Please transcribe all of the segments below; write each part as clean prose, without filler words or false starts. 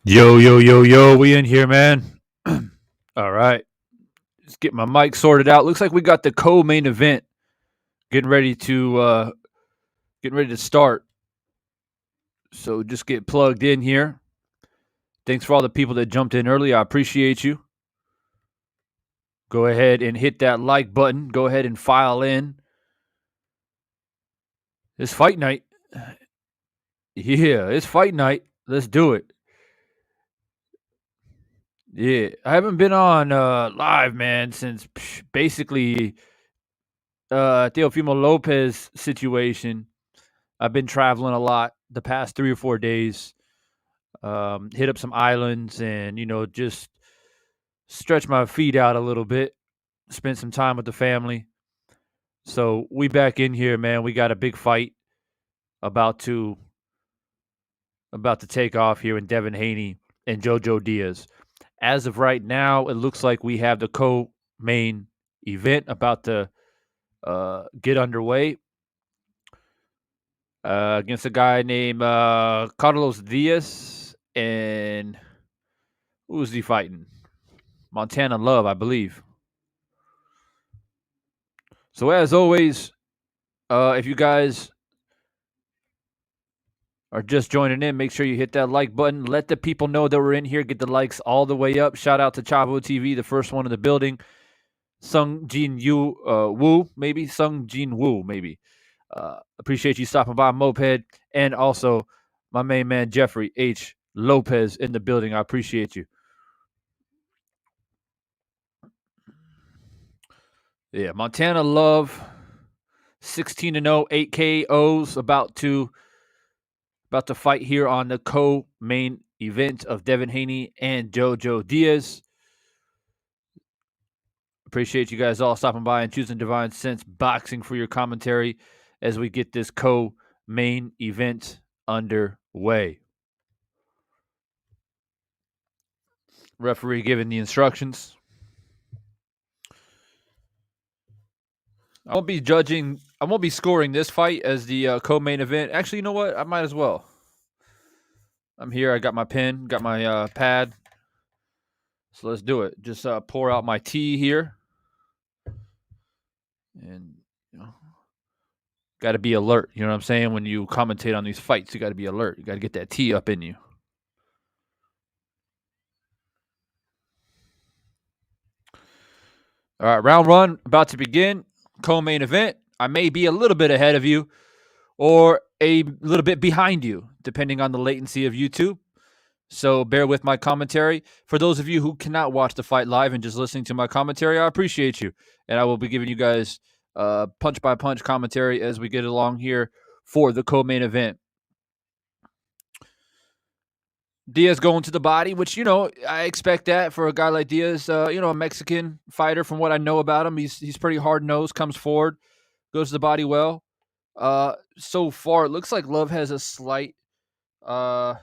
Yo, yo, yo, yo, we in here, man. All right. Just get my mic sorted out. Looks like we got the co-main event getting ready to start. So just get plugged in here. Thanks for all the people that jumped in early. I appreciate you. Go ahead and hit that like button. Go ahead and file in. It's fight night. Yeah, it's fight night. Let's do it. Yeah, I haven't been on live, man, since basically Teofimo Lopez situation. I've been traveling a lot the past 3 or 4 days. Hit up some islands and, just stretch my feet out a little bit, spend some time with the family. So we back in here, man. We got a big fight about to take off here in Devin Haney and JoJo Diaz. As of right now, it looks like we have the co-main event about to get underway against a guy named Carlos Diaz. And who was he fighting? Montana Love, I believe. So as always, if you guys are just joining in, make sure you hit that like button. Let the people know that we're in here. Get the likes all the way up. Shout out to Chavo TV, the first one in the building. Sung Jin Woo, maybe. Sung Jin Woo, maybe. Appreciate you stopping by, Moped. And also my main man, Jeffrey H. Lopez in the building. I appreciate you. Yeah, Montana Love, 16-0, 8 KOs, about to fight here on the co-main event of Devin Haney and JoJo Diaz. Appreciate you guys all stopping by and choosing Divine Sense Boxing for your commentary as we get this co-main event underway. Referee giving the instructions. I won't be scoring this fight as the co-main event. Actually, you know what? I might as well. I'm here. I got my pen, got my pad. So let's do it. Just pour out my tea here. And, got to be alert. You know what I'm saying? When you commentate on these fights, you got to be alert. You got to get that tea up in you. All right, round one about to begin. Co-main event. I may be a little bit ahead of you or a little bit behind you, depending on the latency of YouTube. So bear with my commentary. For those of you who cannot watch the fight live and just listening to my commentary, I appreciate you. And I will be giving you guys punch-by-punch commentary as we get along here for the co-main event. Diaz going to the body, which, I expect that for a guy like Diaz, a Mexican fighter. From what I know about him, he's pretty hard-nosed, comes forward, goes to the body well. So far, it looks like Love has a slight hand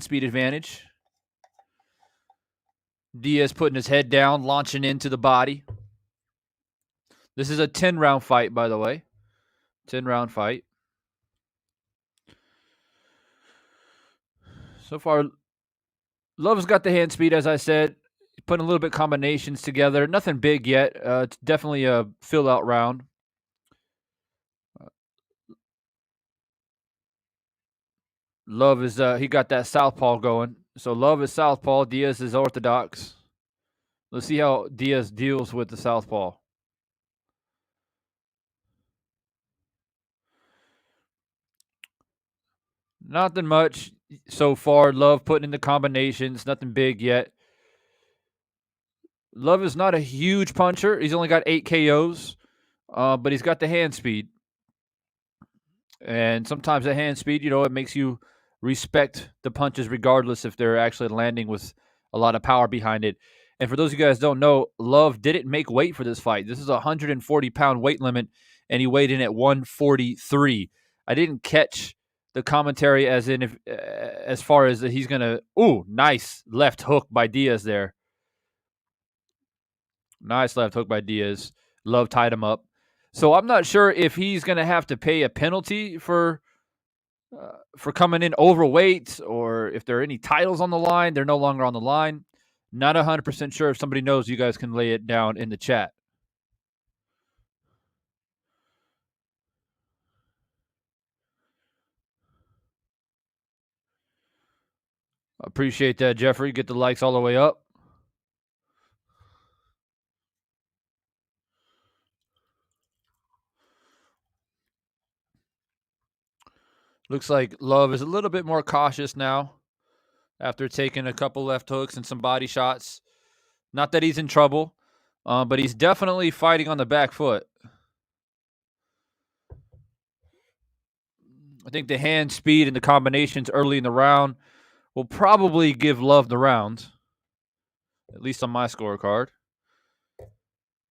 speed advantage. Diaz putting his head down, launching into the body. This is a 10-round fight, by the way. 10-round fight. So far, Love's got the hand speed, as I said. Putting a little bit combinations together. Nothing big yet. It's definitely a fill-out round. Love is he got that southpaw going. So Love is southpaw. Diaz is orthodox. Let's see how Diaz deals with the southpaw. Nothing much so far. Love putting in the combinations. Nothing big yet. Love is not a huge puncher. He's only got 8 KOs, but he's got the hand speed. And sometimes the hand speed, it makes you respect the punches regardless if they're actually landing with a lot of power behind it. And for those of you guys who don't know, Love didn't make weight for this fight. This is a 140-pound weight limit, and he weighed in at 143. I didn't catch the commentary as far as that he's going to... Ooh, nice left hook by Diaz there. Nice left hook by Diaz. Love tied him up. So I'm not sure if he's going to have to pay a penalty for for coming in overweight, or if there are any titles on the line. They're no longer on the line. Not 100% sure. If somebody knows, you guys can lay it down in the chat. Appreciate that, Jeffrey. Get the likes all the way up. Looks like Love is a little bit more cautious now after taking a couple left hooks and some body shots. Not that he's in trouble, but he's definitely fighting on the back foot. I think the hand speed and the combinations early in the round will probably give Love the round, at least on my scorecard.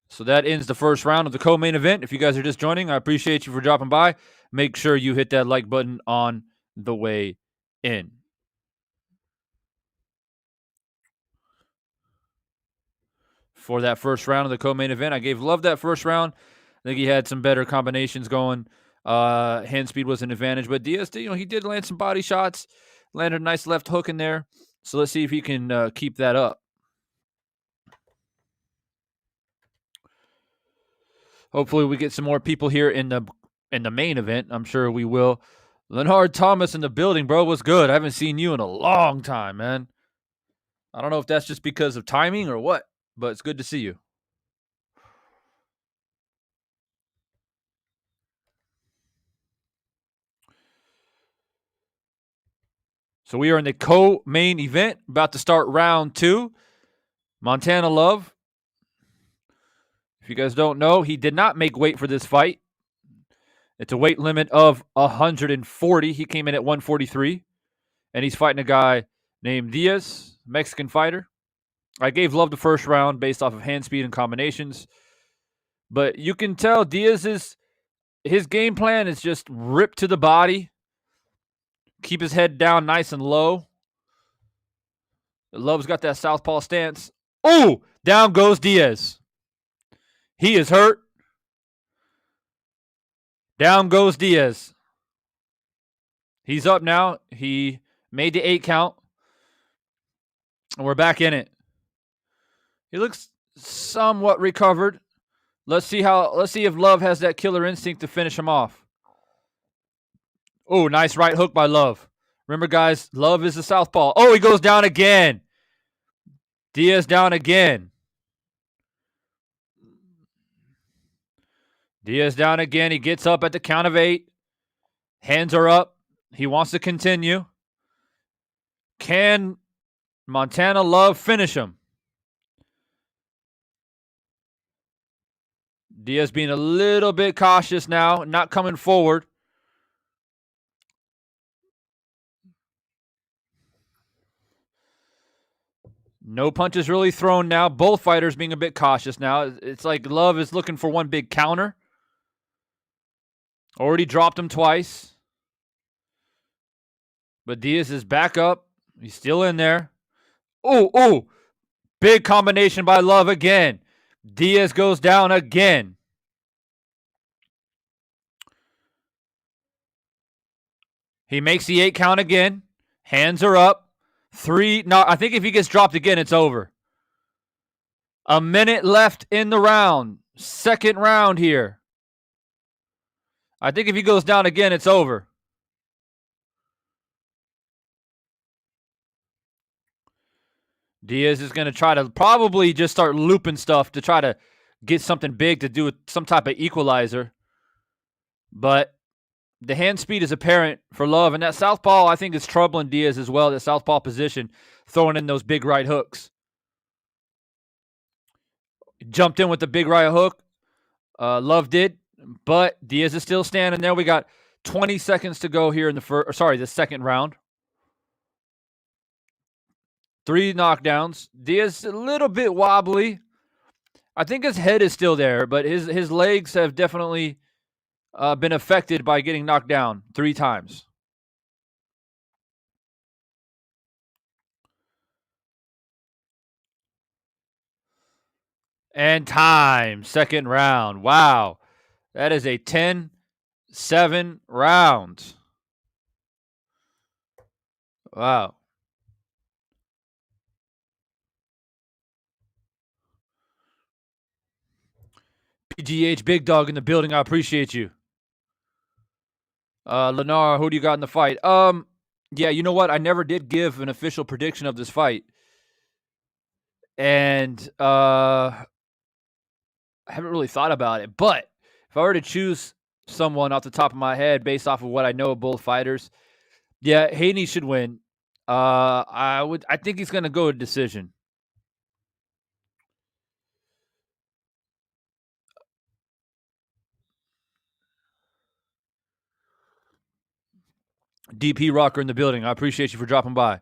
So that ends the first round of the co-main event. If you guys are just joining, I appreciate you for dropping by. Make sure you hit that like button on the way in. For that first round of the co-main event, I gave Love that first round. I think he had some better combinations going. Hand speed was an advantage, but Diaz, he did land some body shots, landed a nice left hook in there. So let's see if he can keep that up. Hopefully, we get some more people here in the main event. I'm sure we will. Leonard Thomas in the building, bro. What's good? I haven't seen you in a long time, man. I don't know if that's just because of timing or what, but it's good to see you. So we are in the co-main event, about to start round 2. Montana Love. If you guys don't know, he did not make weight for this fight. It's a weight limit of 140. He came in at 143, and he's fighting a guy named Diaz, Mexican fighter. I gave Love the first round based off of hand speed and combinations, but you can tell Diaz's game plan is just rip to the body, keep his head down nice and low. Love's got that southpaw stance. Oh, down goes Diaz. He is hurt. Down goes Diaz. He's up now. He made the 8 count. And we're back in it. He looks somewhat recovered. Let's see if Love has that killer instinct to finish him off. Oh, nice right hook by Love. Remember, guys, Love is a southpaw. Oh, he goes down again. Diaz down again. Diaz down again. He gets up at the count of 8. Hands are up. He wants to continue. Can Montana Love finish him? Diaz being a little bit cautious now, not coming forward. No punches really thrown now. Both fighters being a bit cautious now. It's like Love is looking for one big counter. Already dropped him twice. But Diaz is back up. He's still in there. Oh. Big combination by Love again. Diaz goes down again. He makes the 8 count again. Hands are up. 3. No, I think if he gets dropped again, it's over. A minute left in the round. Second round here. I think if he goes down again, it's over. Diaz is going to try to probably just start looping stuff to try to get something big to do with some type of equalizer. But the hand speed is apparent for Love. And that southpaw, I think, is troubling Diaz as well, that southpaw position, throwing in those big right hooks. Jumped in with the big right hook. Love did. But Diaz is still standing there. We got 20 seconds to go here in the second round. 3 knockdowns. Diaz a little bit wobbly. I think his head is still there, but his legs have definitely been affected by getting knocked down 3 times. And time. Second round. Wow. That is a 10-7 round. Wow. PGH Big Dog in the building. I appreciate you. Lennar, who do you got in the fight? Yeah, you know what? I never did give an official prediction of this fight. And I haven't really thought about it. But if I were to choose someone off the top of my head based off of what I know of both fighters, yeah, Haney should win. I think he's gonna go a decision. DP Rocker in the building. I appreciate you for dropping by.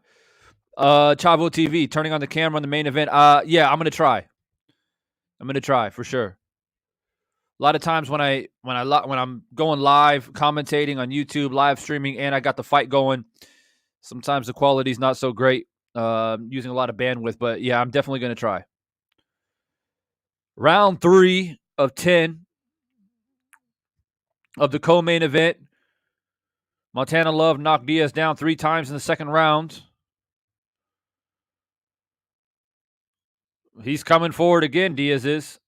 Chavo TV, turning on the camera on the main event. Yeah, I'm gonna try. I'm gonna try for sure. A lot of times when I'm going live, commentating on YouTube, live streaming, and I got the fight going, sometimes the quality's not so great. Using a lot of bandwidth, but yeah, I'm definitely gonna try. Round 3 of 10 of the co-main event. Montana Love knocked Diaz down 3 times in the second round. He's coming forward again, Diaz is.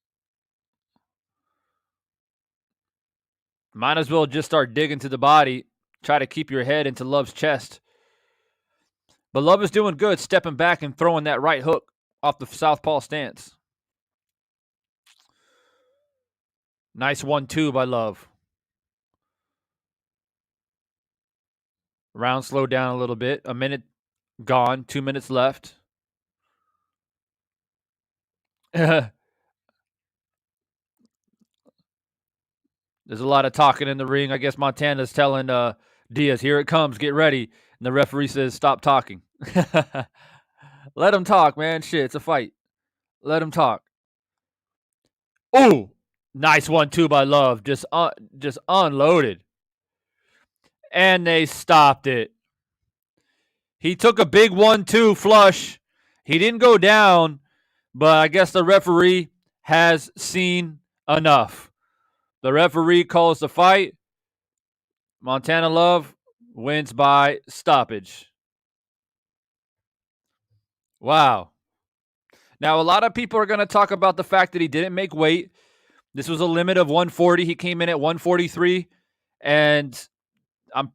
Might as well just start digging to the body. Try to keep your head into Love's chest. But Love is doing good, stepping back and throwing that right hook off the southpaw stance. Nice 1-2 by Love. Round slowed down a little bit. A minute gone. 2 minutes left. There's a lot of talking in the ring. I guess Montana's telling Diaz, here it comes, get ready. And the referee says, stop talking. Let him talk, man. Shit, it's a fight. Let him talk. Ooh, nice 1-2 by Love. Just unloaded. And they stopped it. He took a big 1-2 flush. He didn't go down, but I guess the referee has seen enough. The referee calls the fight. Montana Love wins by stoppage. Wow. Now, a lot of people are going to talk about the fact that he didn't make weight. This was a limit of 140. He came in at 143, and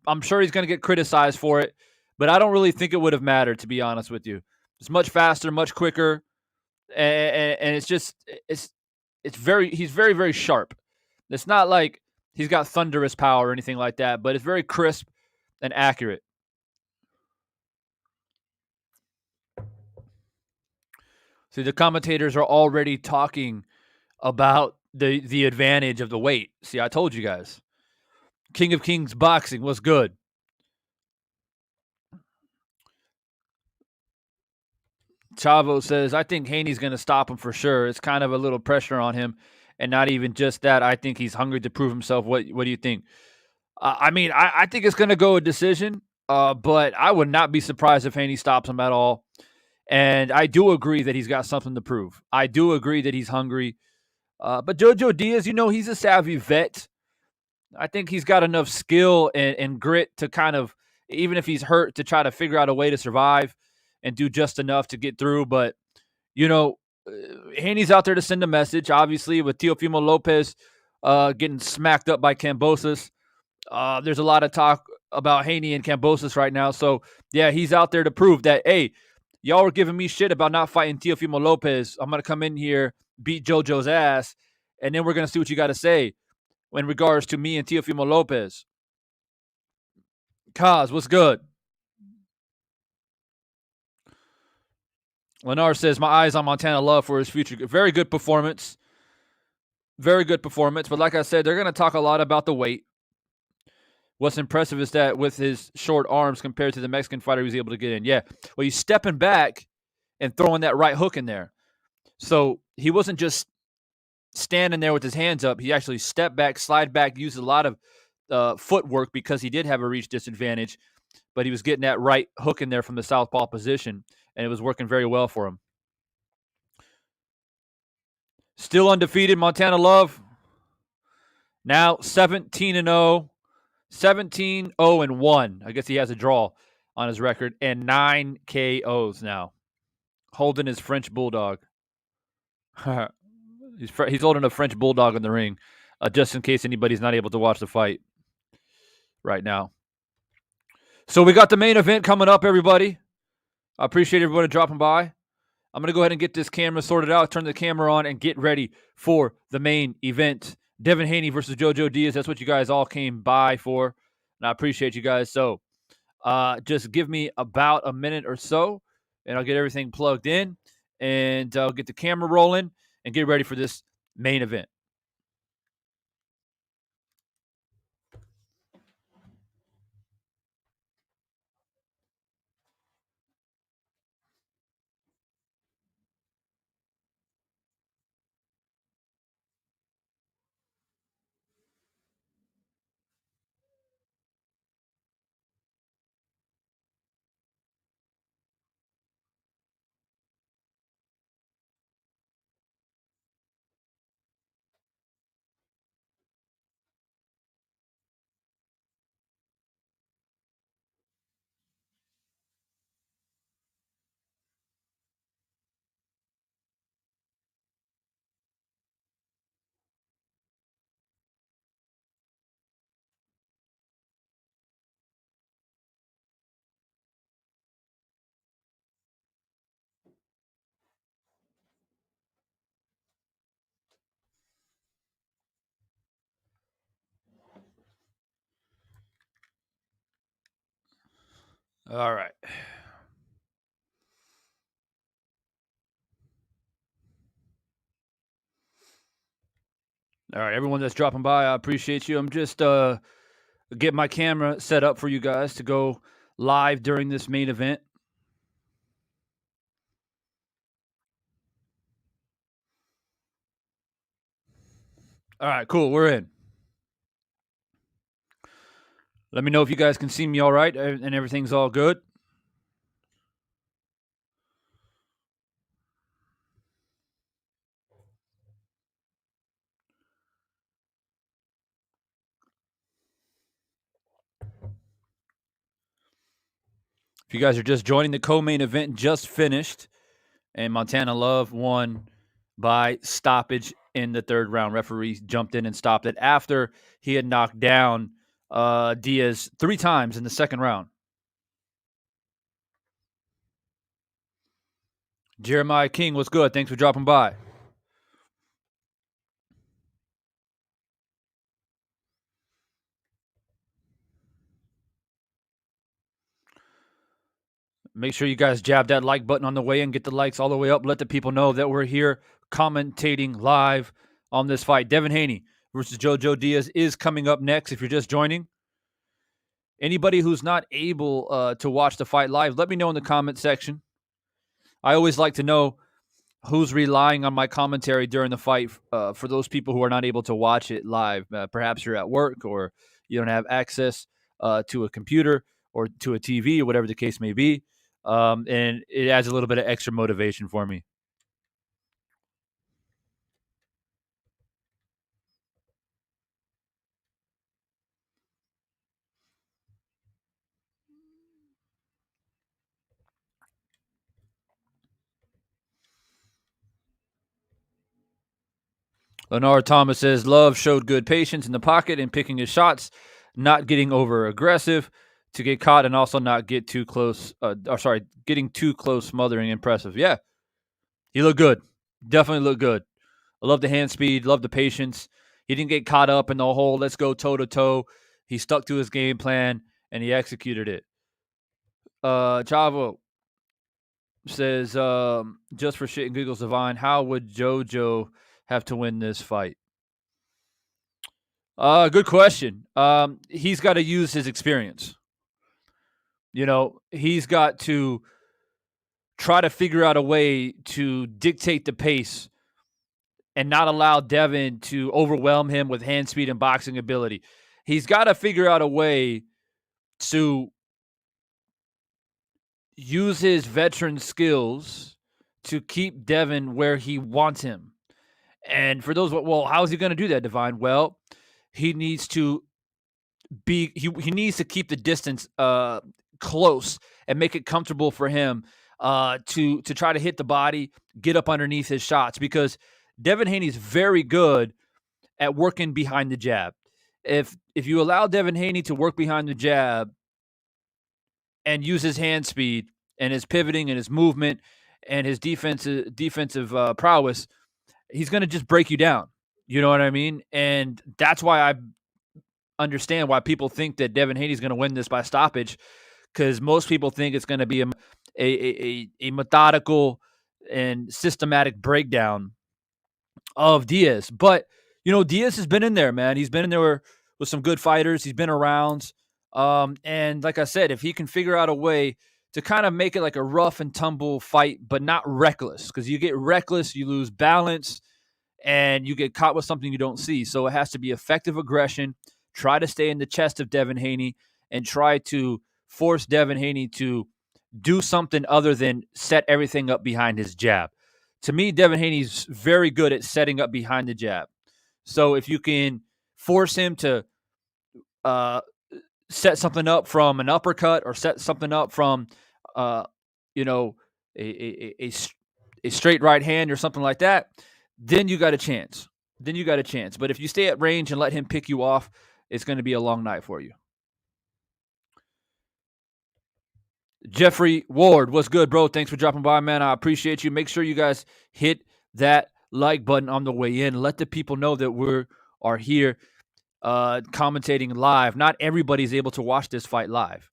I'm sure he's going to get criticized for it, but I don't really think it would have mattered, to be honest with you. It's much faster, much quicker, and it's just he's very, very sharp. It's not like he's got thunderous power or anything like that, but it's very crisp and accurate. See, the commentators are already talking about the advantage of the weight. See, I told you guys. King of Kings Boxing was good. Chavo says, I think Haney's going to stop him for sure. It's kind of a little pressure on him. And not even just that. I think he's hungry to prove himself. What do you think? I think it's going to go a decision, but I would not be surprised if Haney stops him at all. And I do agree that he's got something to prove. I do agree that he's hungry. But Jojo Diaz, he's a savvy vet. I think he's got enough skill and grit to kind of, even if he's hurt, to try to figure out a way to survive and do just enough to get through. But, Haney's out there to send a message, obviously, with Teofimo Lopez getting smacked up by Kambosos. There's a lot of talk about Haney and Kambosos right now. So, yeah, he's out there to prove that, hey, y'all were giving me shit about not fighting Teofimo Lopez. I'm going to come in here, beat JoJo's ass, and then we're going to see what you got to say in regards to me and Teofimo Lopez. Kaz, what's good? Lennar says, my eyes on Montana Love for his future. Very good performance. Very good performance. But like I said, they're going to talk a lot about the weight. What's impressive is that with his short arms compared to the Mexican fighter he was able to get in. Yeah. Well, he's stepping back and throwing that right hook in there. So he wasn't just standing there with his hands up. He actually stepped back, slide back, used a lot of footwork because he did have a reach disadvantage. But he was getting that right hook in there from the southpaw position, and it was working very well for him. Still undefeated, Montana Love. Now 17-0, 17-0-1. I guess he has a draw. on his record and 9 KOs now, holding his French bulldog. He's holding a French bulldog in the ring, just in case anybody's not able to watch the fight right now. So we got the main event coming up, everybody. I appreciate everybody dropping by. I'm going to go ahead and get this camera sorted out, turn the camera on, and get ready for the main event. Devin Haney versus JoJo Diaz. That's what you guys all came by for, and I appreciate you guys. So just give me about a minute or so, and I'll get everything plugged in, and I'll get the camera rolling and get ready for this main event. All right. All right, everyone that's dropping by, I appreciate you. I'm just getting my camera set up for you guys to go live during this main event. All right, cool. We're in. Let me know if you guys can see me all right and everything's all good. If you guys are just joining, the co-main event just finished, and Montana Love won by stoppage in the third round. Referee jumped in and stopped it after he had knocked down Diaz 3 times in the second round. Jeremiah King, what's good? Thanks for dropping by. Make sure you guys jab that like button on the way and get the likes all the way up. Let the people know that we're here commentating live on this fight. Devin Haney versus JoJo Diaz is coming up next if you're just joining. Anybody who's not able to watch the fight live, let me know in the comment section. I always like to know who's relying on my commentary during the fight for those people who are not able to watch it live. Perhaps you're at work or you don't have access to a computer or to a TV or whatever the case may be. And it adds a little bit of extra motivation for me. Lenore Thomas says Love showed good patience in the pocket and picking his shots, not getting over aggressive to get caught and also not get too close. Getting too close, smothering, impressive. Yeah, he looked good. Definitely looked good. I love the hand speed, love the patience. He didn't get caught up in the whole let's go toe to toe. He stuck to his game plan and he executed it. Chavo says, just for shit and giggles, Divine, how would JoJo have to win this fight? Good question. He's got to use his experience. You know, he's got to try to figure out a way to dictate the pace and not allow Devin to overwhelm him with hand speed and boxing ability. He's got to figure out a way to use his veteran skills to keep Devin where he wants him. And for those, well, how is he going to do that, Divine? Well, he needs to he needs to keep the distance close and make it comfortable for him to try to hit the body, get up underneath his shots, because Devin Haney's very good at working behind the jab. If you allow Devin Haney to work behind the jab and use his hand speed and his pivoting and his movement and his defensive prowess, he's going to just break you down. You know what I mean? And that's why I understand why people think that Devin Haney's going to win this by stoppage, because most people think it's going to be a methodical and systematic breakdown of Diaz. But, Diaz has been in there, man. He's been in there with some good fighters. He's been around. And like I said, if he can figure out a way to kind of make it like a rough and tumble fight, but not reckless, because you get reckless, you lose balance, and you get caught with something you don't see. So it has to be effective aggression. Try to stay in the chest of Devin Haney and try to force Devin Haney to do something other than set everything up behind his jab. To me, Devin Haney's very good at setting up behind the jab. So if you can force him to set something up from an uppercut or set something up from, you know, a straight right hand or something like that, then you got a chance. But if you stay at range and let him pick you off, it's going to be a long night for you. Jeffrey Ward, what's good, bro? Thanks for dropping by, man. I appreciate you. Make sure you guys hit that like button on the way in. Let the people know that we are here commentating live. Not everybody's able to watch this fight live.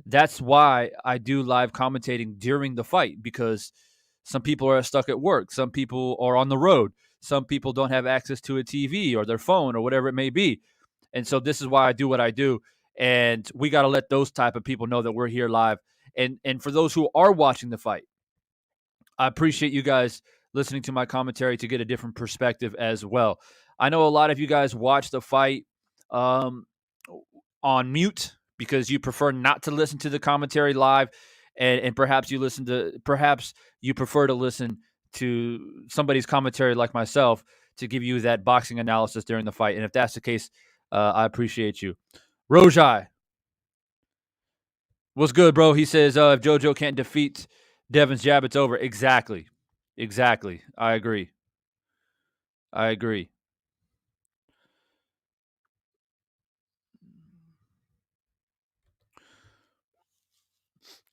That's why I do live commentating during the fight, because some people are stuck at work. Some people are on the road. Some people don't have access to a TV or their phone or whatever it may be. And so this is why I do what I do. And we got to let those type of people know that we're here live. And for those who are watching the fight, I appreciate you guys listening to my commentary to get a different perspective as well. I know a lot of you guys watch the fight on mute because you prefer not to listen to the commentary live, and perhaps you prefer to listen to somebody's commentary like myself to give you that boxing analysis during the fight. And if that's the case, I appreciate you. Rojai, what's good, bro? He says, if JoJo can't defeat Devin's jab, it's over. Exactly. I agree.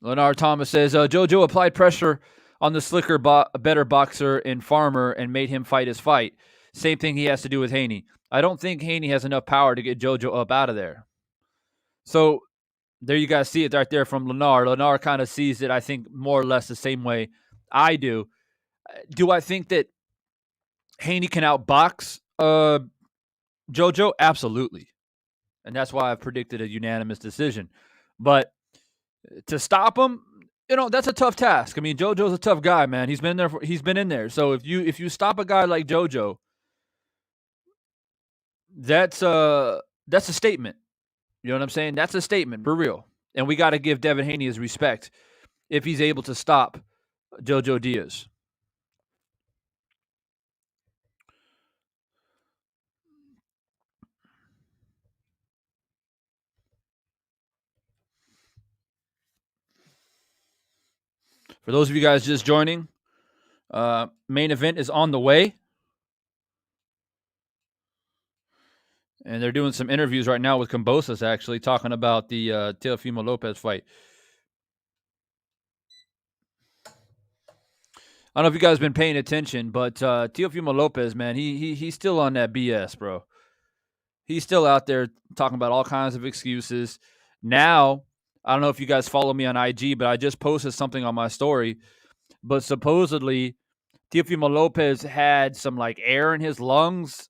Leonard Thomas says, JoJo applied pressure on the slicker, better boxer in Farmer and made him fight his fight. Same thing he has to do with Haney. I don't think Haney has enough power to get JoJo up out of there. So there you guys see it right there from Leonard. Leonard kind of sees it, I think, more or less the same way I do. Do I think that Haney can outbox JoJo? Absolutely. And that's why I've predicted a unanimous decision. But to stop him, that's a tough task. I mean, JoJo's a tough guy, man. He's been in there. So if you stop a guy like JoJo, that's a statement. You know what I'm saying? That's a statement for real. And we got to give Devin Haney his respect if he's able to stop JoJo Diaz. For those of you guys just joining, main event is on the way. And they're doing some interviews right now with Kambosos, actually, talking about the Teofimo Lopez fight. I don't know if you guys have been paying attention, but Teofimo Lopez, man, he's still on that BS, bro. He's still out there talking about all kinds of excuses. Now, I don't know if you guys follow me on IG, but I just posted something on my story. But supposedly, Teofimo Lopez had some like air in his lungs,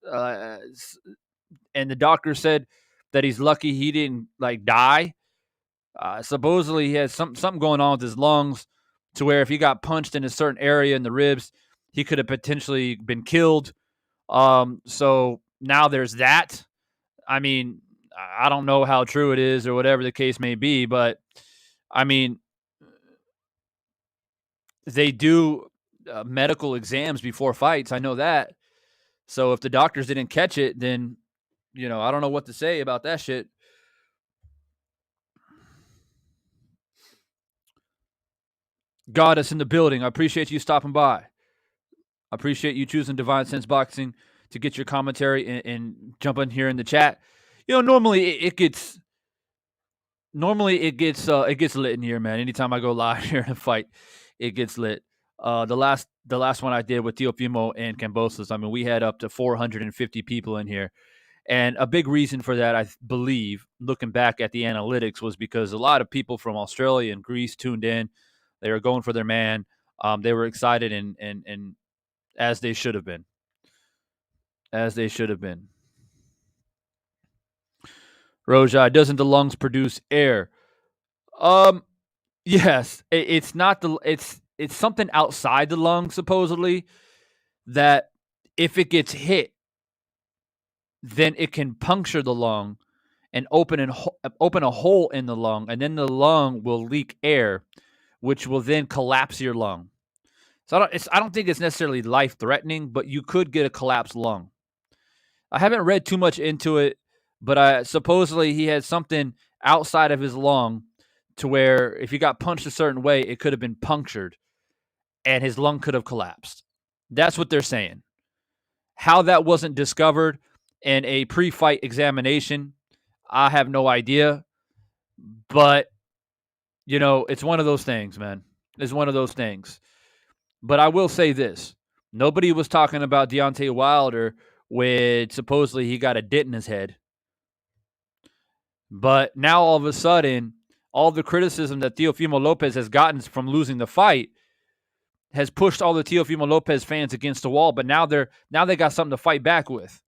and the doctor said that he's lucky he didn't like die. Supposedly, he has something going on with his lungs, to where if he got punched in a certain area in the ribs, he could have potentially been killed. So now there's that. I mean, I don't know how true it is or whatever the case may be, but I mean, they do medical exams before fights. I know that. So if the doctors didn't catch it, then, I don't know what to say about that shit. Goddess in the building. I appreciate you stopping by. I appreciate you choosing Divine Sense Boxing to get your commentary and jump in here in the chat. Normally it gets lit in here, man. Anytime I go live here in a fight, it gets lit. The last one I did with Teofimo and Cambosos, I mean, we had up to 450 people in here. And a big reason for that, I believe, looking back at the analytics, was because a lot of people from Australia and Greece tuned in. They were going for their man. They were excited and as they should have been. As they should have been. Roja, doesn't the lungs produce air? Yes, it's not it's something outside the lungs supposedly that if it gets hit, then it can puncture the lung and open a hole in the lung, and then the lung will leak air, which will then collapse your lung. So I don't think it's necessarily life threatening, but you could get a collapsed lung. I haven't read too much into it, but supposedly he had something outside of his lung to where if he got punched a certain way, it could have been punctured and his lung could have collapsed. That's what they're saying. How that wasn't discovered in a pre-fight examination, I have no idea. But, it's one of those things, man. It's one of those things. But I will say this. Nobody was talking about Deontay Wilder when supposedly he got a dent in his head. But now all of a sudden, all the criticism that Teofimo Lopez has gotten from losing the fight has pushed all the Teofimo Lopez fans against the wall. But now they got something to fight back with.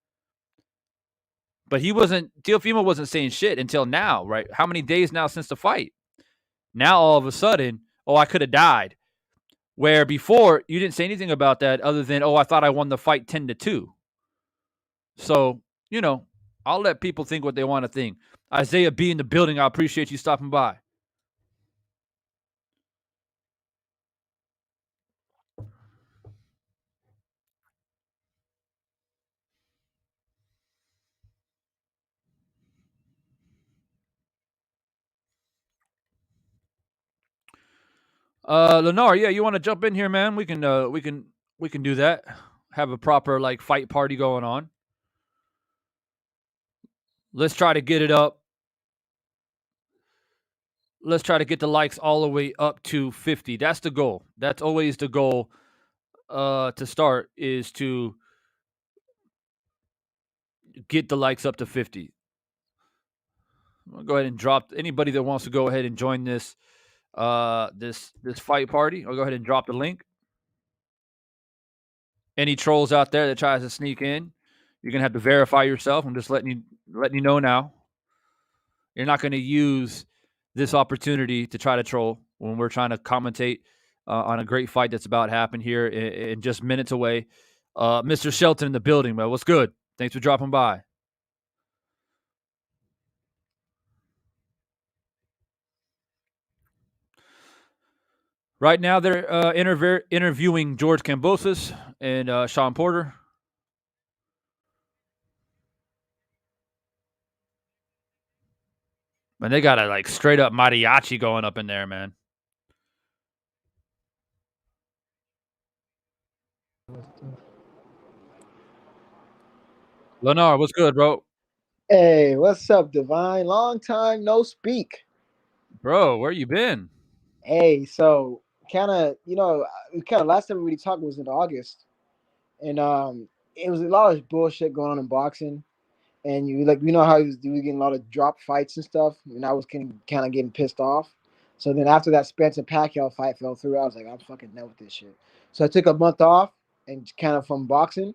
But Teofimo wasn't saying shit until now, right? How many days now since the fight? Now all of a sudden, I could have died. Where before you didn't say anything about that other than, I thought I won the fight 10-2. So, I'll let people think what they want to think. Isaiah B in the building, I appreciate you stopping by. Lennar, yeah, you want to jump in here, man? We can do that. Have a proper fight party going on. Let's try to get it up. Let's try to get the likes all the way up to 50. That's the goal. That's always the goal to start, is to get the likes up to 50. I'll go ahead and drop anybody that wants to go ahead and join this this fight party. I'll go ahead and drop the link. Any trolls out there that tries to sneak in, you're gonna have to verify yourself. I'm just letting you know now. You're not going to use this opportunity to try to troll when we're trying to commentate on a great fight that's about to happen here in just minutes away. Mr. Shelton in the building, man. What's good? Thanks for dropping by. Right now, they're interviewing George Kambosos and Sean Porter. Man, they got a straight up mariachi going up in there, man. Lenar, what's good, bro? Hey, what's up, Divine? Long time no speak. Bro, where you been? Hey, so last time we really talked was in August, and it was a lot of bullshit going on in boxing, and you know how you were getting a lot of drop fights and stuff, and I was kind of getting pissed off. So then after that Spencer Pacquiao fight fell through, I was like, I'm fucking done with this shit. So I took a month off and kind of from boxing,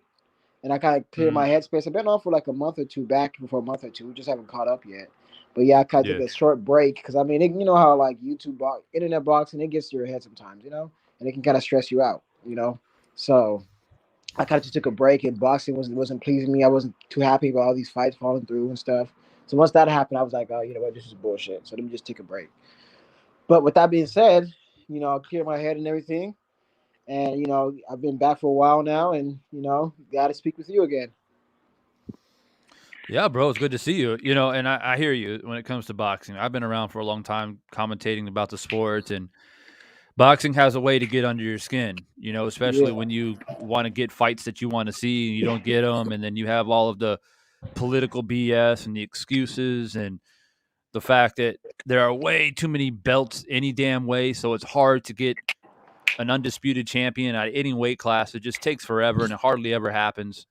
and I kind of cleared my headspace. I've been on for like a month or two, back for a month or two. We just haven't caught up yet. But yeah, I kind of took a short break because I mean, you know how like internet boxing, it gets to your head sometimes, and it can kind of stress you out. So I kind of just took a break, and boxing wasn't pleasing me. I wasn't too happy about all these fights falling through and stuff. So once that happened, I was like, oh, you know what, this is bullshit. So let me just take a break. But with that being said, I cleared my head and everything. And I've been back for a while now, and got to speak with you again. Yeah, bro, it's good to see you. And I hear you when it comes to boxing. I've been around for a long time commentating about the sport, boxing has a way to get under your skin, especially Yeah. when you want to get fights that you want to see and you don't get them. And then you have all of the political BS and the excuses and the fact that there are way too many belts any damn way. So it's hard to get an undisputed champion at any weight class. It just takes forever and it hardly ever happens.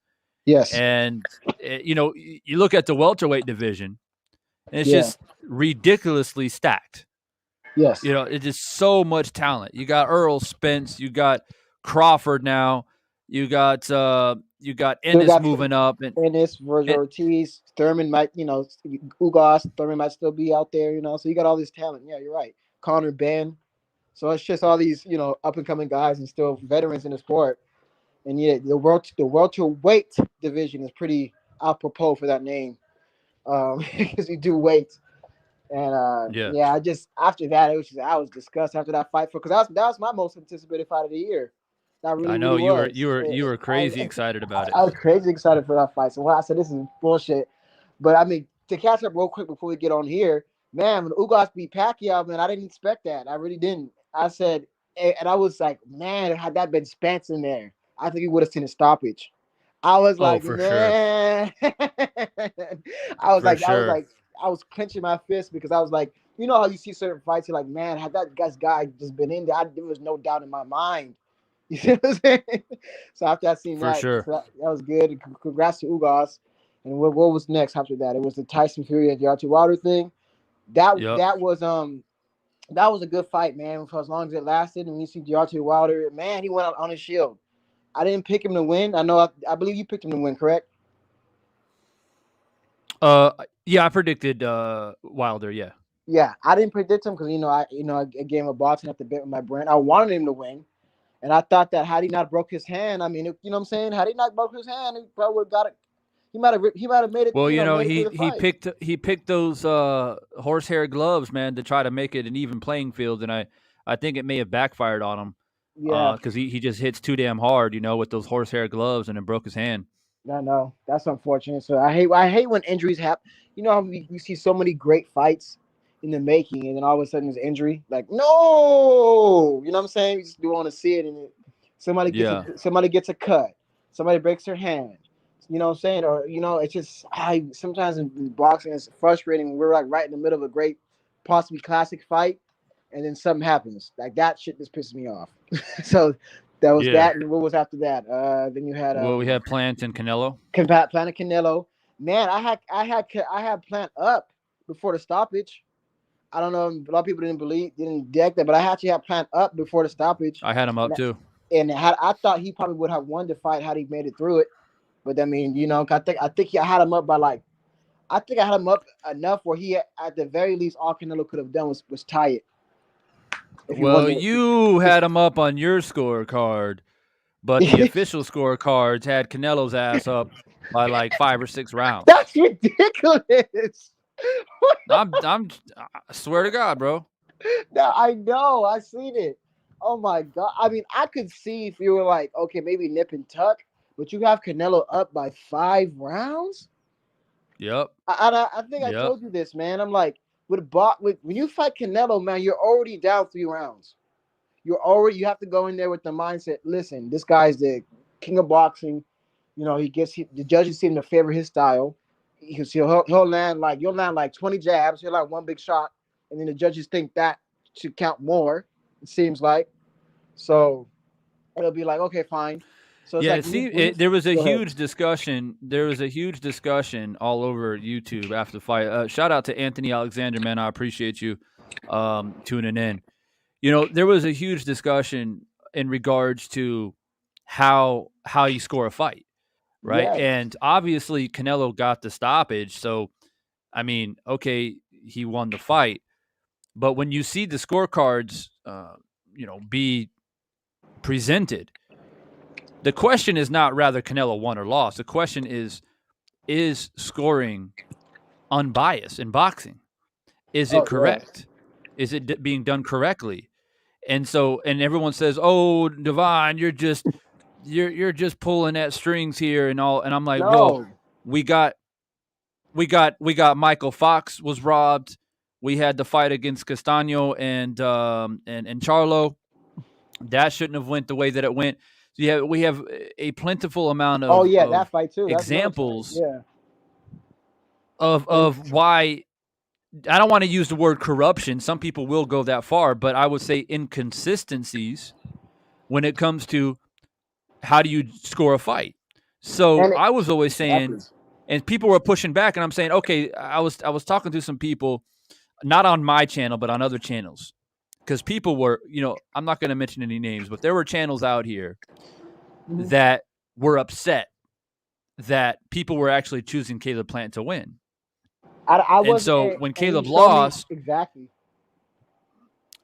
Yes. And, you look at the welterweight division and it's Yeah. just ridiculously stacked. Yes. It's just so much talent. You got Earl Spence, you got Crawford now, you got Still Ennis got moving up, and Ennis, Virgil it, Ortiz, Thurman might, Ugas, Thurman might still be out there, So you got all this talent. Yeah, you're right. Connor Ben. So it's just all these, up and coming guys and still veterans in the sport. And yeah, the welterweight division is pretty apropos for that name, because you do weight. And yeah, yeah, I just after that I was disgusted after that fight because that was my most anticipated fight of the year. That I really know really you were was. you were you were crazy excited about it. I was crazy excited for that fight. So when I said this is bullshit, but I mean to catch up real quick before we get on here, man, when Ugas beat Pacquiao, man, I didn't expect that. I really didn't. I said, and I was like, man, had that been Spence in there, I think he would have seen a stoppage. I was Oh, like, for sure, man. for sure, I was clenching my fist because I was like, you know how you see certain fights, you're like, man, had that guy just been in there, there was no doubt in my mind. You see what I'm saying? So after I seen for that, sure. that was good. And congrats to Ugas. And what was next after that? It was the Tyson Fury and Deontay Wilder thing. That Yep. that was that was a good fight, man. For as long as it lasted, and you see Deontay Wilder, man, he went out on his shield. I didn't pick him to win. I know. I believe you picked him to win, correct? Yeah, I predicted Wilder. Yeah. Yeah, I didn't predict him because I gave him a boxing at the bit with my brain. I wanted him to win, and I thought that had he not broke his hand, I mean, you know what I'm saying? Had he not broke his hand, he probably would have got it. He might have made it. Well, Made it through he the he fight. picked those horsehair gloves, man, to try to make it an even playing field, and I think it may have backfired on him Yeah, because he just hits too damn hard, with those horsehair gloves, and it broke his hand. I know that's unfortunate. So I hate when injuries happen. You know how we see so many great fights in the making, and then all of a sudden there's injury. Like no, you know what I'm saying? You just don't want to see it, and Yeah. somebody gets a cut, somebody breaks their hand. You know what I'm saying? Or it's just I sometimes in boxing it's frustrating. We're like right in the middle of a great, possibly classic fight, and then something happens. Like that shit just pisses me off. So that was Yeah. that, and what was after that? Then you had Well, we had Plant and Canelo. Planet Canelo. Man, I had Plant up before the stoppage. I don't know. A lot of people didn't deck that, but I actually had Plant up before the stoppage, I had him and up too. I thought he probably would have won the fight had he made it through it. But I mean, I think I had him up by I think I had him up enough where he at the very least all Canelo could have done was tie it if he Well, wasn't. you had him up on your scorecard, but the official scorecards had Canelo's ass up by like 5 or 6 rounds. That's ridiculous. I swear to God, bro. No, I know. I seen it. Oh my god. I mean, I could see if you were like, okay, maybe nip and tuck, but you have Canelo up by 5 rounds. Yep. I think I Yep. told you this, man. I'm like, when you fight Canelo, man, you're already down 3 rounds. You have to go in there with the mindset. Listen, this guy's the king of boxing. The judges seem to favor his style. He'll land like you'll land like 20 jabs. He'll have one big shot, and then the judges think that should count more. It seems like so. It'll be like okay, fine. So it's Yeah, like it seemed when you there was a go ahead. huge discussion. There was a huge discussion all over YouTube after the fight. Shout out to Anthony Alexander, man. I appreciate you tuning in. There was a huge discussion in regards to how you score a fight, right? Yes. And obviously Canelo got the stoppage, so I mean, okay, he won the fight. But when you see the scorecards, be presented, the question is not rather Canelo won or lost. The question is scoring unbiased in boxing? Is it Oh yes. correct? Is it being done correctly? And everyone says, "Oh, Devin, you're just pulling at strings here and all." And I'm like, "Well, No. we got Michael Fox was robbed. We had the fight against Castano and Charlo. That shouldn't have went the way that it went. So yeah, we have a plentiful amount Oh of yeah, that fight too. That's another fight. examples Yeah. And of why I don't want to use the word corruption. Some people will go that far, but I would say inconsistencies when it comes to how do you score a fight. So and it, I was always exactly. saying, and people were pushing back, and I'm saying, okay, I was talking to some people, not on my channel, but on other channels, because people were, I'm not going to mention any names, but there were channels out here Mhm. that were upset that people were actually choosing Caleb Plant to win. I And was, so when and you Caleb showed me lost, exactly.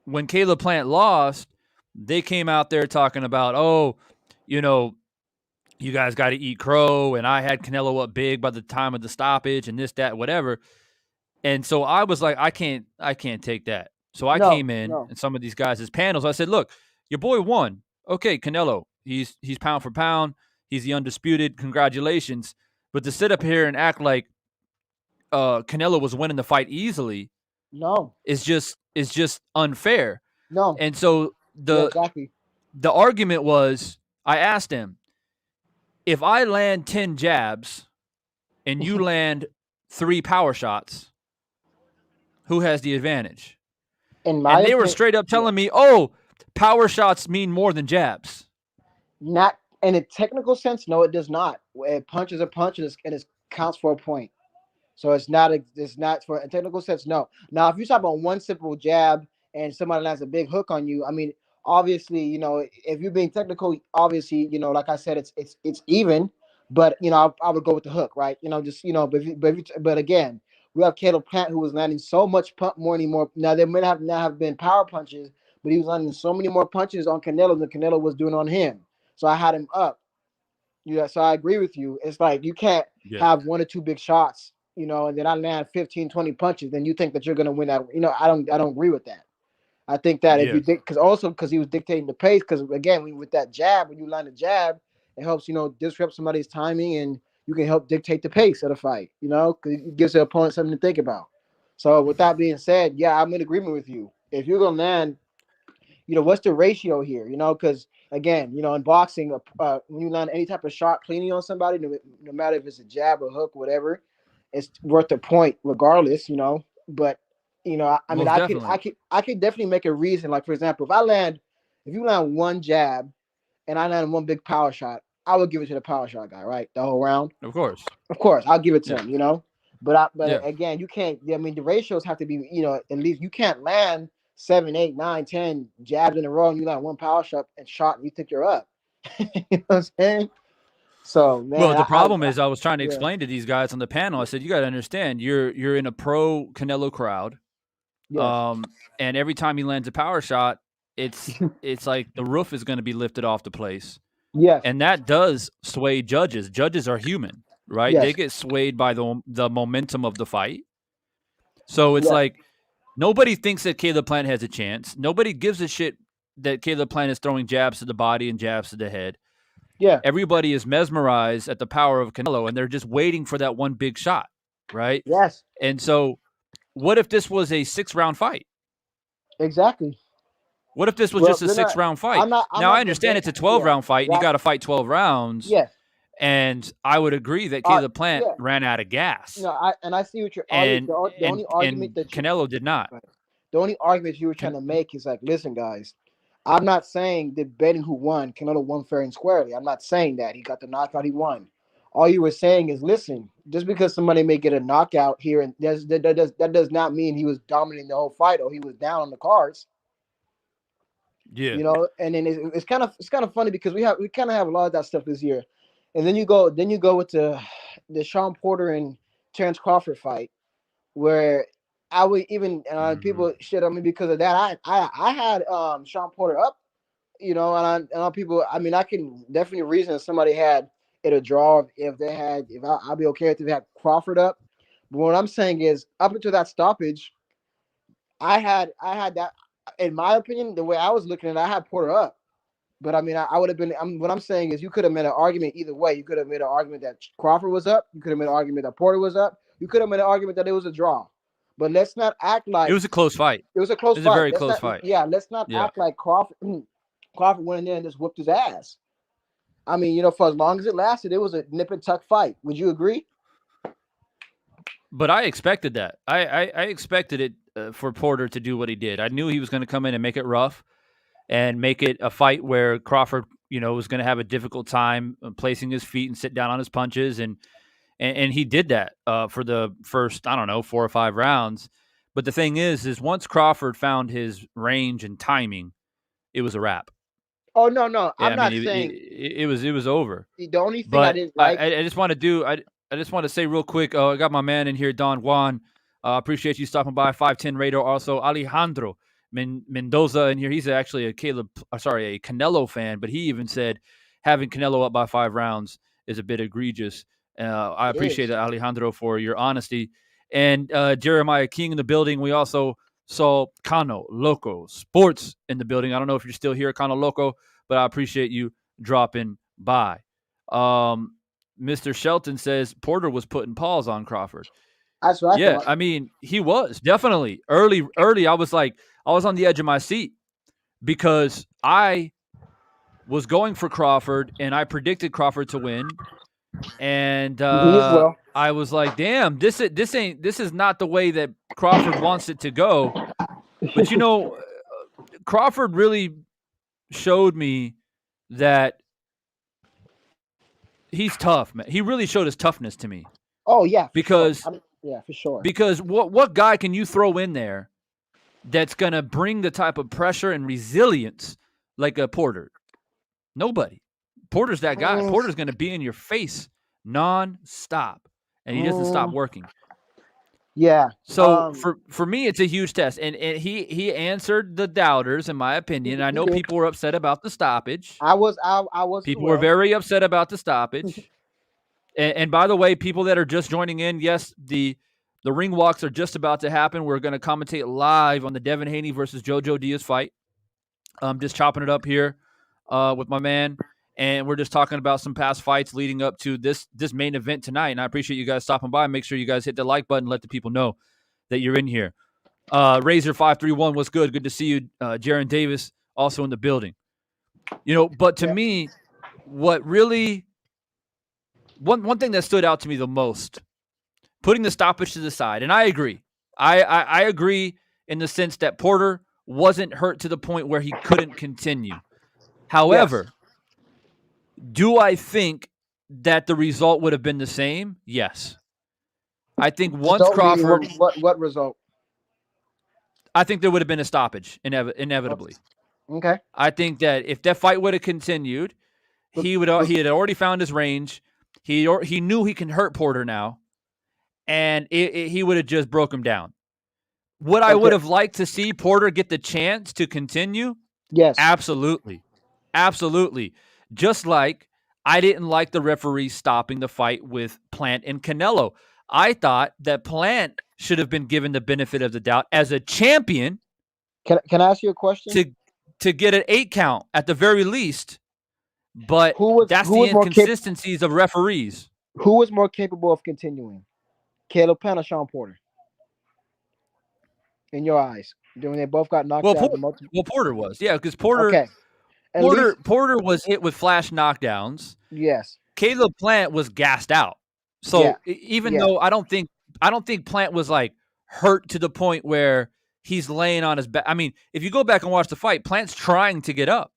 when Caleb Plant lost, they came out there talking about, oh, you know, you guys got to eat crow, and I had Canelo up big by the time of the stoppage, and this, that, whatever. And so I was like, I can't take that. So I No, came in no, and some of these guys' panels. I said, look, your boy won. Okay, Canelo, he's pound for pound. He's the undisputed. Congratulations. But to sit up here and act like Canelo was winning the fight easily no, is just unfair. no. And so Yeah, the exactly. the argument was, I asked him, if I land 10 jabs and you land 3 power shots, who has the advantage? In my And they were opinion, straight up yeah, telling me, "Oh, power shots mean more than jabs." not in a technical sense. No, it does not. A punch is a punch, and it counts for a point. So it's not for a technical sense. No. Now, if you talk about one simple jab and somebody lands a big hook on you, I mean, obviously, if you're being technical, obviously, like I said, it's even. But I would go with the hook, right? Just but again, we have Caleb Plant who was landing so much more anymore. Now there may have not have been power punches, but he was landing so many more punches on Canelo than Canelo was doing on him. So I had him up. Yeah, so I agree with you. It's like you can't Yeah. have one or two big shots, and then I land 15, 20 punches, then you think that you're going to win that. I don't agree with that. I think that if Yeah. you because he was dictating the pace, because again, with that jab, when you land a jab, it helps, disrupt somebody's timing, and you can help dictate the pace of the fight, because it gives the opponent something to think about. So with that being said, yeah, I'm in agreement with you. If you're going to land, what's the ratio here? Because again, in boxing, when you land any type of shot cleanly on somebody, no matter if it's a jab or hook, whatever, it's worth a point regardless. But I mean, Most I could, definitely. I could, I could definitely make a reason. Like for example, if you land one jab and I land one big power shot, I would give it to the power shot guy, right? The whole round. Of course. Of course, I'll give it to Yeah. him. But Yeah. again, you can't. I mean, the ratios have to be. At least you can't land 7, 8, 9, 10 jabs in a row, and you land one power shot, and you think you're up. You know what I'm saying? So Well, man, the problem is I was trying to yeah, explain to these guys on the panel. I said, you got to understand, you're in a pro Canelo crowd. yes, Um and every time he lands a power shot, it's like the roof is going to be lifted off the place. yes, And that does sway judges. Judges are human, right? They yes, get swayed by the momentum of the fight. So it's yes, like nobody thinks that Caleb Plant has a chance. Nobody gives a shit that Caleb Plant is throwing jabs to the body and jabs to the head. yeah, Everybody is mesmerized at the power of Canelo, and they're just waiting for that one big shot, right? yes, And so, what if this was a 6 round fight? exactly. What if this was Well, just a they're six not. round fight? I'm Now, I not understand debating. it's a 12 Yeah, round fight, and you got to exactly. fight 12 rounds. Yes. And I would agree that Uh, Caleb Plant yeah. ran out of gas, I see what you're and the only argument that you Canelo did not. right. The only argument you were trying Can, to make is like, listen, guys, I'm not saying debating who won. Canelo won fair and squarely. I'm not saying that he got the knockout. He won. All you were saying is, listen, just because somebody may get a knockout here and that does not mean he was dominating the whole fight or he was down on the cards. yeah, And then it's kind of funny because we kind of have a lot of that stuff this year, and then you go with the Sean Porter and Terrence Crawford fight where I would even hmm people shit on me because of that. I had Sean Porter up, and people. I mean, I can definitely reason if somebody had it a draw if they had if I'll be okay if they had Crawford up. But what I'm saying is, up until that stoppage, I had that. In my opinion, the way I was looking at it, I had Porter up. But I mean, I would have been. What I'm saying is, you could have made an argument either way. You could have made an argument that Crawford was up. You could have made an argument that Porter was up. You could have made an argument that it was a draw. But let's not act it like was a close fight. it was a It close was a fight. very Let's close not. fight. Yeah, let's not Yeah, act like Crawford. Crawford went in there and just whooped his ass. I mean, for as long as it lasted, it was a nip and tuck fight. Would you agree? But I expected that. I expected it for Porter to do what he did. I knew he was going to come in and make it rough and make it a fight where Crawford, was going to have a difficult time placing his feet and sit down on his punches, and he did that for the first, I don't know, 4 or 5 rounds. But the thing is once Crawford found his range and timing, it was a wrap. Oh no, Yeah, I'm not saying it was over. the only thing I But didn't like. I just want to do I just want to say real quick. I got my man in here, Don Juan. Appreciate you stopping by. 510 Radar. Also Alejandro Mendoza in here. He's actually a Canelo fan, but he even said having Canelo up by 5 rounds is a bit egregious. I appreciate it, Alejandro, for your honesty. And Jeremiah King in the building. We also saw Cano Loco Sports in the building. I don't know if you're still here, Cano Loco, but I appreciate you dropping by. Mr. Shelton says Porter was putting paws on Crawford. That's what I thought. I mean, he was definitely early. I was on the edge of my seat because I was going for Crawford and I predicted Crawford to win. And I was like, damn, this is not the way that Crawford wants it to go. But Crawford really showed me that he's tough, man. He really showed his toughness to me. Oh yeah, because for sure. Because what guy can you throw in there that's gonna bring the type of pressure and resilience like a Porter? Nobody. Porter's that guy. Porter's gonna be in your face non-stop, and he doesn't stop working. Yeah. So for me, it's a huge test, and he answered the doubters, in my opinion. I know people were upset about the stoppage. I was. People were very upset about the stoppage. and by the way, people that are just joining in, yes, the ring walks are just about to happen. We're going to commentate live on the Devin Haney versus JoJo Diaz fight. I'm just chopping it up here with my man. And we're just talking about some past fights leading up to this main event tonight. And I appreciate you guys stopping by. Make sure you guys hit the like button. Let the people know that you're in here. Razor531, what's good? Good to see you. Jaron Davis also in the building. But to me, what really one thing that stood out to me the most, putting the stoppage to the side, and I agree. I agree in the sense that Porter wasn't hurt to the point where he couldn't continue. However, do I think that the result would have been the same? Yes. I think once Crawford... What result? I think there would have been a stoppage, inevitably. Okay. I think that if that fight would have continued, he had already found his range. He knew he can hurt Porter now, and he would have just broke him down. Would I would have liked to see Porter get the chance to continue? Yes. Absolutely. Absolutely. Just like I didn't like the referee stopping the fight with Plant and Canelo. I thought that Plant should have been given the benefit of the doubt as a champion. Can I ask you a question? To get an 8 count at the very least. But that's the inconsistencies of referees. Who was more capable of continuing? Caleb Plant or Sean Porter? In your eyes, when they both got knocked out. Porter was, because Porter. Okay. Porter was hit with flash knockdowns. Yes. Caleb Plant was gassed out. So even though I don't think Plant was like hurt to the point where he's laying on his back. I mean, if you go back and watch the fight, Plant's trying to get up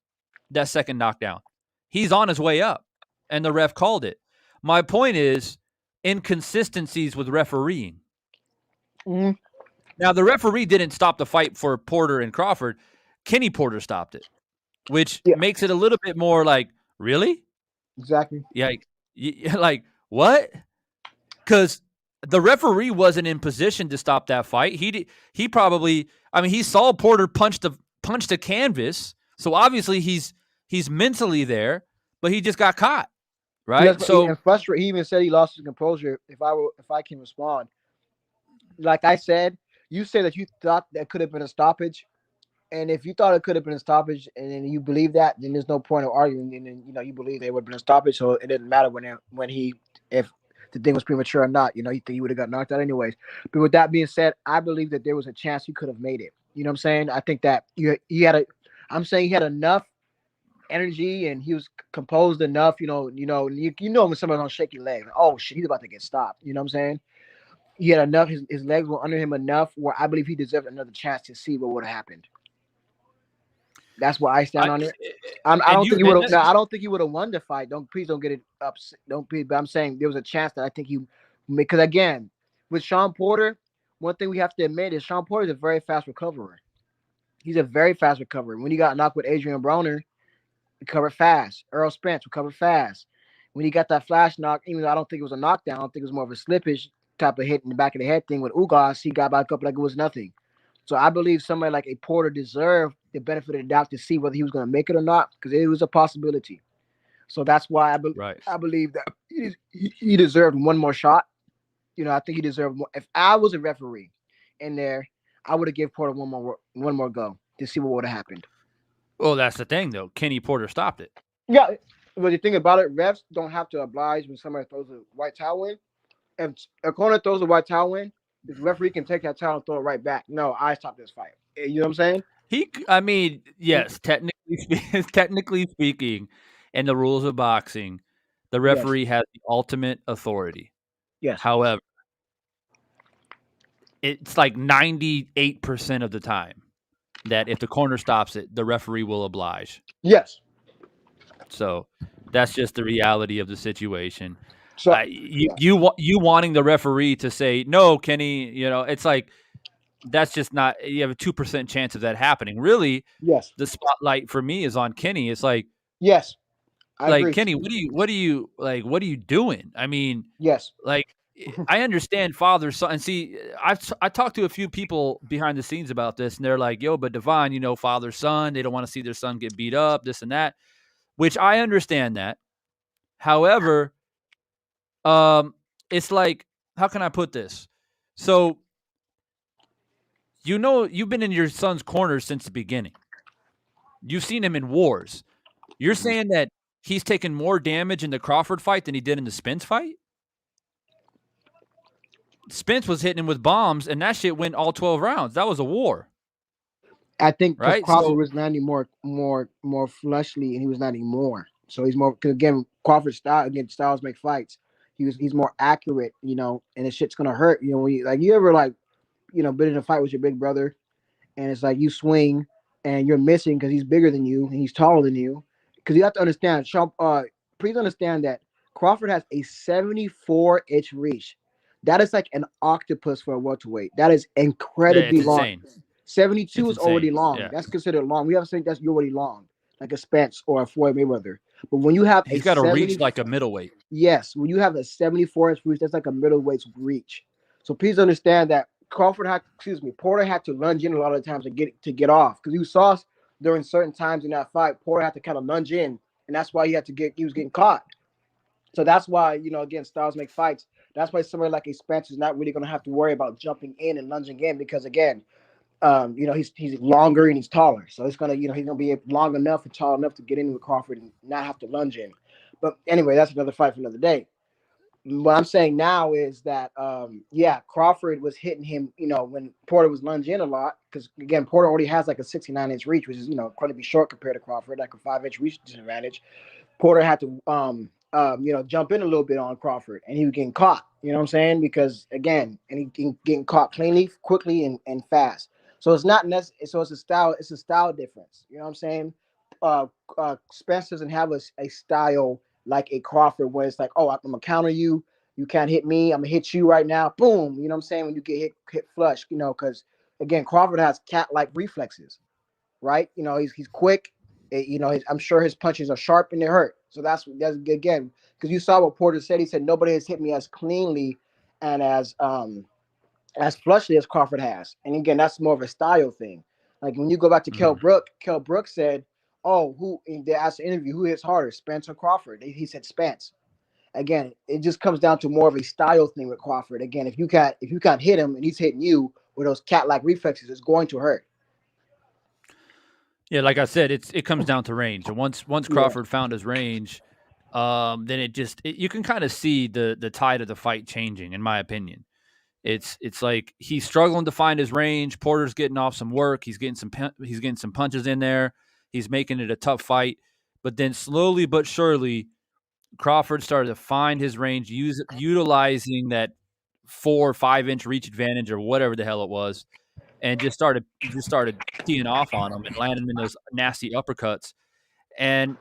that second knockdown. He's on his way up, and the ref called it. My point is inconsistencies with refereeing. Mm-hmm. Now, the referee didn't stop the fight for Porter and Crawford. Kenny Porter stopped it, which makes it a little bit more like, really? Exactly. Yeah, like what? Because the referee wasn't in position to stop that fight. He probably, I mean, he saw Porter punch the canvas, so obviously he's mentally there, but he just got caught, right? So frustrated. He even said he lost his composure. If I can respond, like I said, you said that you thought that could have been a stoppage. And if you thought it could have been a stoppage, and then you believe that, then there's no point of arguing. And then you believe there would have been a stoppage, so it didn't matter if the thing was premature or not. You think he would have got knocked out anyways. But with that being said, I believe that there was a chance he could have made it. You know what I'm saying? I think that he had enough energy and he was composed enough. You know when somebody's on shaky legs, like, oh shit, he's about to get stopped. You know what I'm saying? He had enough. His legs were under him enough where I believe he deserved another chance to see what would have happened. That's where I stand I, on it. I and don't think you he would and have. No, I don't think he would have won the fight. Please don't get it upset. Don't please. But I'm saying there was a chance that I think he, because again, with Sean Porter, one thing we have to admit is Sean Porter is a very fast recoverer. He's a very fast recoverer. When he got knocked with Adrian Broner, recovered fast. Earl Spence recovered fast. When he got that flash knock, even though I don't think it was a knockdown, I don't think it was more of a slippage type of hit in the back of the head thing with Ugas, he got back up like it was nothing. So I believe somebody like a Porter deserved the benefit of the doubt to see whether he was going to make it or not, because it was a possibility. So that's why right. I believe that he deserved one more shot. I think he deserved more. If I was a referee in there, I would have given Porter one more go to see what would have happened. Well, that's the thing, though. Kenny Porter stopped it. Yeah, but the thing about it, refs don't have to oblige when somebody throws a white towel in. If a corner throws a white towel in, the referee can take that towel and throw it right back. No, I stopped this fight. You know what I'm saying? I mean, yes, technically speaking, in the rules of boxing, the Yes. referee has the ultimate authority. Yes. However, it's like 98% of the time that if the corner stops it, the referee will oblige. Yes. So that's just the reality of the situation. So yeah. You wanting the referee to say no, Kenny, it's like that's just not. You have a 2% chance of that happening. Really, Yes. the spotlight for me is on Kenny. It's Yes. I like agree. Kenny, what are you doing? I mean, Yes. like I understand father son. And see, I talked to a few people behind the scenes about this, and they're like, "Yo, but Devon, father son, they don't want to see their son get beat up, this and that," which I understand that. However, it's like, how can I put this? So, you've been in your son's corner since the beginning. You've seen him in wars. You're saying that he's taken more damage in the Crawford fight than he did in the Spence fight? Spence was hitting him with bombs, and that shit went all 12 rounds. That was a war, I think because right? Crawford So, was landing more fleshly, and he was landing more. So he's more, because again, Crawford's style, again, styles make fights. He's more accurate, and the shit's gonna hurt. When you ever like, been in a fight with your big brother, and it's like you swing and you're missing because he's bigger than you and he's taller than you. Because you have to understand, please understand that Crawford has a 74-inch reach. That is like an octopus for a welterweight. That is yeah, incredibly it's long. insane. 72 It's is already insane. long. Yeah. That's considered long. We have to think that's already long, like a Spence or a Floyd Mayweather. But when you have a He's got to 70, reach like a middleweight. yes, when you have a 74-inch reach, that's like a middleweight's reach. So please understand that Porter had to lunge in a lot of times to get off, because you saw during certain times in that fight, Porter had to kind of lunge in, and that's why he was getting caught. So that's why, again, styles make fights. That's why somebody like a Spence is not really going to have to worry about jumping in and lunging in, because again, he's longer and he's taller, so it's gonna, he's gonna be long enough and tall enough to get in with Crawford and not have to lunge in. But anyway, that's another fight for another day. What I'm saying now is that, Crawford was hitting him, when Porter was lunging in a lot, because again, Porter already has like a 69-inch reach, which is, incredibly short compared to Crawford, like a 5-inch reach disadvantage. Porter had to, jump in a little bit on Crawford, and he was getting caught. You know what I'm saying? Because again, and he getting caught cleanly, quickly, and fast. So it's not necessary. So it's a style difference. You know what I'm saying? Spence doesn't have a style like a Crawford, where it's like, oh, I'm gonna counter you. You can't hit me. I'm gonna hit you right now. Boom. You know what I'm saying? When you get hit flush, because again, Crawford has cat-like reflexes, right? He's quick. I'm sure his punches are sharp and they hurt. So that's again, because you saw what Porter said. He said nobody has hit me as cleanly and as flushly as Crawford has. And again, that's more of a style thing. Like when you go back to Kell Brook said, "Oh, they asked the interview, who hits harder, Spence or Crawford?" He said Spence. Again, it just comes down to more of a style thing with Crawford. Again, if you can't hit him and he's hitting you with those cat-like reflexes, it's going to hurt. Yeah, like I said, it comes down to range. And once Yeah. Crawford found his range, then you can kind of see the tide of the fight changing. In my opinion, it's like he's struggling to find his range. Porter's getting off some work. He's getting some punches in there. He's making it a tough fight. But then slowly but surely, Crawford started to find his range, utilizing that 4 or 5 inch reach advantage or whatever the hell it was, and just started teeing off on him and landing in those nasty uppercuts. And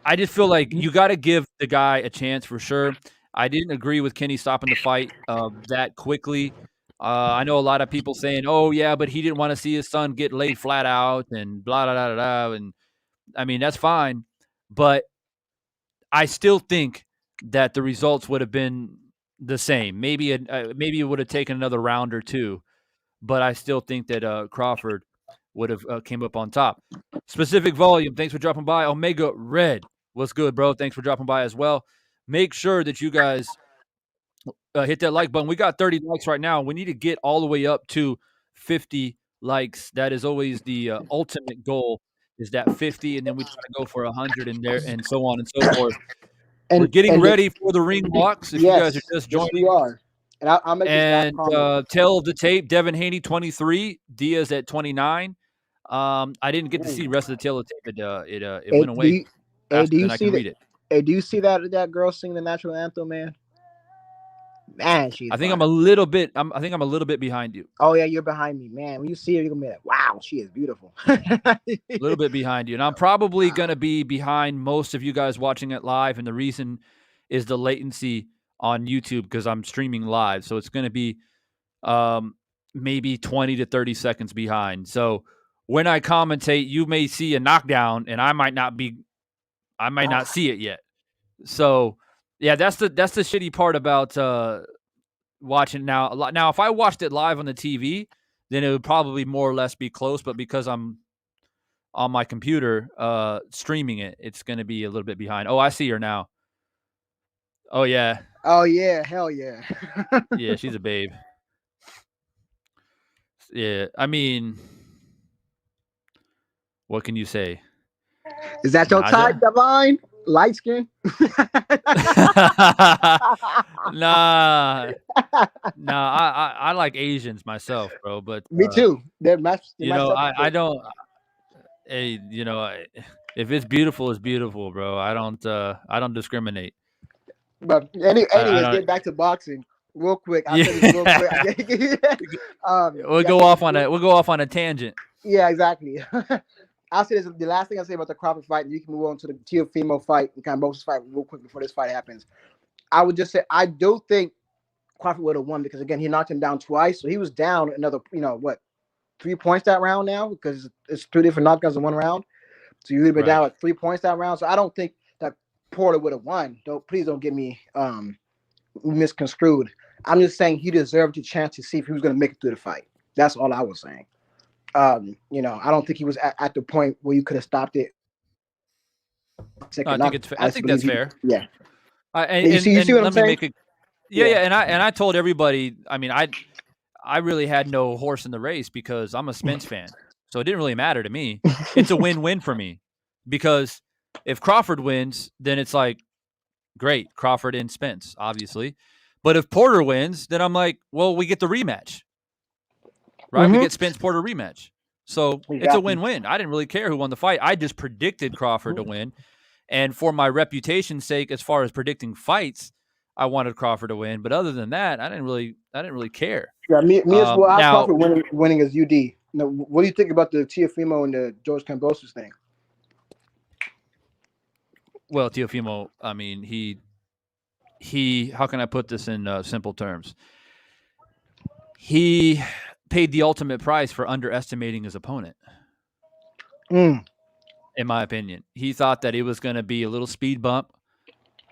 I just feel like you got to give the guy a chance for sure. I didn't agree with Kenny stopping the fight that quickly. I know a lot of people saying, "Oh yeah, but he didn't want to see his son get laid flat out," and blah blah blah blah. And I mean that's fine, but I still think that the results would have been the same. Maybe it would have taken another round or two, but I still think that Crawford would have came up on top. Specific volume. Thanks for dropping by. Omega Red. What's good, bro? Thanks for dropping by as well. Make sure that you guys hit that like button. We got 30 likes right now. We need to get all the way up to 50 likes. That is always the ultimate goal. Is that 50, and then we try to go for 100 in there, and so on and so forth. We're getting ready for the ring walks. If you guys are just joining, yes, we are. And I'll make this last comment. Tail of the tape, Devin Haney, 23, Diaz at 29. I didn't get to see the rest of the tail of the tape. It went away faster than I can read it. Hey, do you see that girl singing the national anthem, man? Man, I think I'm a little bit behind you. Oh yeah, you're behind me, man. When you see her, you're gonna be like, "Wow, she is beautiful." A little bit behind you, and I'm probably gonna be behind most of you guys watching it live. And the reason is the latency on YouTube because I'm streaming live, so it's gonna be maybe 20 to 30 seconds behind. So when I commentate, you may see a knockdown, and I might not see it yet. So yeah, that's the shitty part about watching now. Now, if I watched it live on the TV, then it would probably more or less be close. But because I'm on my computer streaming it, it's going to be a little bit behind. Oh, I see her now. Oh yeah. Oh yeah, hell yeah. Yeah, she's a babe. Yeah, I mean, what can you say? Is that your type, Devin? Light skin? Nah. I like Asians myself, bro. But me too. I don't. Hey, if it's beautiful, it's beautiful, bro. I don't discriminate. But anyways, get back to boxing real quick. I'll say this real quick. We'll go off on a tangent. Yeah, exactly. I'll say this. The last thing I'll say about the Crawford fight, and you can move on to the Teofimo fight and Kambosos fight real quick before this fight happens. I would just say I do think Crawford would have won because again he knocked him down twice, so he was down another 3 points that round now because it's 2 different knockdowns in one round. So you would have been down 3 points that round. So I don't think that Porter would have won. Please don't get me misconstrued. I'm just saying he deserved a chance to see if he was going to make it through the fight. That's all I was saying. I don't think he was at the point where you could have stopped it. I think that's fair. Yeah. You see what I'm saying? And I told everybody. I mean, I really had no horse in the race because I'm a Spence fan, so it didn't really matter to me. It's a win-win for me because if Crawford wins, then it's like great, Crawford and Spence, obviously. But if Porter wins, then I'm like, well, we get the rematch. Right? Mm-hmm. We get Spence Porter rematch. So it's a win-win. I didn't really care who won the fight. I just predicted Crawford to win. And for my reputation's sake, as far as predicting fights, I wanted Crawford to win. But other than that, I didn't really care. Yeah, me as well. I have Crawford winning as UD. Now, what do you think about the Teofimo and the George Kambosos thing? Well, Teofimo, I mean, he how can I put this in simple terms? He paid the ultimate price for underestimating his opponent. In my opinion, he thought that it was going to be a little speed bump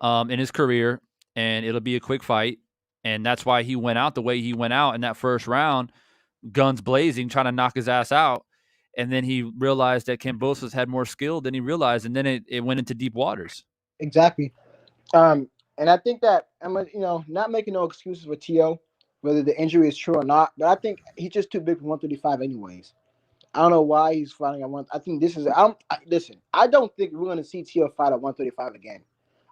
in his career, and it'll be a quick fight, and that's why he went out the way he went out in that first round, guns blazing, trying to knock his ass out, and then he realized that Kambosos had more skill than he realized, and then it went into deep waters. Exactly, and I think that I'm not making no excuses for Tio, whether the injury is true or not, but I think he's just too big for 135 anyways. I don't know why he's fighting at 1. I think this is. Listen, I don't think we're going to see Tio fight at 135 again.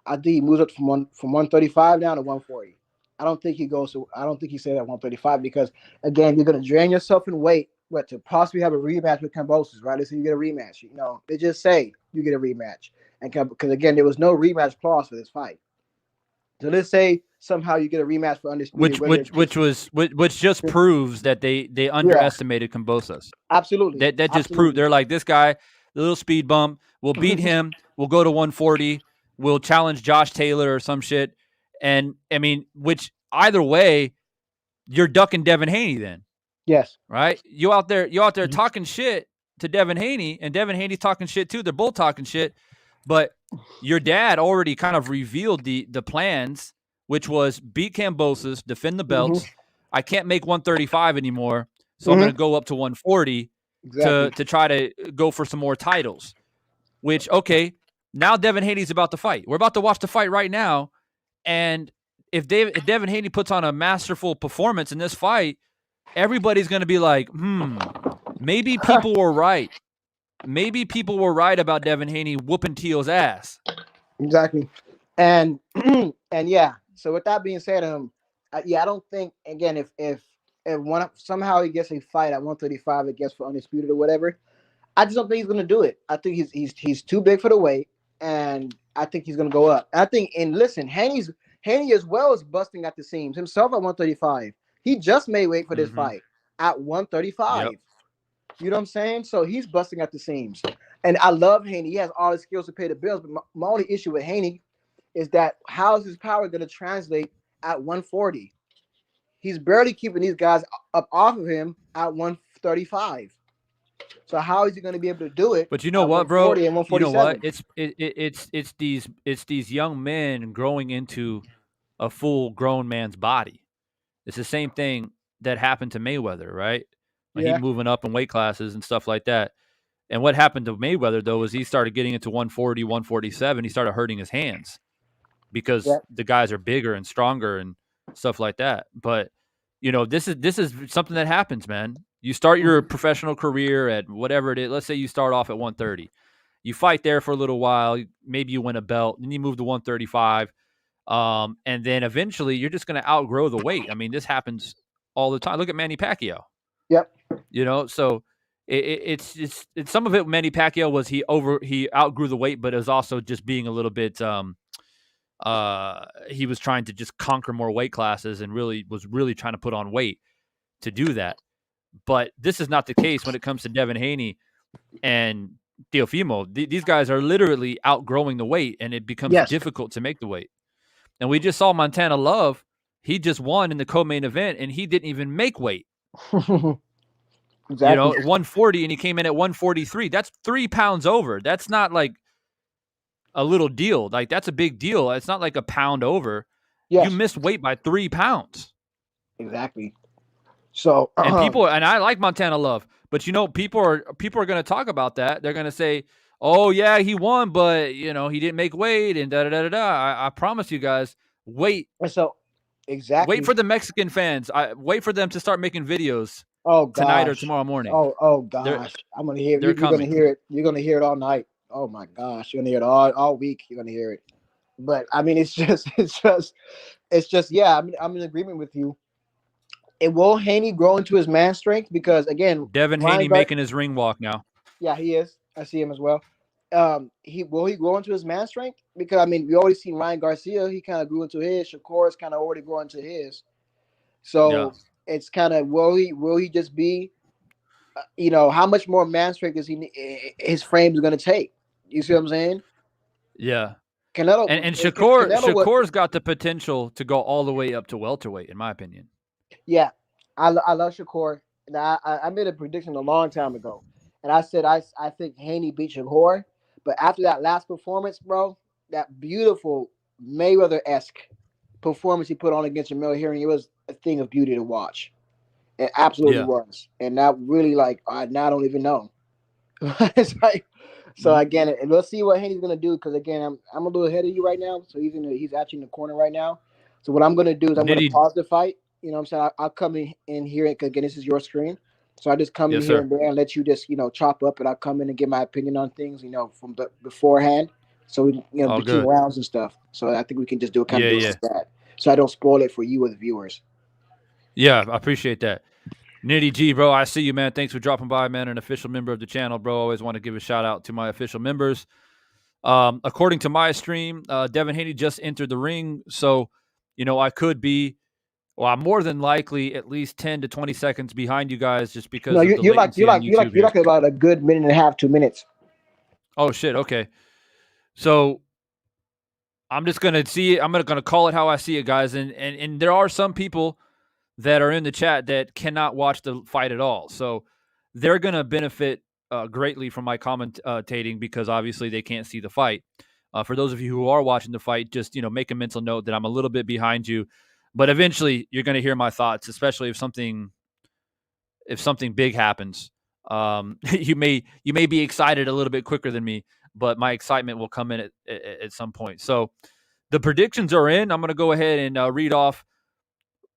I think he moves up from 135 down to 140. I don't think he goes. I don't think he stays at 135 because again, you're going to drain yourself in weight to possibly have a rematch with Kambosos, right? Let's say you get a rematch. You know, they just say you get a rematch, and because again, there was no rematch clause for this fight. So let's say somehow you get a rematch for undisputed, which whether which it's which was which just proves that they yeah, underestimated Kambosos. absolutely, That just proved absolutely. they're like this guy, the little speed bump. We'll beat him. We'll go to 140. We'll challenge Josh Taylor or some shit. And I mean, which either way, you're ducking Devin Haney then, Yes. right? You out there talking shit to Devin Haney, and Devin Haney's talking shit too. They're both talking shit, but your dad already kind of revealed the plans, which was beat Kambosos, defend the Hmm. belts. I can't make 135 anymore, so I'm going Hmm. to go up to 140 Exactly. to try to go for some more titles. Which okay, now Devin Haney's about to fight. We're about to watch the fight right now, and if Devin Haney puts on a masterful performance in this fight, everybody's going to be like, maybe people were right. Maybe people were right about Devin Haney whooping Teal's ass. Exactly. And and yeah. So with that being said, yeah, I don't think again if one somehow he gets a fight at 135 against for undisputed or whatever, I just don't think he's gonna do it. I think he's too big for the weight, and I think he's gonna go up. I think and listen, Haney as well is busting at the seams himself at 135. He just made weight for this Mm-hmm. fight at 135. Yep. You know what I'm saying? So he's busting at the seams. And I love Haney. He has all the skills to pay the bills. But my only issue with Haney is that how is his power going to translate at 140? He's barely keeping these guys up off of him at 135. So how is he going to be able to do it But you know at what, bro? 140 and You know what? 147? It's these young men growing into a full grown man's body. It's the same thing that happened to Mayweather, right? When he Yeah. moving up in weight classes and stuff like that. And what happened to Mayweather though is he started getting into 140, 147. He started hurting his hands because Yeah. the guys are bigger and stronger and stuff like that. But you know, this is something that happens, man. You start your Mhm. professional career at whatever it is. Let's say you start off at 130. You fight there for a little while. Maybe you win a belt. Then you move to 135. And then eventually you're just going to outgrow the weight. I mean, this happens all the time. Look at Manny Pacquiao. Yep. You know, so it's some of it. Manny Pacquiao was he outgrew the weight, but it was also just being a little bit. He was trying to just conquer more weight classes and really trying to put on weight to do that. But this is not the case when it comes to Devin Haney and Teofimo. These guys are literally outgrowing the weight, and it becomes Yes. difficult to make the weight. And we just saw Montana Love. He just won in the co-main event, and he didn't even make weight. You know, Exactly. 140, and he came in at 143. That's 3 pounds over. That's not like a little deal. Like that's a big deal. It's not like a pound over. You Yes. missed weight by 3 pounds. Exactly. So And I like Montana Love, but you know, people are going to talk about that. They're going to say, "Oh yeah, he won, but you know, he didn't make weight and da da da da da." I promise you guys, wait so wait exactly. for the Mexican fans. Wait for them to start making videos Oh tonight or gosh. tomorrow morning. Oh They're gosh. I'm gonna hear they're you're gonna coming. hear it. You're gonna hear it all night. Oh my gosh. You're gonna hear it all week. You're gonna hear it. But I mean it's just it's just yeah, I'm in agreement with you. It will Haney grow into his man strength because again, Devin Ryan Haney Gar making his ring walk now. yeah, he is. I see him as well. He grow into his man strength? Because I mean we already seen Ryan Garcia, he kind of grew into his, Shakur's kind of already growing into his. Yeah. So it's kind of will he just be how much more man strength is his frame is going to take? You see what I'm saying? Yeah. Canelo, And if Canelo was, Shakur's got the potential to go all the way up to welterweight, in my opinion. yeah, I love Shakur. And I made a prediction a long time ago, and I said I think Haney beat Shakur, but after that last performance, bro, that beautiful Mayweather esque performance he put on against Jamel Herring, it was a thing of beauty to watch. It absolutely Yeah. was, and that really like I now don't even know. It's like so Mhm. again, and we'll see what Haney's gonna do because again, I'm a little ahead of you right now. So he's actually in the corner right now. So what I'm gonna do is I'm gonna Nitty. pause the fight. You know what I'm saying? I'll come in here because again, this is your screen. So I just come in Yes, here sir. and there and let you just chop up, and I'll come in and give my opinion on things. From beforehand. So we All between good. rounds and stuff. So I think we can just do Yeah, it yeah. like that. So I don't spoil it for you or the viewers. Yeah, I appreciate that. Nitty G, bro, I see you, man. Thanks for dropping by, man. An official member of the channel, bro. Always want to give a shout out to my official members. According to my stream, Devin Haney just entered the ring, so I could be, well, I'm more than likely at least 10 to 20 seconds behind you guys, just No, because of the latency on YouTube you're here. like about a good minute and a half, 2 minutes. Oh shit. Okay, so I'm just gonna see it. I'm gonna call it how I see it, guys. And there are some people that are in the chat that cannot watch the fight at all, so they're gonna benefit greatly from my commentating because obviously they can't see the fight. For those of you who are watching the fight, just make a mental note that I'm a little bit behind you, but eventually you're gonna hear my thoughts, especially if something big happens. You may be excited a little bit quicker than me, but my excitement will come in at some point. So the predictions are in. I'm going to go ahead and read off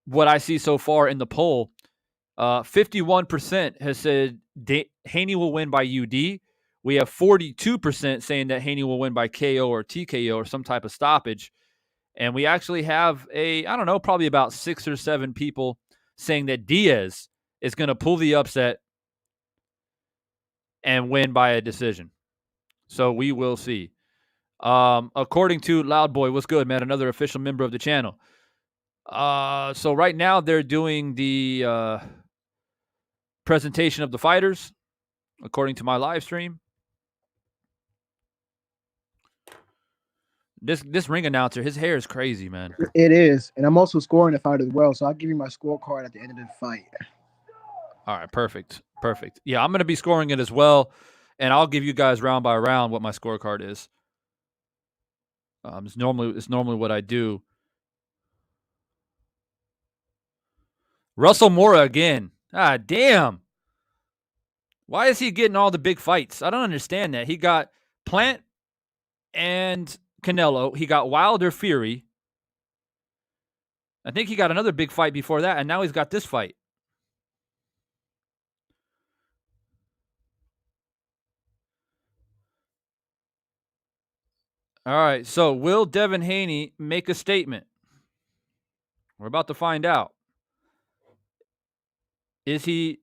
what I see so far in the poll. 51% has said Haney will win by UD. We have 42% saying that Haney will win by KO or TKO or some type of stoppage. And we actually have probably about 6 or 7 people saying that Diaz is going to pull the upset and win by a decision. So we will see. According to Loud Boy, what's good, man? Another official member of the channel. So right now they're doing the presentation of the fighters, according to my live stream. This ring announcer, his hair is crazy, man. It is, and I'm also scoring the fight as well, so I'll give you my scorecard at the end of the fight. All right, perfect. Yeah, I'm going to be scoring it as well, and I'll give you guys round by round what my scorecard is. It's normally what I do. Russell Mora again. Ah, damn. Why is he getting all the big fights? I don't understand that. He got Plant and Canelo. He got Wilder Fury. I think he got another big fight before that, and now he's got this fight. All right, so will Devin Haney make a statement? We're about to find out. Is he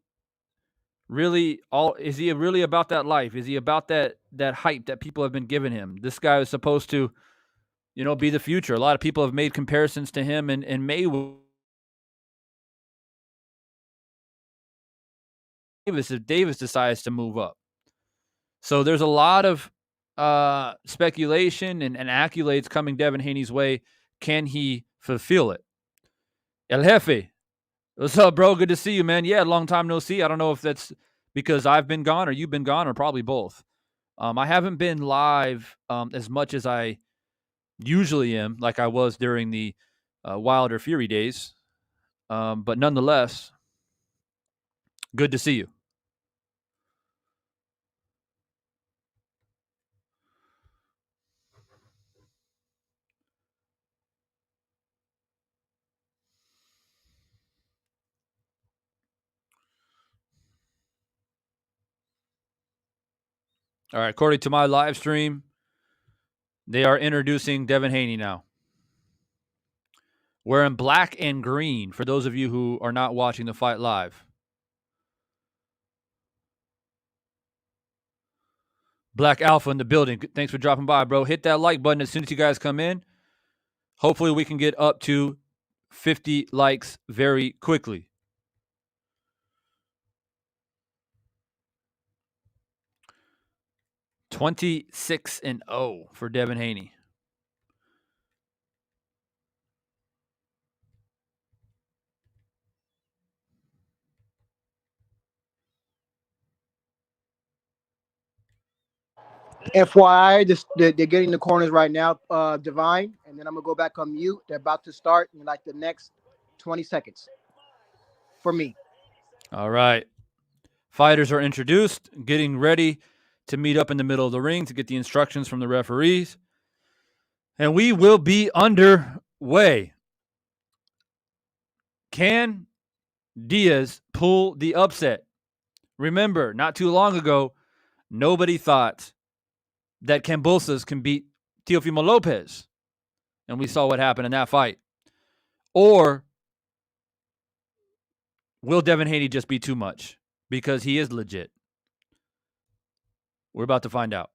really about that life? Is he about that hype that people have been giving him? This guy is supposed to, be the future. A lot of people have made comparisons to him and Mayweather if Davis decides to move up. So there's a lot of speculation and accolades coming Devin Haney's way. Can he fulfill it? El Jefe, what's up, bro? Good to see you, man. Yeah, long time no see. I don't know if that's because I've been gone or you've been gone or probably both. I haven't been live as much as I usually am, like I was during the Wilder Fury days. But nonetheless, good to see you. All right, according to my live stream, they are introducing Devin Haney now. Wearing black and green for those of you who are not watching the fight live. Black Alpha in the building. Thanks for dropping by, bro. Hit that like button as soon as you guys come in. Hopefully we can get up to 50 likes very quickly. (26-0) for Devin Haney. FYI, they're getting the corners right now, Divine, and then I'm gonna go back on mute. They're about to start in like the next 20 seconds for me. All right. Fighters are introduced, getting ready to meet up in the middle of the ring to get the instructions from the referees. And we will be underway. Can Diaz pull the upset? Remember, not too long ago, nobody thought that Kambosos can beat Teofimo Lopez. And we saw what happened in that fight. Or will Devin Haney just be too much? Because he is legit. We're about to find out.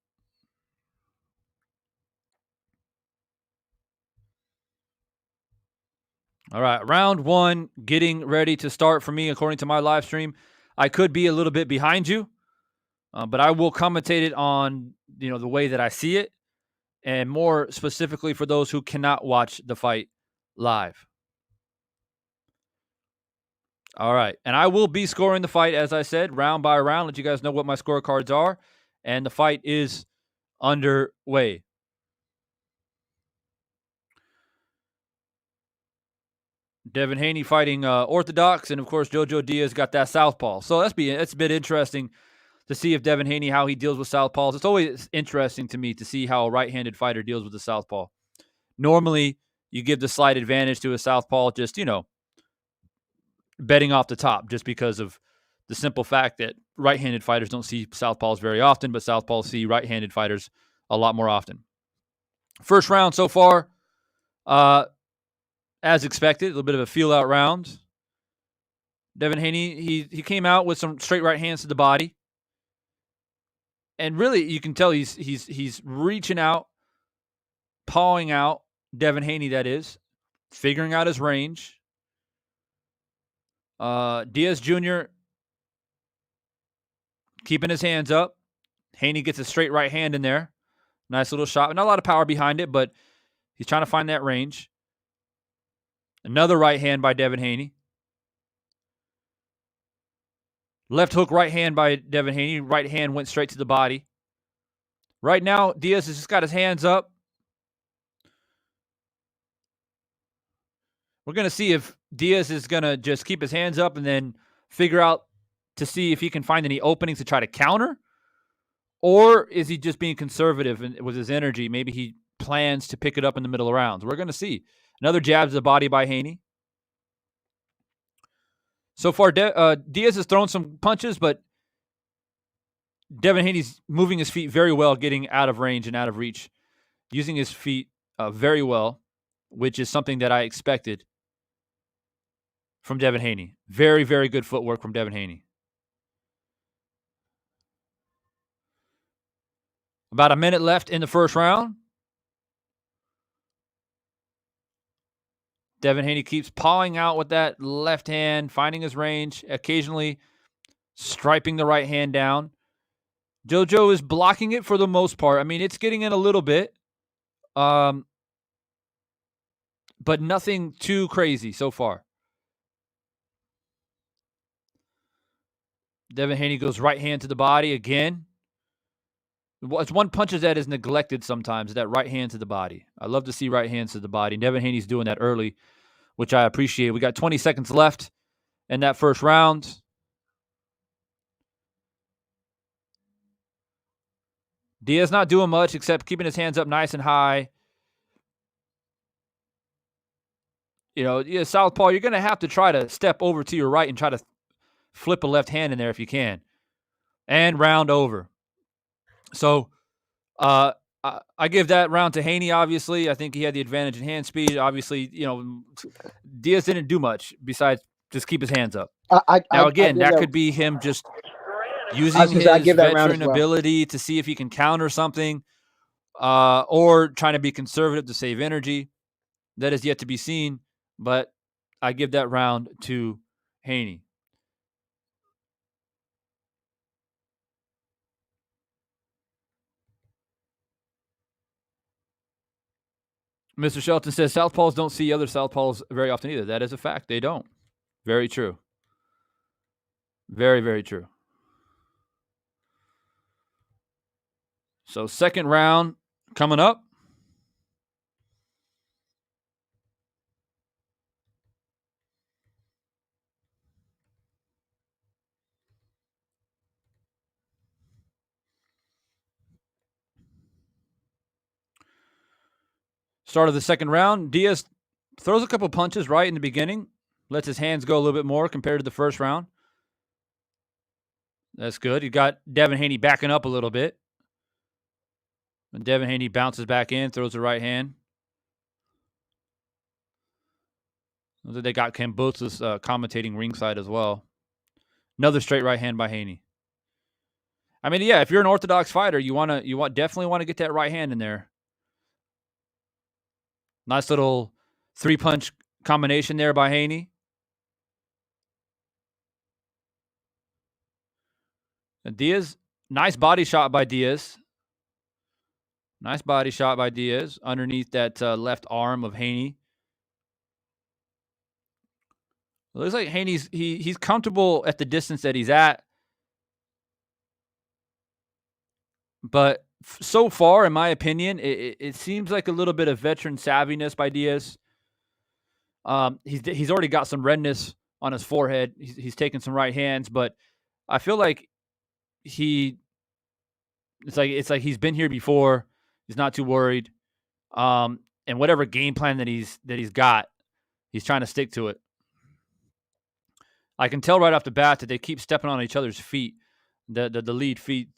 All right, round one getting ready to start for me according to my live stream. I could be a little bit behind you, but I will commentate it on the way that I see it, and more specifically for those who cannot watch the fight live. All right, and I will be scoring the fight, as I said, round by round, let you guys know what my scorecards are, and the fight is underway. Devin Haney fighting orthodox, and of course JoJo Diaz got that southpaw. So it's been interesting to see if Devin Haney, how he deals with southpaws. It's always interesting to me to see how a right-handed fighter deals with the southpaw. Normally, you give the slight advantage to a southpaw, just betting off the top, just because of the simple fact that right-handed fighters don't see southpaws very often, but southpaws see right-handed fighters a lot more often. First round so far, as expected, a little bit of a feel-out round. Devin Haney, he came out with some straight right hands to the body, and really you can tell he's reaching out, pawing out Devin Haney. That is, figuring out his range. Diaz Jr. keeping his hands up. Haney gets a straight right hand in there. Nice little shot. Not a lot of power behind it, but he's trying to find that range. Another right hand by Devin Haney. Left hook right hand by Devin Haney. Right hand went straight to the body. Right now, Diaz has just got his hands up. We're going to see if Diaz is going to just keep his hands up and then figure out to see if he can find any openings to try to counter. Or is he just being conservative with his energy? Maybe he plans to pick it up in the middle of rounds. We're going to see. Another jab to the body by Haney. So far, Diaz has thrown some punches, but Devin Haney's moving his feet very well, getting out of range and out of reach, using his feet very well, which is something that I expected from Devin Haney. Very, very good footwork from Devin Haney. About a minute left in the first round. Devin Haney keeps pawing out with that left hand, finding his range, occasionally striping the right hand down. JoJo is blocking it for the most part. I mean, it's getting in a little bit, but nothing too crazy so far. Devin Haney goes right hand to the body again. It's one punch that is neglected sometimes, that right hand to the body. I love to see right hands to the body. Devin Haney's doing that early, which I appreciate. We got 20 seconds left in that first round. Diaz not doing much except keeping his hands up nice and high. Southpaw, you're going to have to try to step over to your right and try to flip a left hand in there if you can. And round over. So I give that round to Haney, obviously. I think he had the advantage in hand speed. Obviously, Diaz didn't do much besides just keep his hands up. That could be him just using his veteran ability to see if he can counter something, or trying to be conservative to save energy. That is yet to be seen, but I give that round to Haney. Mr. Shelton says southpaws don't see other southpaws very often either. That is a fact. They don't. Very true. Very, very true. So second round coming up. Start of the second round. Diaz throws a couple punches right in the beginning. Lets his hands go a little bit more compared to the first round. That's good. You got Devin Haney backing up a little bit. And Devin Haney bounces back in, throws the right hand. They got Kambosos commentating ringside as well. Another straight right hand by Haney. I mean, yeah, if you're an orthodox fighter, definitely want to get that right hand in there. Nice little 3-punch combination there by Haney. And Diaz, nice body shot by Diaz. Nice body shot by Diaz underneath that left arm of Haney. It looks like Haney's he's comfortable at the distance that he's at. But so far, in my opinion, it seems like a little bit of veteran savviness by Diaz. He's already got some redness on his forehead. He's taken some right hands, but I feel like it's like he's been here before. He's not too worried. And whatever game plan that he's got, he's trying to stick to it. I can tell right off the bat that they keep stepping on each other's feet. The lead feet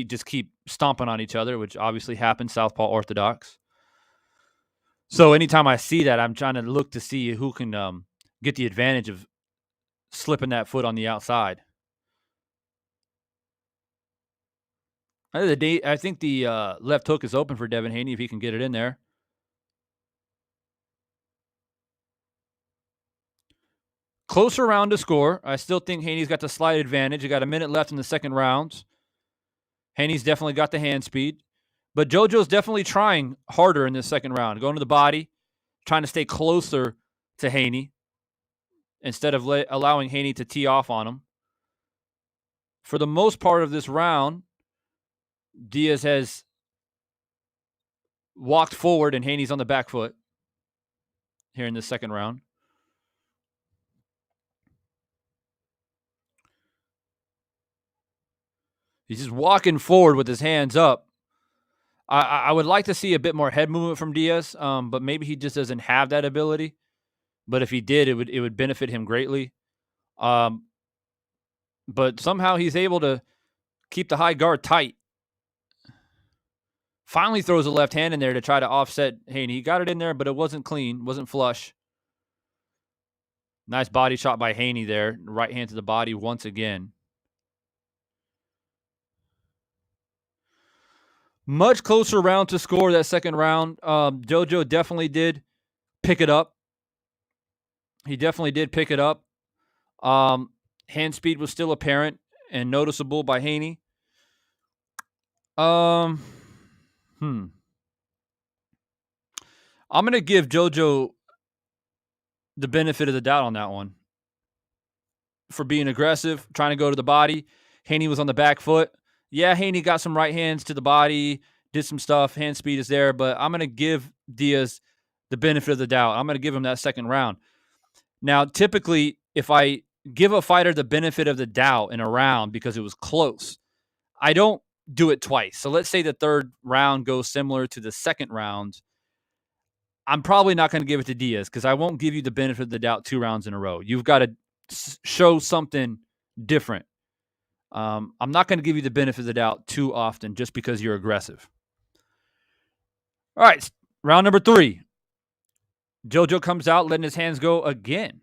just keep stomping on each other, which obviously happens Southpaw Orthodox. So anytime I see that, I'm trying to look to see who can get the advantage of slipping that foot on the outside. I think the left hook is open for Devin Haney if he can get it in there. Closer round to score. I still think Haney's got the slight advantage. You got a minute left in the second round. Haney's definitely got the hand speed. But JoJo's definitely trying harder in this second round. Going to the body, trying to stay closer to Haney instead of allowing Haney to tee off on him. For the most part of this round, Diaz has walked forward and Haney's on the back foot here in the second round. He's just walking forward with his hands up. I would like to see a bit more head movement from Diaz, but maybe he just doesn't have that ability. But if he did, it would benefit him greatly. But somehow he's able to keep the high guard tight. Finally throws a left hand in there to try to offset Haney. He got it in there, but it wasn't clean, wasn't flush. Nice body shot by Haney there. Right hand to the body once again. Much closer round to score that second round. JoJo definitely did pick it up. He definitely did pick it up. Hand speed was still apparent and noticeable by Haney. I'm going to give JoJo the benefit of the doubt on that one. For being aggressive, trying to go to the body. Haney was on the back foot. Yeah, Haney got some right hands to the body, did some stuff. Hand speed is there, but I'm going to give Diaz the benefit of the doubt. I'm going to give him that second round. Now, typically, if I give a fighter the benefit of the doubt in a round because it was close, I don't do it twice. So let's say the third round goes similar to the second round. I'm probably not going to give it to Diaz because I won't give you the benefit of the doubt 2 rounds in a row. You've got to show something different. I'm not going to give you the benefit of the doubt too often just because you're aggressive. All right, round number 3. JoJo comes out, letting his hands go again.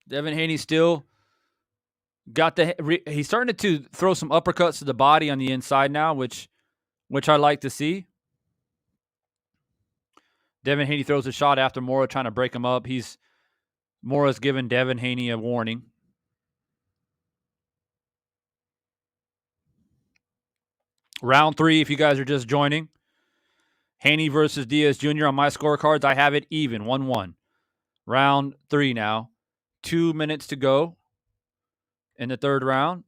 Devin Haney still got he's starting to throw some uppercuts to the body on the inside now, which I like to see. Devin Haney throws a shot after Mora trying to break him up. Mora's given Devin Haney a warning. Round 3, if you guys are just joining. Haney versus Diaz Jr. on my scorecards. I have it even, 1-1. Round 3 now. 2 minutes to go in the third round.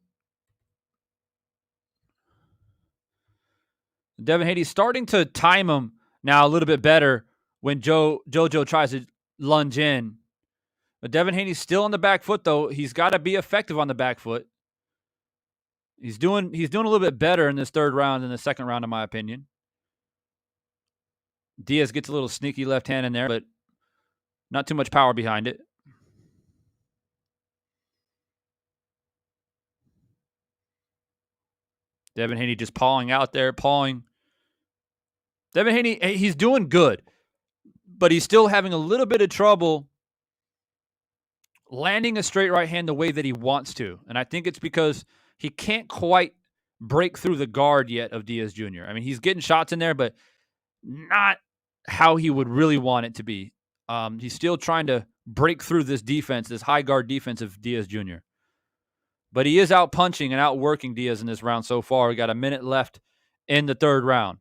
Devin Haney starting to time him now a little bit better when JoJo tries to lunge in. But Devin Haney's still on the back foot, though. He's got to be effective on the back foot. He's doing a little bit better in this third round than the second round, in my opinion. Diaz gets a little sneaky left hand in there, but not too much power behind it. Devin Haney just pawing out there, pawing. Devin Haney, he's doing good, but he's still having a little bit of trouble landing a straight right hand the way that he wants to. And I think it's because he can't quite break through the guard yet of Diaz Jr. I mean, he's getting shots in there, but not how he would really want it to be. He's still trying to break through this defense, this high guard defense of Diaz Jr. But he is out punching and outworking Diaz in this round so far. We got a minute left in the third round.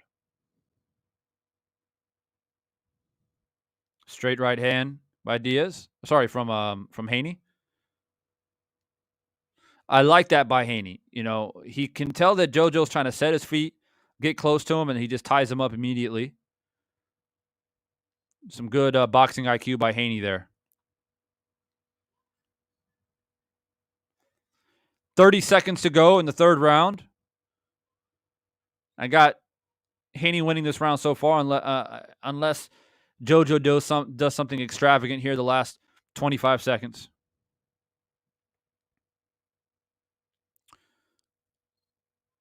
Straight right hand by Diaz. Sorry, from Haney. I like that by Haney. You know, he can tell that JoJo's trying to set his feet, get close to him, and he just ties him up immediately. Some good boxing IQ by Haney there. 30 seconds to go in the third round. I got Haney winning this round so far, unless JoJo does something extravagant here the last 25 seconds.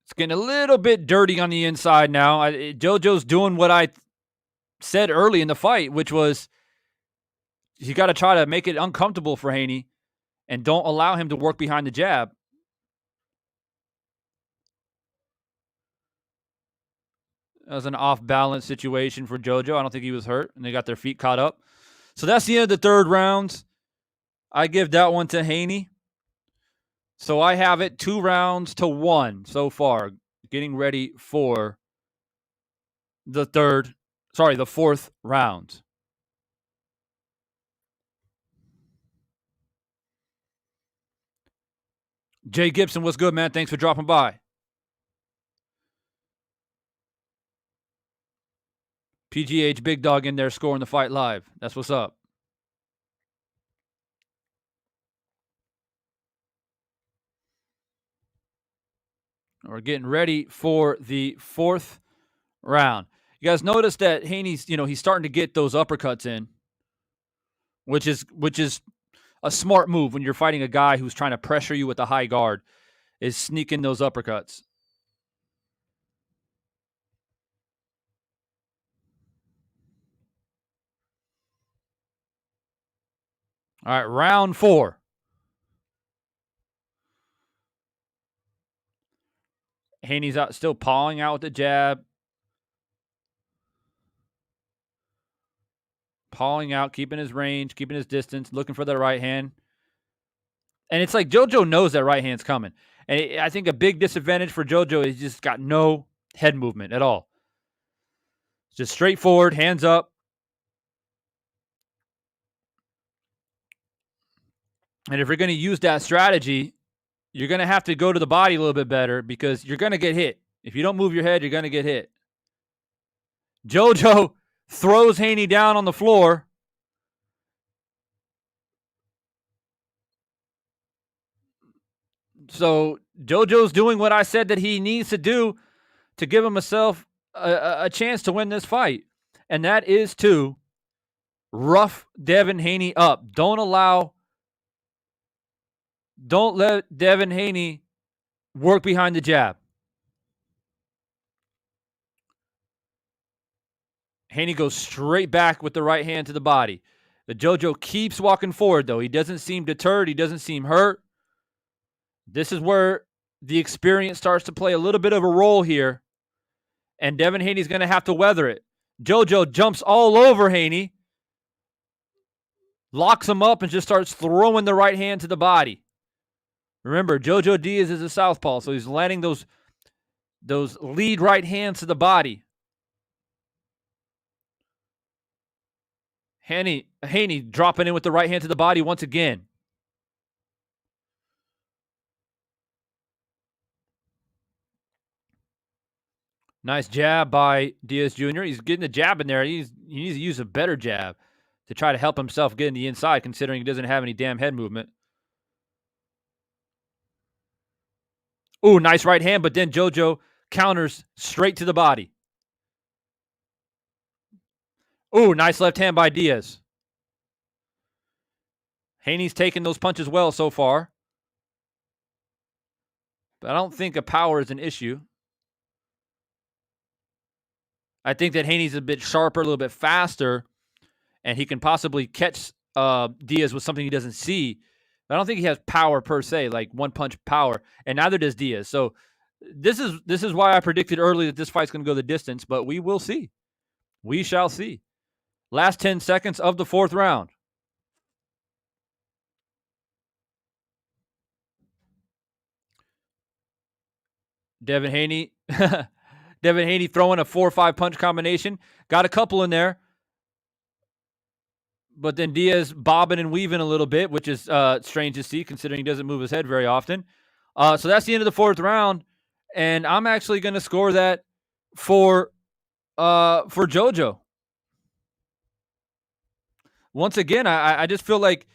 It's getting a little bit dirty on the inside now. JoJo's doing what I said early in the fight, which was you got to try to make it uncomfortable for Haney and don't allow him to work behind the jab. That was an off-balance situation for JoJo. I don't think he was hurt, and they got their feet caught up. So that's the end of the third round. I give that one to Haney. So I have it 2-1 so far, getting ready for the fourth round. Jay Gibson, what's good, man? Thanks for dropping by. PGH Big Dog in there scoring the fight live. That's what's up. We're getting ready for the fourth round. You guys notice that Haney's, he's starting to get those uppercuts in, which is a smart move when you're fighting a guy who's trying to pressure you with a high guard, is sneaking those uppercuts. All right, round 4. Haney's out, still pawing out with the jab. Pawing out, keeping his range, keeping his distance, looking for the right hand. And it's like JoJo knows that right hand's coming. And I think a big disadvantage for JoJo is he's just got no head movement at all. It's just straightforward, hands up. And if you're going to use that strategy, you're going to have to go to the body a little bit better because you're going to get hit. If you don't move your head, you're going to get hit. JoJo throws Haney down on the floor. So JoJo's doing what I said that he needs to do to give himself a chance to win this fight. And that is to rough Devin Haney up. Don't let Devin Haney work behind the jab. Haney goes straight back with the right hand to the body. The JoJo keeps walking forward, though. He doesn't seem deterred. He doesn't seem hurt. This is where the experience starts to play a little bit of a role here. And Devin Haney's going to have to weather it. JoJo jumps all over Haney, locks him up, and just starts throwing the right hand to the body. Remember, JoJo Diaz is a southpaw, so he's landing those lead right hands to the body. Haney dropping in with the right hand to the body once again. Nice jab by Diaz Jr. He's getting the jab in there. He needs to use a better jab to try to help himself get in the inside, considering he doesn't have any damn head movement. Ooh, nice right hand, but then JoJo counters straight to the body. Ooh, nice left hand by Diaz. Haney's taking those punches well so far. But I don't think a power is an issue. I think that Haney's a bit sharper, a little bit faster, and he can possibly catch Diaz with something he doesn't see. I don't think he has power per se, like one punch power, and neither does Diaz. So this is why I predicted early that this fight's going to go the distance, but we will see. We shall see. Last 10 seconds of the fourth round. Devin Haney. Devin Haney throwing a 4-5 punch combination. Got a couple in there. But then Diaz bobbing and weaving a little bit, which is strange to see considering he doesn't move his head very often. So that's the end of the fourth round. And I'm actually going to score that for JoJo. Once again, I just feel like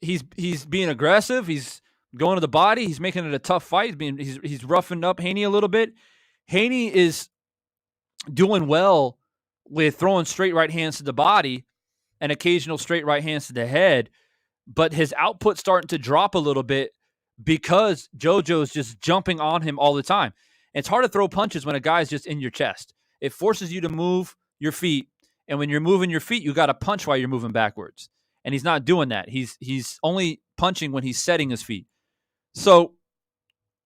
he's being aggressive. He's going to the body. He's making it a tough fight. He's roughing up Haney a little bit. Haney is doing well with throwing straight right hands to the body and occasional straight right hands to the head, but his output's starting to drop a little bit because JoJo's just jumping on him all the time. It's hard to throw punches when a guy's just in your chest. It forces you to move your feet, and when you're moving your feet, you got to punch while you're moving backwards. And he's not doing that. He's only punching when he's setting his feet. So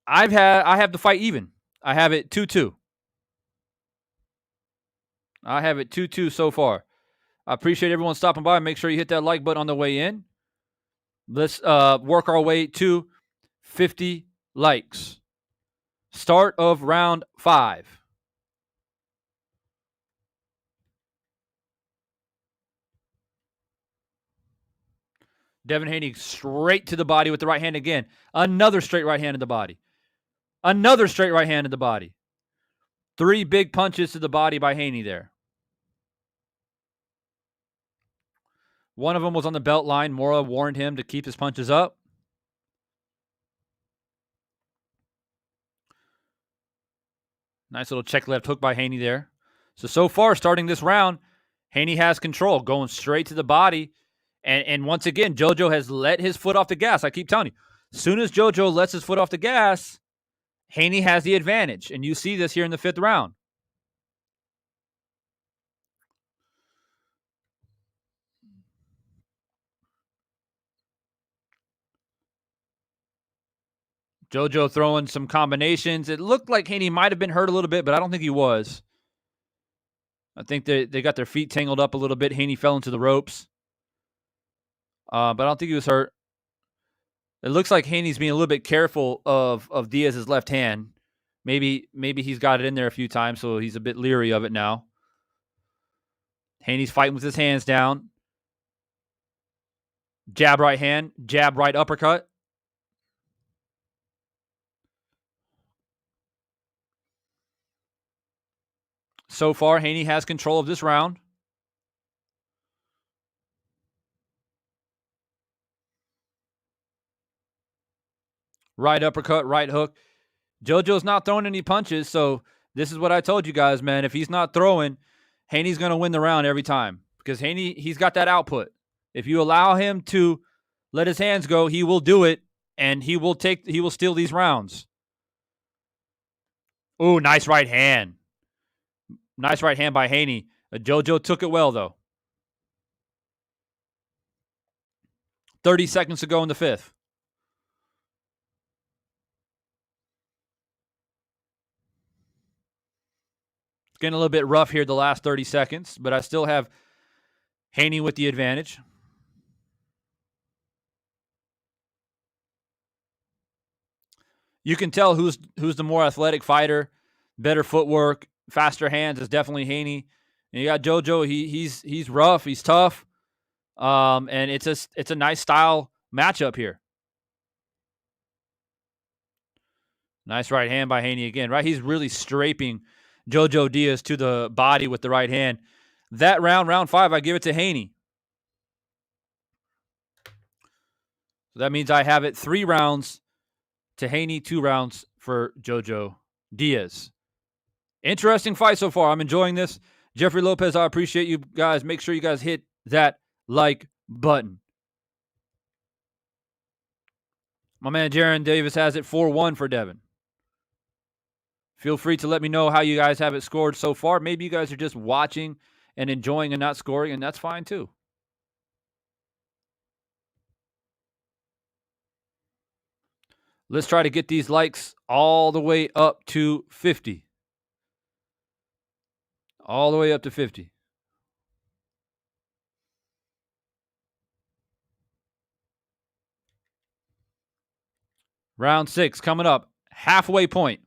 I have the fight even. I have it 2-2. I have it 2-2 so far. I appreciate everyone stopping by. Make sure you hit that like button on the way in. Let's work our way to 50 likes. Start of round 5. Devin Haney straight to the body with the right hand again. Another straight right hand in the body. Another straight right hand in the body. 3 big punches to the body by Haney there. One of them was on the belt line. Mora warned him to keep his punches up. Nice little check left hook by Haney there. So far, starting this round, Haney has control, going straight to the body. And once again, JoJo has let his foot off the gas. I keep telling you, as soon as JoJo lets his foot off the gas, Haney has the advantage. And you see this here in the 5th round. JoJo throwing some combinations. It looked like Haney might have been hurt a little bit, but I don't think he was. I think they got their feet tangled up a little bit. Haney fell into the ropes. But I don't think he was hurt. It looks like Haney's being a little bit careful of Diaz's left hand. Maybe he's got it in there a few times, so he's a bit leery of it now. Haney's fighting with his hands down. Jab right hand, jab right uppercut. So far, Haney has control of this round. Right uppercut, right hook. JoJo's not throwing any punches, so this is what I told you guys, man. If he's not throwing, Haney's going to win the round every time because Haney, he's got that output. If you allow him to let his hands go, he will do it, and he will steal these rounds. Ooh, nice right hand. Nice right hand by Haney. JoJo took it well, though. 30 seconds to go in the 5th. It's getting a little bit rough here the last 30 seconds, but I still have Haney with the advantage. You can tell who's the more athletic fighter, better footwork, faster hands is definitely Haney. And you got JoJo. He's rough. He's tough. And it's a nice style matchup here. Nice right hand by Haney again. Right, he's really scraping JoJo Diaz to the body with the right hand. That round 5, I give it to Haney. So that means I have it 3 rounds to Haney, 2 rounds for JoJo Diaz. Interesting fight so far. I'm enjoying this. Jeffrey Lopez, I appreciate you guys. Make sure you guys hit that like button. My man Jaron Davis has it 4-1 for Devin. Feel free to let me know how you guys have it scored so far. Maybe you guys are just watching and enjoying and not scoring, and that's fine too. Let's try to get these likes all the way up to 50. All the way up to 50. Round 6 coming up. Halfway point.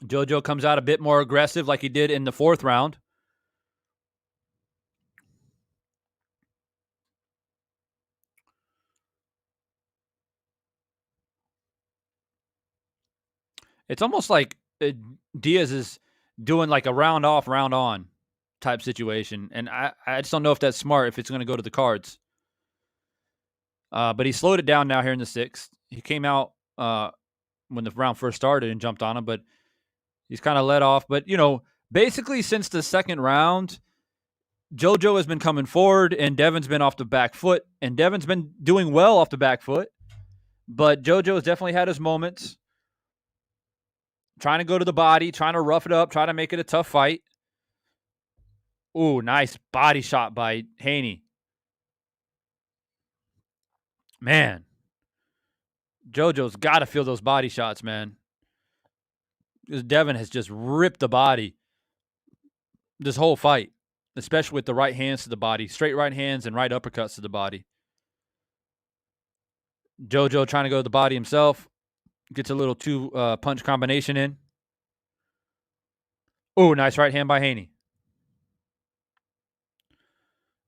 JoJo comes out a bit more aggressive like he did in the 4th round. It's almost like Diaz is doing like a round off, round on type situation. And I just don't know if that's smart, if it's going to go to the cards. But he slowed it down now here in the 6th. He came out when the round first started and jumped on him, but he's kind of let off. But, basically since the 2nd round, JoJo has been coming forward and Devin's been off the back foot. And Devin's been doing well off the back foot. But JoJo has definitely had his moments. Trying to go to the body, trying to rough it up, trying to make it a tough fight. Ooh, nice body shot by Haney. Man, JoJo's got to feel those body shots, man. Because Devin has just ripped the body this whole fight, especially with the right hands to the body, straight right hands and right uppercuts to the body. JoJo trying to go to the body himself. Gets a little 2-punch combination in. Oh, nice right hand by Haney.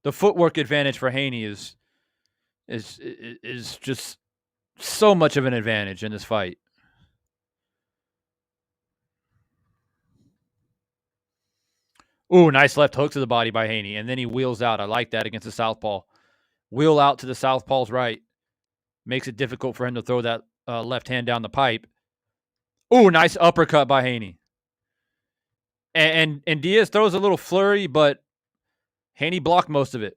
The footwork advantage for Haney is just so much of an advantage in this fight. Ooh, nice left hook to the body by Haney, and then he wheels out. I like that against the southpaw. Wheel out to the southpaw's right. Makes it difficult for him to throw that left hand down the pipe. Ooh, nice uppercut by Haney. And Diaz throws a little flurry, but Haney blocked most of it.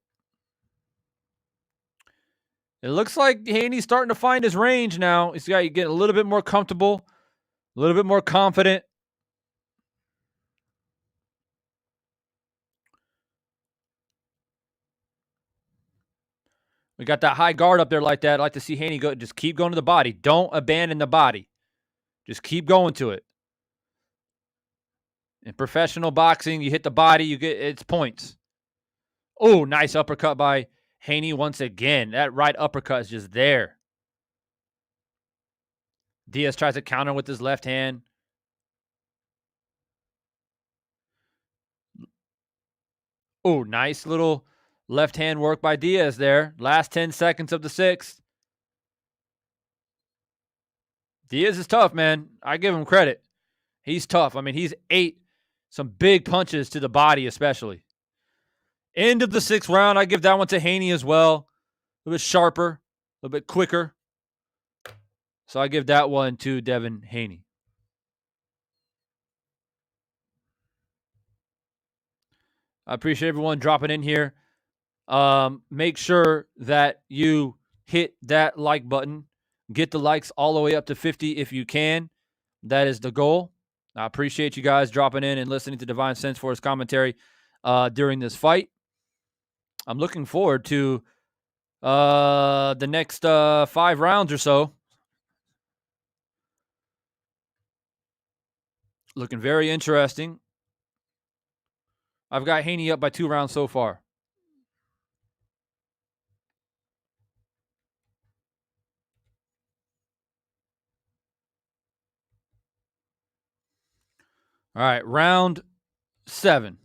It looks like Haney's starting to find his range now. He's got to get a little bit more comfortable, a little bit more confident. We got that high guard up there like that. I'd like to see Haney go. Just keep going to the body. Don't abandon the body. Just keep going to it. In professional boxing, you hit the body, you get it's points. Oh, nice uppercut by Haney once again. That right uppercut is just there. Diaz tries to counter with his left hand. Oh, nice little left hand work by Diaz there. Last 10 seconds of the 6th. Diaz is tough, man. I give him credit. He's tough. I mean, he's ate some big punches to the body, especially. End of the 6th round. I give that one to Haney as well. A little bit sharper, a little bit quicker. So I give that one to Devin Haney. I appreciate everyone dropping in here. Make sure that you hit that like button. Get the likes all the way up to 50 if you can. That is the goal. I appreciate you guys dropping in and listening to Divine Sense for his commentary during this fight. I'm looking forward to the next 5 rounds or so. Looking very interesting. I've got Haney up by 2 rounds so far. All right, round 7.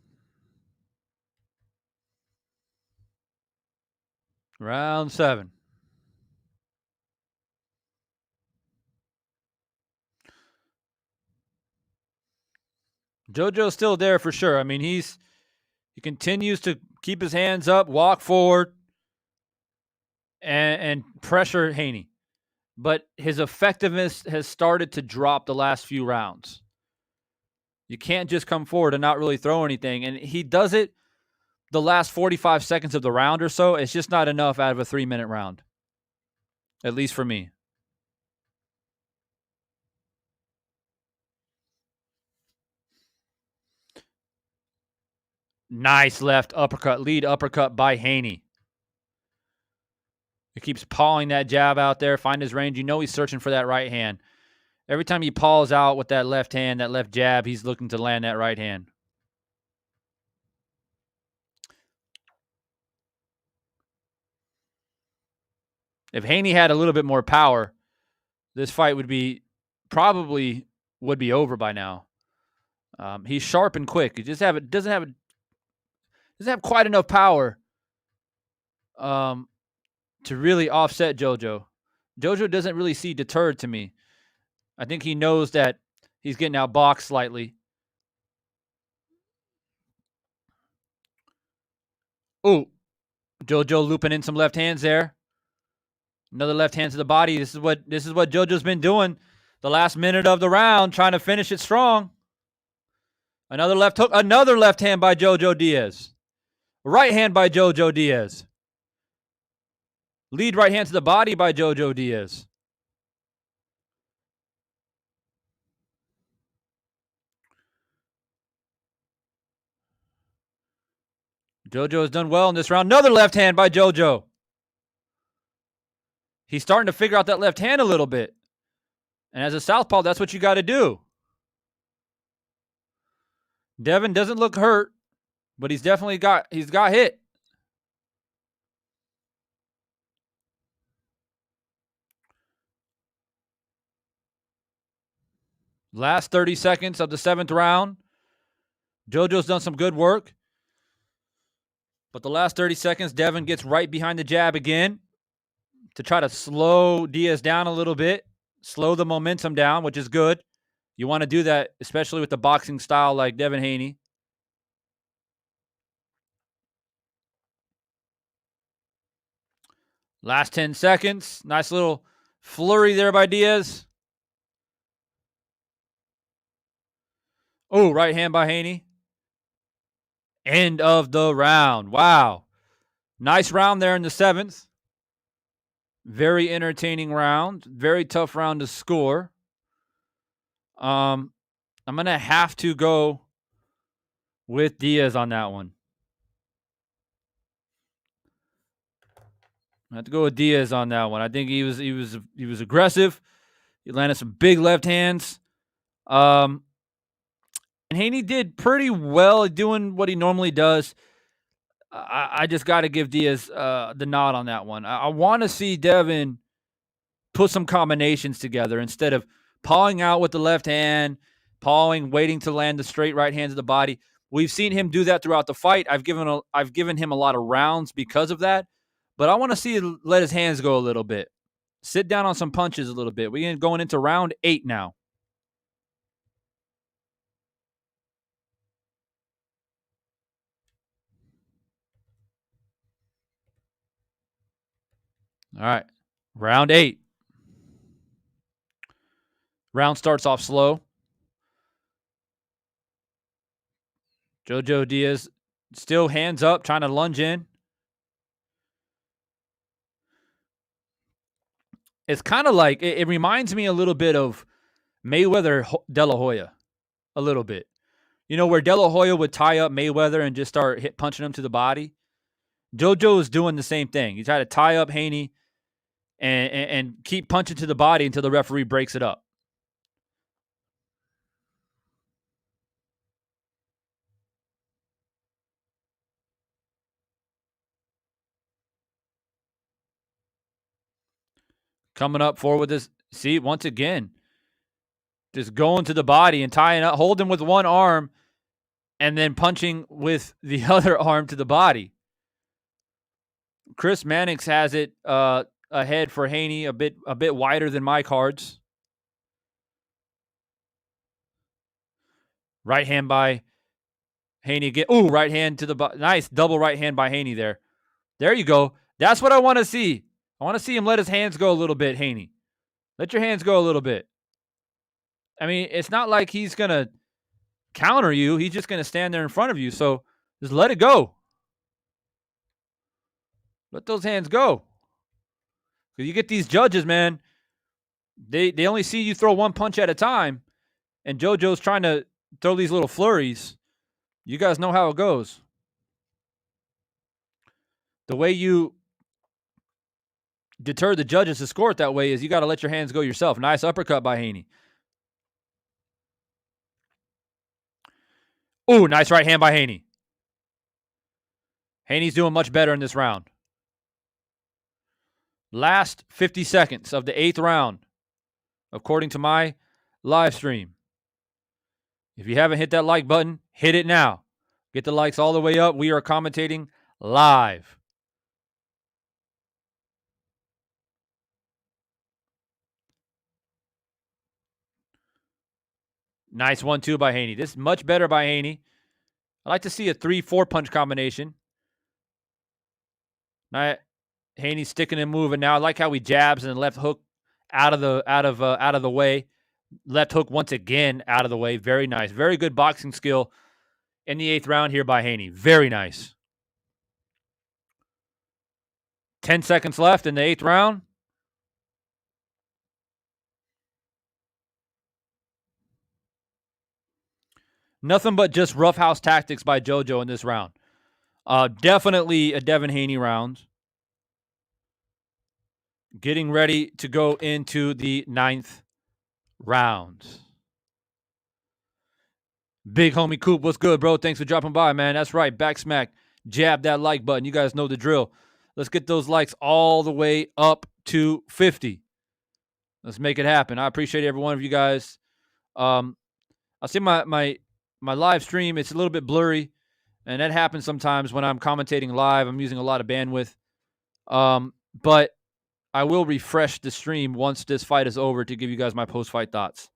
Round 7. JoJo's still there for sure. I mean, he continues to keep his hands up, walk forward, and pressure Haney. But his effectiveness has started to drop the last few rounds. You can't just come forward and not really throw anything. And he does it the last 45 seconds of the round or so, it's just not enough out of a 3-minute round. At least for me. Nice left uppercut, lead uppercut by Haney. He keeps pawing that jab out there, find his range. You know he's searching for that right hand. Every time he paws out with that left hand, that left jab, he's looking to land that right hand. If Haney had a little bit more power, this fight would be over by now. He's sharp and quick. He just doesn't have quite enough power to really offset JoJo. JoJo doesn't really see deterred to me. I think he knows that he's getting outboxed slightly. Ooh, JoJo looping in some left hands there. Another left hand to the body. This is what JoJo's been doing the last minute of the round, trying to finish it strong. Another left hook. Another left hand by JoJo Diaz. Right hand by JoJo Diaz. Lead right hand to the body by JoJo Diaz. JoJo has done well in this round. Another left hand by JoJo. He's starting to figure out that left hand a little bit. And as a southpaw, that's what you got to do. Devin doesn't look hurt, but he's got hit. Last 30 seconds of the 7th round. JoJo's done some good work. But the last 30 seconds, Devin gets right behind the jab again to try to slow Diaz down a little bit, slow the momentum down, which is good. You want to do that, especially with the boxing style like Devin Haney. Last 10 seconds. Nice little flurry there by Diaz. Oh, right hand by Haney. End of the round. Wow. Nice round there in the 7th. Very entertaining round. Very tough round to score. I'm going to have to go with Diaz on that one. I have to go with Diaz on that one. I think he was aggressive. He landed some big left hands. And Haney did pretty well doing what he normally does. I just got to give Diaz the nod on that one. I want to see Devin put some combinations together instead of pawing out with the left hand, waiting to land the straight right hand to the body. We've seen him do that throughout the fight. I've given him a lot of rounds because of that, but I want to see him let his hands go a little bit. Sit down on some punches a little bit. We're going into round 8 now. All right, round 8. Round starts off slow. JoJo Diaz still hands up, trying to lunge in. It's kind of like, it reminds me a little bit of Mayweather De La Hoya. A little bit. You know, where De La Hoya would tie up Mayweather and just start punching him to the body. JoJo is doing the same thing. He tried to tie up Haney and keep punching to the body until the referee breaks it up. Coming up forward with this. See, once again, just going to the body and tying up, holding with one arm and then punching with the other arm to the body. Chris Mannix has it ahead for Haney, a bit wider than my cards. Right hand by Haney again. Ooh, right hand to the body. Nice double right hand by Haney there. There you go. That's what I want to see. I want to see him let his hands go a little bit, Haney. Let your hands go a little bit. I mean, it's not like he's going to counter you. He's just going to stand there in front of you. So just let it go. Let those hands go. You get these judges, man. They only see you throw one punch at a time, and JoJo's trying to throw these little flurries. You guys know how it goes. The way you deter the judges to score it that way is you got to let your hands go yourself. Nice uppercut by Haney. Ooh, nice right hand by Haney. Haney's doing much better in this round. Last 50 seconds of the 8th round, according to my live stream. If you haven't hit that like button, hit it now. Get the likes all the way up. We are commentating live. Nice 1-2 by Haney. This is much better by Haney. I like to see a 3-4 punch combination. Now, Haney's sticking and moving now. I like how he jabs and left hook out of the way. Left hook once again out of the way. Very nice. Very good boxing skill in the 8th round here by Haney. Very nice. 10 seconds left in the 8th round. Nothing but just roughhouse tactics by JoJo in this round. Definitely a Devin Haney round. Getting ready to go into the 9th round. Big homie Coop, what's good, bro? Thanks for dropping by, man. That's right. Back smack. Jab that like button. You guys know the drill. Let's get those likes all the way up to 50. Let's make it happen. I appreciate every one of you guys. I see my live stream. It's a little bit blurry, and that happens sometimes when I'm commentating live. I'm using a lot of bandwidth. But I will refresh the stream once this fight is over to give you guys my post-fight thoughts.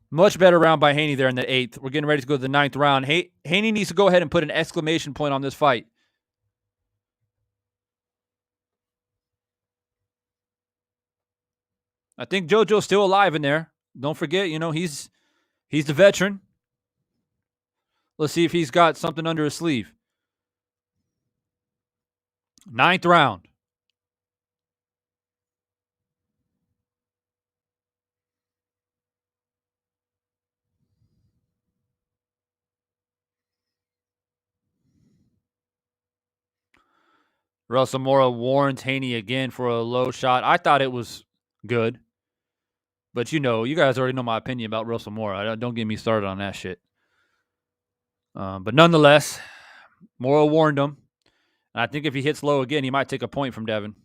Much better round by Haney there in the 8th. We're getting ready to go to the 9th round. Haney needs to go ahead and put an exclamation point on this fight. I think JoJo's still alive in there. Don't forget, he's the veteran. Let's see if he's got something under his sleeve. 9th round. Russell Mora warns Haney again for a low shot. I thought it was good. But you guys already know my opinion about Russell Mora. Don't get me started on that shit. But nonetheless, Mora warned him. And I think if he hits low again, he might take a point from Devin.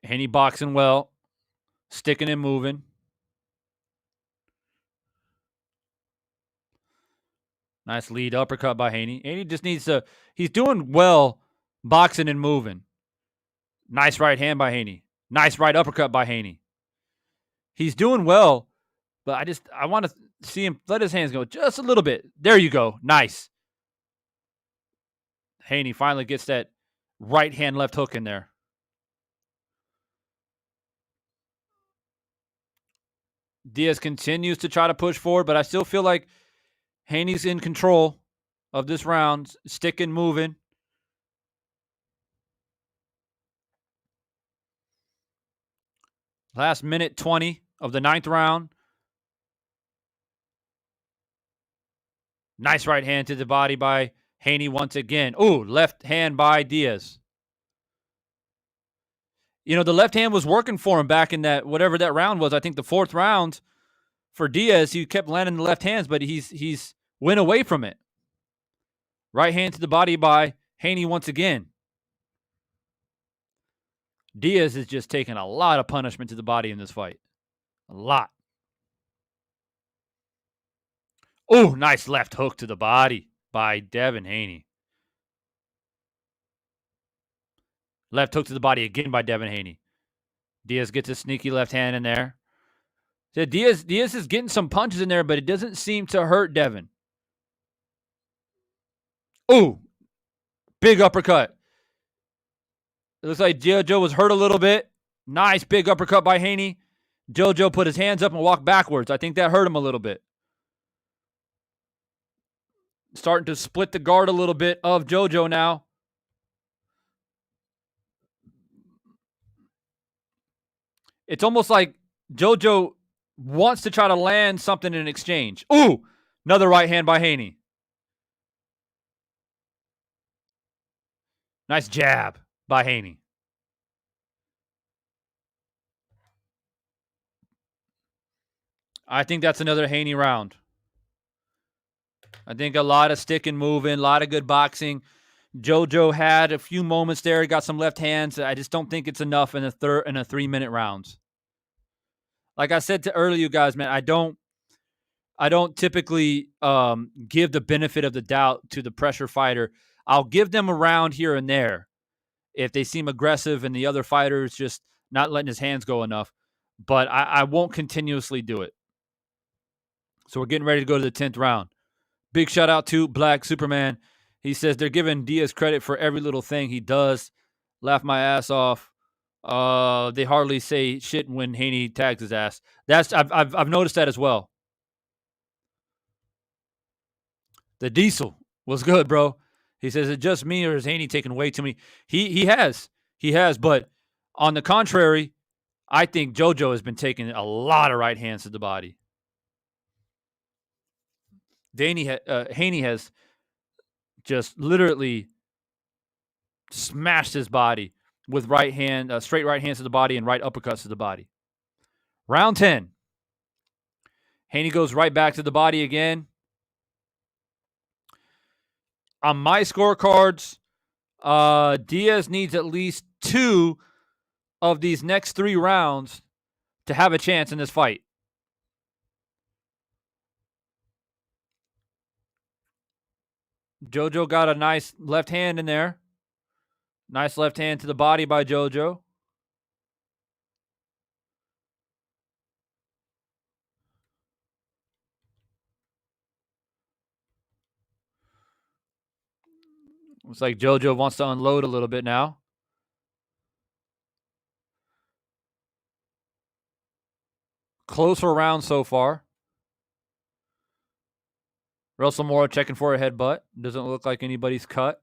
Haney boxing well. Sticking and moving. Nice lead uppercut by Haney. Haney just needs to... He's doing well boxing and moving. Nice right hand by Haney. Nice right uppercut by Haney. He's doing well, but I want to see him let his hands go just a little bit. There you go. Nice. Haney finally gets that right hand left hook in there. Diaz continues to try to push forward, but I still feel like Haney's in control of this round, sticking, moving. Last minute 20 of the 9th round. Nice right hand to the body by Haney once again. Ooh, left hand by Diaz. The left hand was working for him back in that, whatever that round was. I think the 4th round for Diaz, he kept landing the left hands, but he's went away from it. Right hand to the body by Haney once again. Diaz is just taking a lot of punishment to the body in this fight. A lot. Oh, nice left hook to the body by Devin Haney. Left hook to the body again by Devin Haney. Diaz gets a sneaky left hand in there. So Diaz is getting some punches in there, but it doesn't seem to hurt Devin. Ooh, big uppercut. It looks like JoJo was hurt a little bit. Nice big uppercut by Haney. JoJo put his hands up and walked backwards. I think that hurt him a little bit. Starting to split the guard a little bit of JoJo now. It's almost like JoJo wants to try to land something in exchange. Ooh, another right hand by Haney. Nice jab by Haney. I think that's another Haney round. I think a lot of stick and moving, a lot of good boxing. JoJo had a few moments there. He got some left hands. I just don't think it's enough in a 3-minute rounds. Like I said to earlier, you guys, man, I don't typically give the benefit of the doubt to the pressure fighter. I'll give them a round here and there if they seem aggressive and the other fighter is just not letting his hands go enough. But I won't continuously do it. So we're getting ready to go to the 10th round. Big shout out to Black Superman. He says they're giving Diaz credit for every little thing he does. Laugh my ass off. They hardly say shit when Haney tags his ass. I've noticed that as well. The Diesel was good, bro. He says, is it just me or is Haney taking way too many? He has. But on the contrary, I think JoJo has been taking a lot of right hands to the body. Haney has just literally smashed his body with right hand, straight right hands to the body and right uppercuts to the body. Round 10. Haney goes right back to the body again. On my scorecards, Diaz needs at least 2 of these next 3 rounds to have a chance in this fight. JoJo got a nice left hand in there. Nice left hand to the body by JoJo. Looks like JoJo wants to unload a little bit now. Closer round so far. Russell Moore checking for a headbutt. Doesn't look like anybody's cut.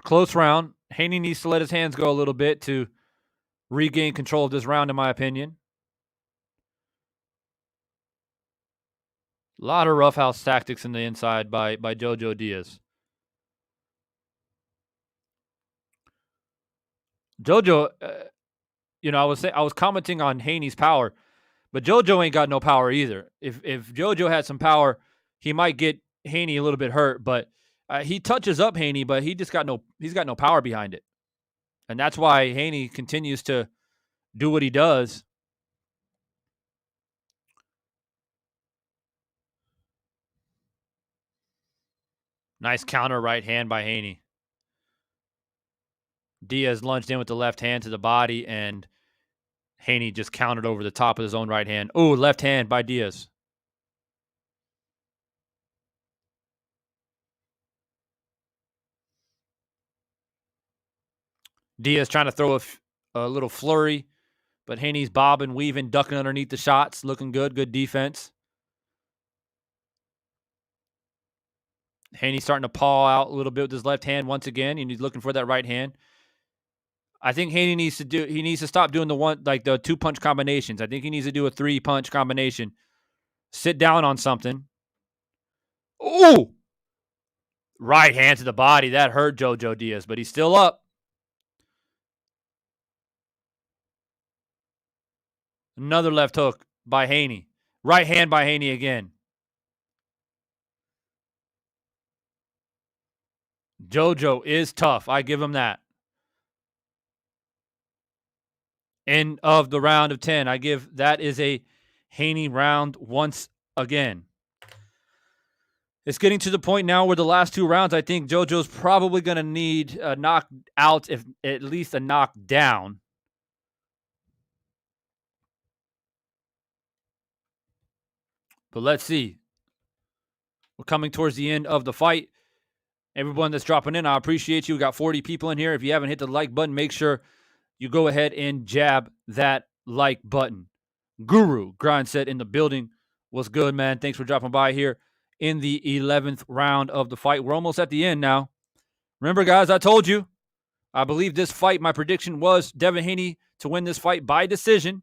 Close round. Haney needs to let his hands go a little bit to regain control of this round, in my opinion. A lot of roughhouse tactics in the inside by JoJo Diaz. JoJo, I was commenting on Haney's power, but JoJo ain't got no power either. If JoJo had some power, he might get Haney a little bit hurt, but he touches up Haney, but he's got no power behind it. And that's why Haney continues to do what he does. Nice counter right hand by Haney. Diaz lunged in with the left hand to the body, and Haney just countered over the top of his own right hand. Ooh, left hand by Diaz. Diaz trying to throw a little flurry, but Haney's bobbing, weaving, ducking underneath the shots. Looking good. Good defense. Haney's starting to paw out a little bit with his left hand once again, and he's looking for that right hand. I think Haney needs to stop doing the 2-punch combinations. I think he needs to do a 3-punch combination. Sit down on something. Ooh! Right hand to the body. That hurt JoJo Diaz, but he's still up. Another left hook by Haney. Right hand by Haney again. JoJo is tough. I give him that. End of the round of 10. I give that is a Haney round once again. It's getting to the point now where the last 2 rounds, I think JoJo's probably going to need a knockout, if at least a knockdown. But let's see. We're coming towards the end of the fight. Everyone that's dropping in, I appreciate you. We got 40 people in here. If you haven't hit the like button, make sure you go ahead and jab that like button. Guru Grind Set in the building. What's good, man? Thanks for dropping by here in the 11th round of the fight. We're almost at the end now. Remember, guys, I told you, I believe this fight, my prediction was Devin Haney to win this fight by decision.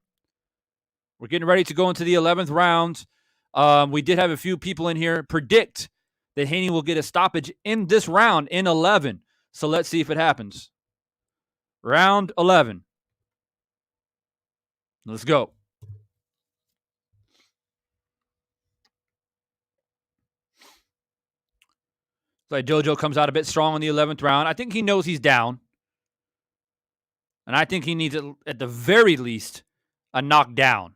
We're getting ready to go into the 11th round. We did have a few people in here predict that Haney will get a stoppage in this round in 11. So let's see if it happens. Round 11. Let's go. Like JoJo comes out a bit strong in the 11th round. I think he knows he's down. And I think he needs, at the very least, a knockdown.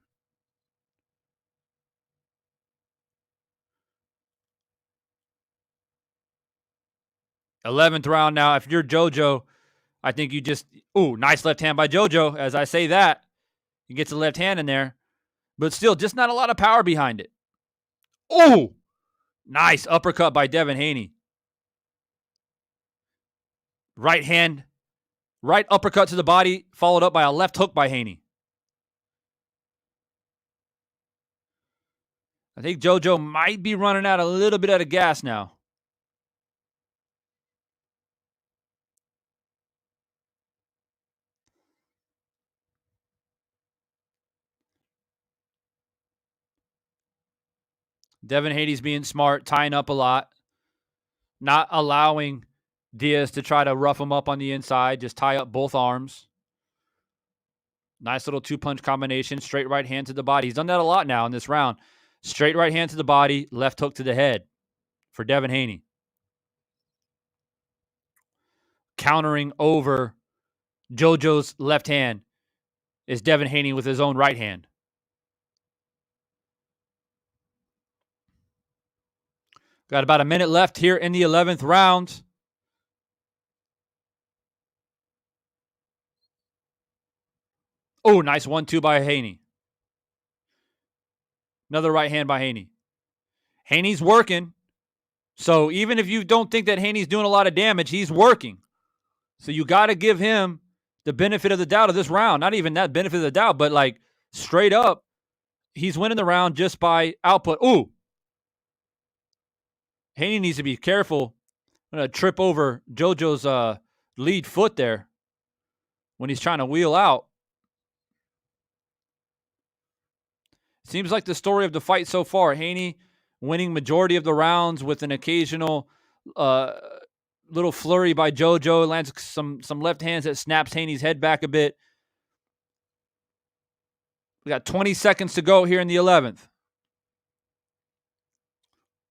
'11th round now. If you're JoJo, I think you just, nice left hand by JoJo. As I say that, he gets a left hand in there. But still, just not a lot of power behind it. Oh, nice uppercut by Devin Haney. Right hand, right uppercut to the body, followed up by a left hook by Haney. I think JoJo might be running out a little bit out of gas now. Devin Haney's being smart, tying up a lot, not allowing Diaz to try to rough him up on the inside, just tie up both arms. Nice little two-punch combination, straight right hand to the body. He's done that a lot now in this round. Straight right hand to the body, left hook to the head for Devin Haney. Countering over JoJo's left hand is Devin Haney with his own right hand. Got about a minute left here in the 11th round. Oh, nice 1-2 by Haney. Another right hand by Haney. Haney's working. So even if you don't think that Haney's doing a lot of damage, he's working. So you got to give him the benefit of the doubt of this round. Not even that benefit of the doubt, but like straight up, he's winning the round just by output. Ooh. Haney needs to be careful. I'm going to trip over JoJo's lead foot there when he's trying to wheel out. Seems like the story of the fight so far. Haney winning majority of the rounds with an occasional little flurry by JoJo. Lands some left hands that snaps Haney's head back a bit. We got 20 seconds to go here in the 11th.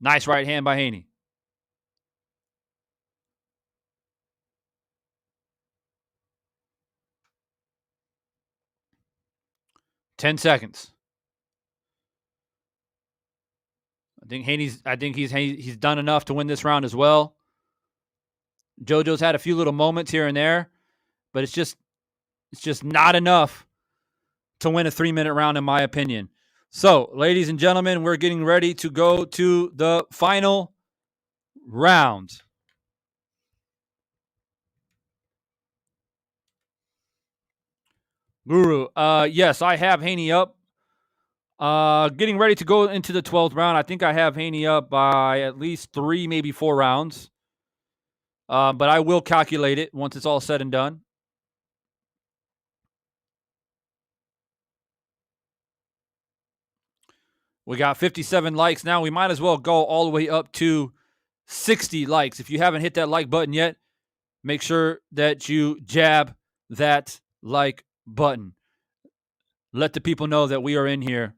Nice right hand by Haney. Ten seconds. I think he's done enough to win this round as well. JoJo's had a few little moments here and there, but it's just not enough to win a 3-minute round, in my opinion. So, ladies and gentlemen, we're getting ready to go to the final round. Guru, yes, I have Haney up. Getting ready to go into the 12th round. I think I have Haney up by at least 3, maybe 4 rounds. But I will calculate it once it's all said and done. We got 57 likes now. We might as well go all the way up to 60 likes. If you haven't hit that like button yet, make sure that you jab that like button. Let the people know that we are in here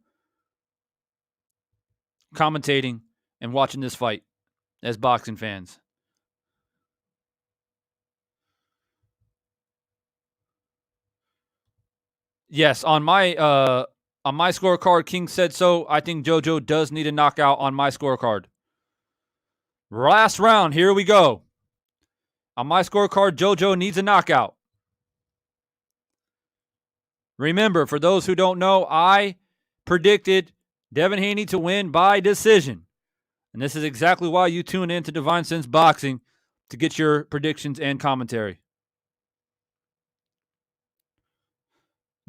commentating and watching this fight as boxing fans. Yes, on my scorecard, King said so. I think JoJo does need a knockout on my scorecard. Last round, here we go. On my scorecard, JoJo needs a knockout. Remember, for those who don't know, I predicted Devin Haney to win by decision. And this is exactly why you tune in to Divine Sense Boxing, to get your predictions and commentary.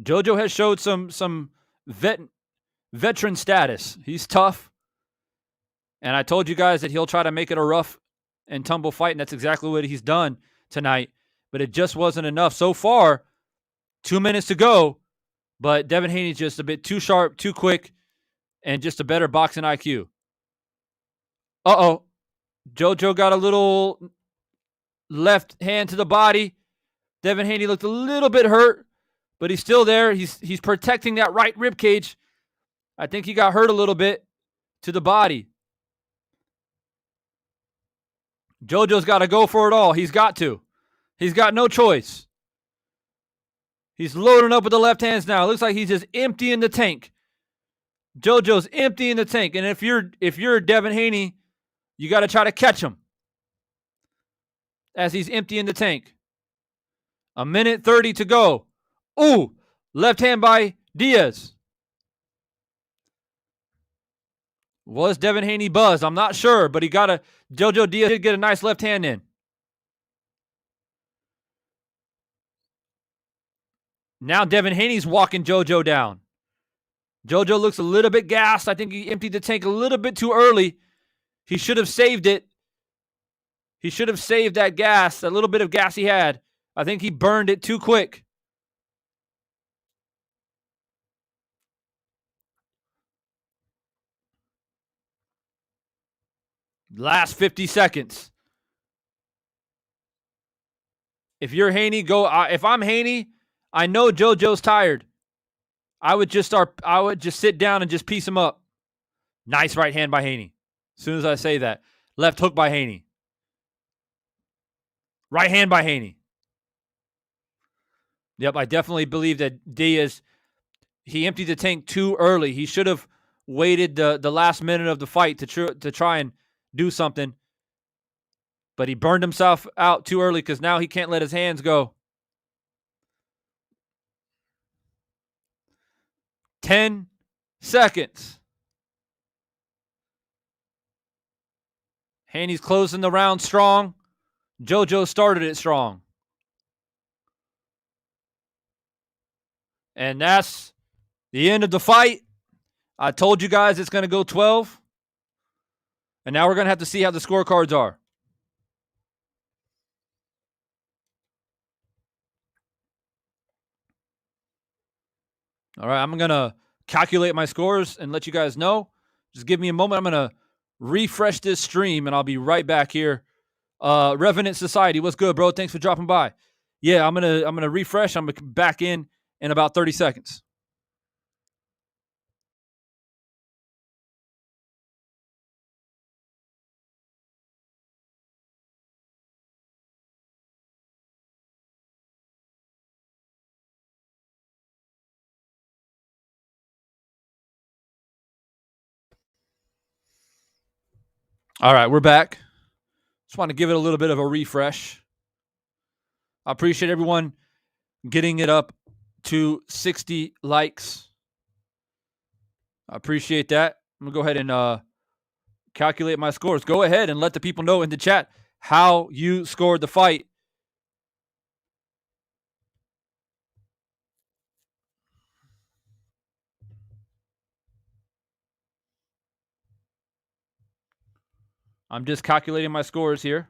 JoJo has showed some veteran status. He's tough. And I told you guys that he'll try to make it a rough and tumble fight, and that's exactly what he's done tonight. But it just wasn't enough. So far, 2 minutes to go, but Devin Haney's just a bit too sharp, too quick, and just a better boxing IQ. Uh-oh. JoJo got a little left hand to the body. Devin Haney looked a little bit hurt, but he's still there. He's protecting that right rib cage. I think he got hurt a little bit to the body. JoJo's got to go for it all. He's got to. He's got no choice. He's loading up with the left hands now. It looks like he's just emptying the tank. JoJo's emptying the tank. And if you're Devin Haney, you got to try to catch him as he's emptying the tank. 1:30 to go. Ooh, left hand by Diaz. Was Devin Haney buzzed? I'm not sure, but JoJo Diaz did get a nice left hand in. Now Devin Haney's walking JoJo down. JoJo looks a little bit gassed. I think he emptied the tank a little bit too early. He should have saved it. He should have saved that gas, that little bit of gas he had. I think he burned it too quick. Last 50 seconds. If you're Haney, go. If I'm Haney, I know JoJo's tired. I would just sit down and just piece him up. Nice right hand by Haney. As soon as I say that. Left hook by Haney. Right hand by Haney. Yep, I definitely believe that Diaz, he emptied the tank too early. He should have waited the last minute of the fight to try and do something. But he burned himself out too early because now he can't let his hands go. 10 seconds. Haney's closing the round strong. JoJo started it strong. And that's the end of the fight. I told you guys it's going to go 12. And now we're going to have to see how the scorecards are. All right, I'm going to calculate my scores and let you guys know. Just give me a moment. I'm going to refresh this stream, and I'll be right back here. Revenant Society, what's good, bro? Thanks for dropping by. Yeah, I'm gonna refresh. I'm gonna be back in about 30 seconds. All right, we're back. Just want to give it a little bit of a refresh. I appreciate everyone getting it up to 60 likes. I appreciate that. I'm going to go ahead and calculate my scores. Go ahead and let the people know in the chat how you scored the fight. I'm just calculating my scores here.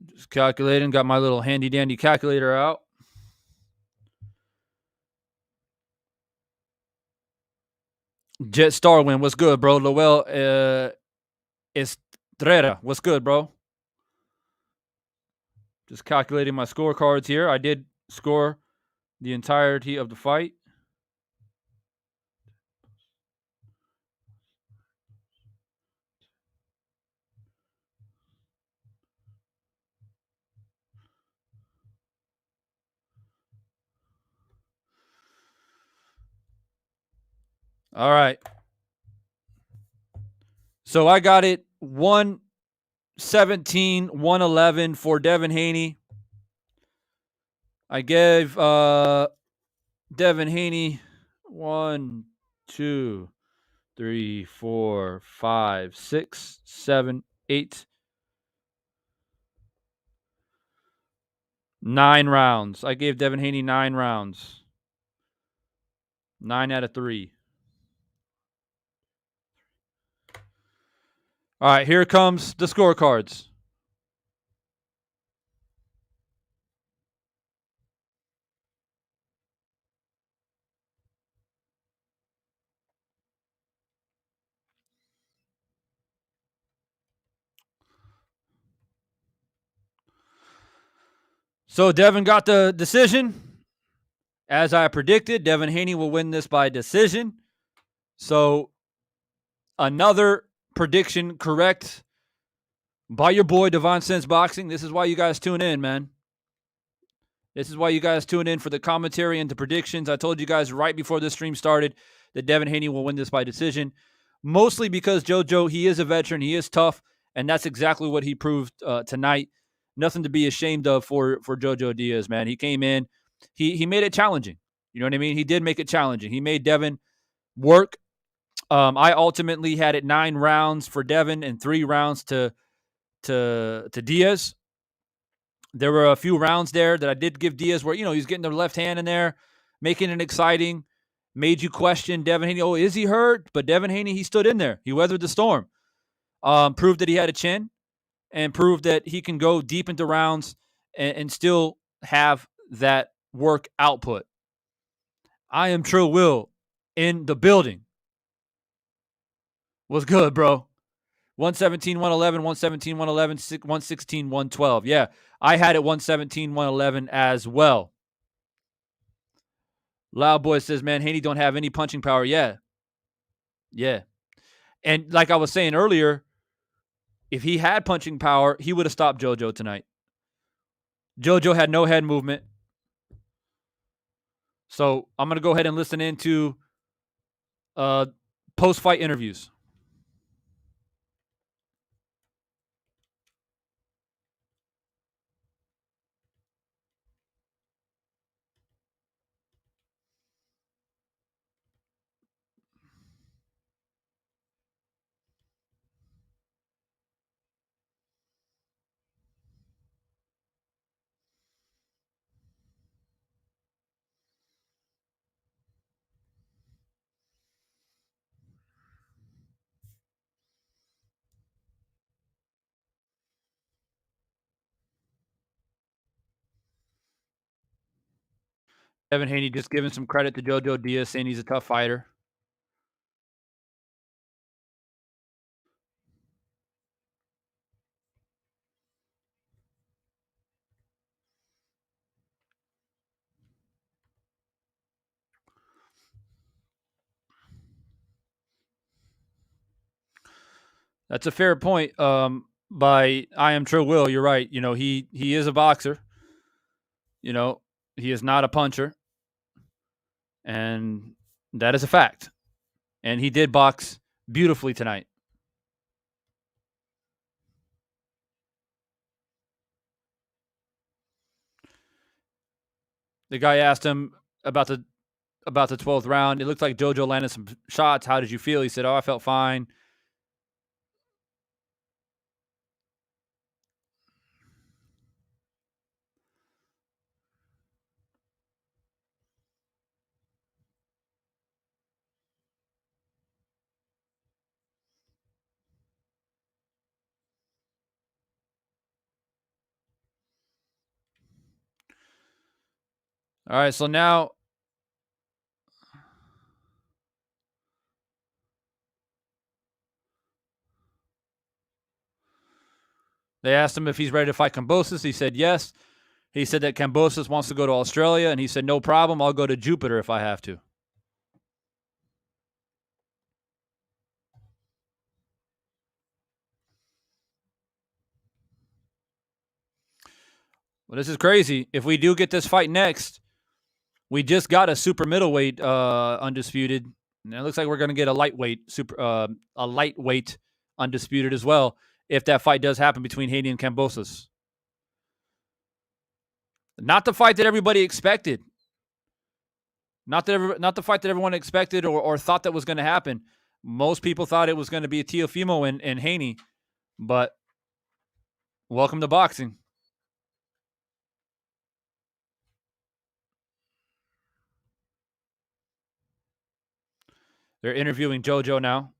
Just calculating. Got my little handy dandy calculator out. Jet Starwin, what's good, bro? Lowell Estrella, what's good, bro? Just calculating my scorecards here. I did score the entirety of the fight. All right. So I got it 117, 111 for Devin Haney. I gave Devin Haney 1, 2, 3, 4, 5, 6, 7, 8, 9 rounds. I gave Devin Haney 9 rounds. 9 out of 3. All right, here comes the scorecards. So Devin got the decision. As I predicted, Devin Haney will win this by decision. So another prediction correct by your boy Devon Sense Boxing. This is why you guys tune in, man. This is why you guys tune in for the commentary and the predictions. I told you guys right before this stream started that Devin Haney will win this by decision, mostly because JoJo, he is a veteran, he is tough, and that's exactly what he proved tonight. Nothing to be ashamed of for JoJo Diaz, man. He came in, he made it challenging. You know what I mean? He did make it challenging. He made Devin work. I ultimately had it 9 rounds for Devin and 3 rounds to Diaz. There were a few rounds there that I did give Diaz where, he's getting the left hand in there, making it exciting, made you question Devin Haney. Oh, is he hurt? But Devin Haney, he stood in there. He weathered the storm, proved that he had a chin, and proved that he can go deep into rounds and still have that work output. I am Trill Will in the building. What's good, bro? 117, 111, 117, 111, 116, 112. Yeah, I had it 117, 111 as well. Loud Boy says, man, Haney don't have any punching power. Yeah. And like I was saying earlier, if he had punching power, he would have stopped JoJo tonight. JoJo had no head movement. So I'm going to go ahead and listen into post-fight interviews. Devin Haney just giving some credit to JoJo Diaz, saying he's a tough fighter. That's a fair point. By I am Trill Will, you're right. He is a boxer. He is not a puncher. And that is a fact. And he did box beautifully tonight. The guy asked him about the 12th round. It looked like JoJo landed some shots. How did you feel? He said, "Oh, I felt fine." All right, so now they asked him if he's ready to fight Kambosos. He said yes. He said that Kambosos wants to go to Australia, and he said, no problem. I'll go to Jupiter if I have to. Well, this is crazy. If we do get this fight next, we just got a super middleweight undisputed. And it looks like we're going to get a lightweight undisputed as well if that fight does happen between Haney and Kambosos. Not the fight that everybody expected. Not the fight that everyone expected or thought that was going to happen. Most people thought it was going to be Teofimo and Haney, but welcome to boxing. They're interviewing JoJo now.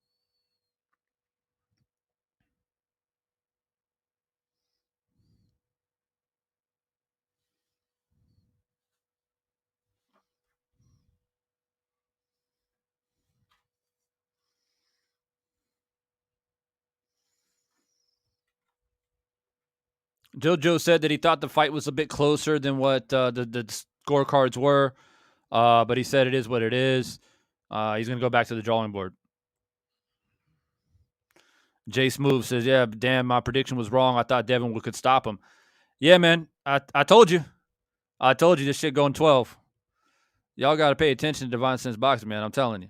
JoJo said that he thought the fight was a bit closer than what the scorecards were, but he said it is what it is. He's going to go back to the drawing board. Jay Smooth says, yeah, damn, my prediction was wrong. I thought Devin could stop him. Yeah, man, I told you. I told you this shit going 12. Y'all got to pay attention to Divine Sense Boxing, man. I'm telling you.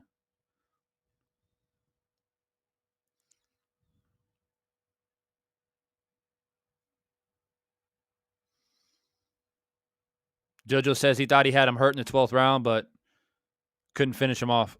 JoJo says he thought he had him hurt in the 12th round, but couldn't finish him off.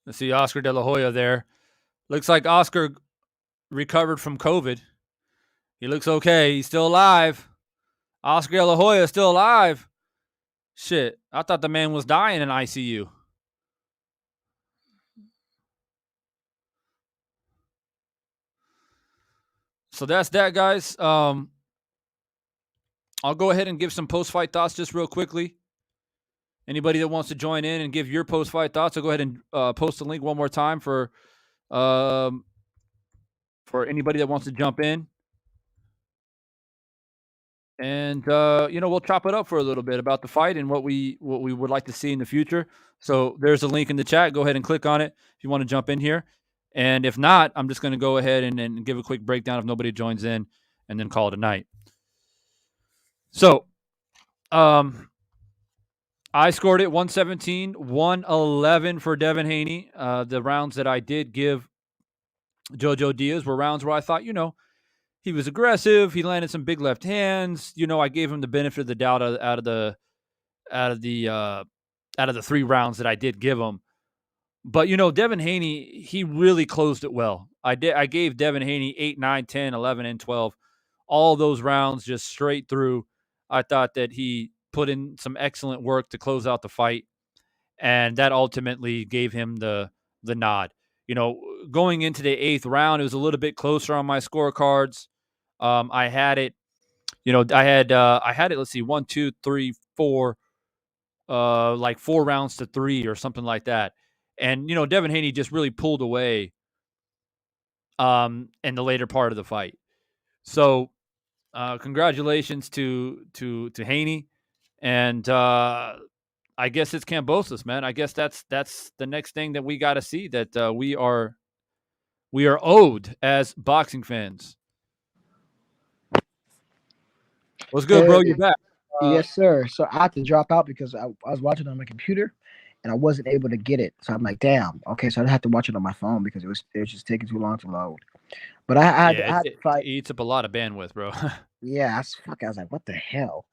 Let's see Oscar De La Hoya there. Looks like Oscar recovered from COVID. He looks okay. He's still alive. Oscar De La Hoya is still alive. Shit, I thought the man was dying in ICU. So that's that, guys. I'll go ahead and give some post-fight thoughts just real quickly. Anybody that wants to join in and give your post-fight thoughts, I'll go ahead and post the link one more time for anybody that wants to jump in. And we'll chop it up for a little bit about the fight and what we would like to see in the future. So there's a link in the chat. Go ahead and click on it if you want to jump in here. And if not, I'm just going to go ahead and give a quick breakdown if nobody joins in, and then call it a night. So, I scored it 117, 111 for Devin Haney. The rounds that I did give JoJo Diaz were rounds where I thought, he was aggressive. He landed some big left hands. I gave him the benefit of the doubt out of the 3 rounds that I did give him. But Devin Haney, he really closed it well. I gave Devin Haney 8, 9, 10, 11, and 12. All those rounds just straight through. I thought that he put in some excellent work to close out the fight, and that ultimately gave him the nod. Going into the 8th round, it was a little bit closer on my scorecards. I had it. I had it. Let's see, 1, 2, 3, 4, like 4 rounds to 3 or something like that. And Devin Haney just really pulled away in the later part of the fight. So congratulations to Haney, and I guess it's Kambosos, man. I guess that's the next thing that we got to see, that we are owed as boxing fans. What's good, bro? You're back. Yes, sir. So I had to drop out because I was watching on my computer, and I wasn't able to get it. So I'm like, damn. Okay, so I had to watch it on my phone because it was just taking too long to load. But I had to fight. It eats up a lot of bandwidth, bro. Yeah, I was like, what the hell?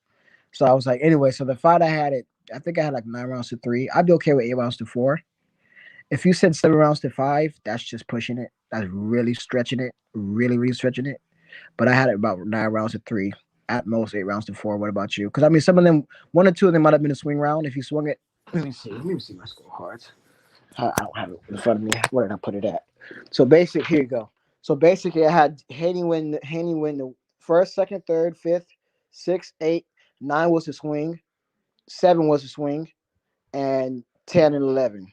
So I was like, anyway. So the fight I think I had like 9 rounds to 3. I'd be okay with 8 rounds to 4. If you said 7 rounds to 5, that's just pushing it. That's really stretching it. Really, really stretching it. But I had it about 9 rounds to 3. At most 8 rounds to 4. What about you? Because I mean, some of them, 1 or 2 of them might have been a swing round. If you swung it, let me see my scorecards. I don't have it in front of me. Where did I put it at? So here you go. So basically, I had Haney win the first, second, third, fifth, 6, 8, 9 was a swing, 7 was a swing, and 10 and 11.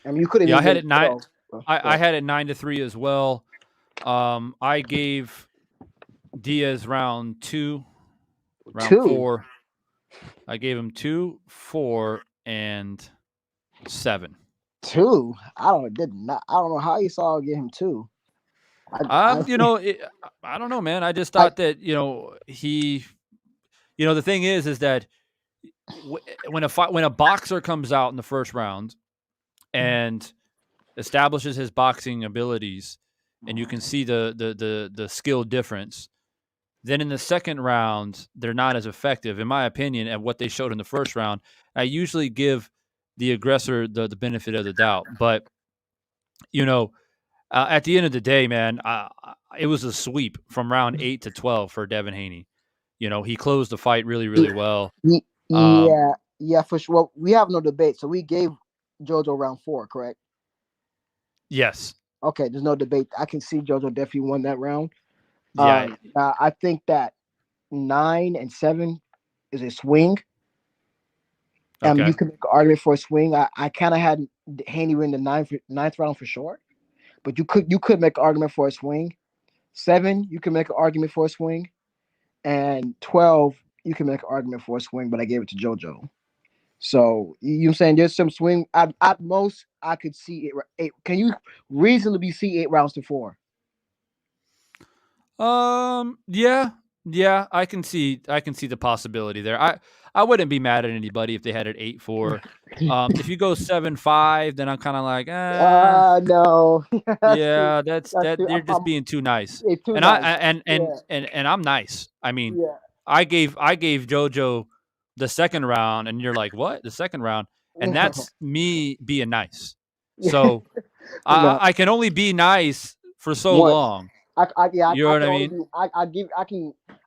I mean, you could have. Yeah, I had it 9. I had it 9 to 3 as well. I gave Diaz round 2, round 4. I gave him 2, 4, and 7. 2. I don't know how you saw I get him 2. I You know, I don't know, man. I just I thought that he, the thing is that when a boxer comes out in the first round and establishes his boxing abilities, and you can see the skill difference. Then in the second round, they're not as effective, in my opinion, at what they showed in the first round. I usually give the aggressor the benefit of the doubt, but you know, at the end of the day, man, it was a sweep from round 8 to 12 for Devin Haney. He closed the fight really, really well. Um, yeah, for sure. Well, we have no debate. So we gave JoJo round 4, correct? yes, Okay, there's no debate. I can see JoJo definitely won that round. yeah, I think that 9 and 7 is a swing. You okay. can make an argument for a swing. I kind of had Haney win the ninth round for sure, but you could make an argument for a swing. 7, you can make an argument for a swing, and 12, you can make an argument for a swing. But I gave it to JoJo. So you saying there's some swing at most I could see it. Eight. Can you reasonably see 8 rounds to 4? Yeah, yeah, I can see the possibility there. I wouldn't be mad at anybody if they had it 8-4. If you go 7-5, then I'm kind of like, No, that's too. yeah, that's That's that too. they're just being too nice. It's too And I nice. I- and and Yeah, and and I'm nice. I mean, yeah, I gave JoJo the second round, and you're like, what? The second round, and no, that's me being nice. yeah, So I no. I can only be nice for so Once. long. You know I what can I only mean? be.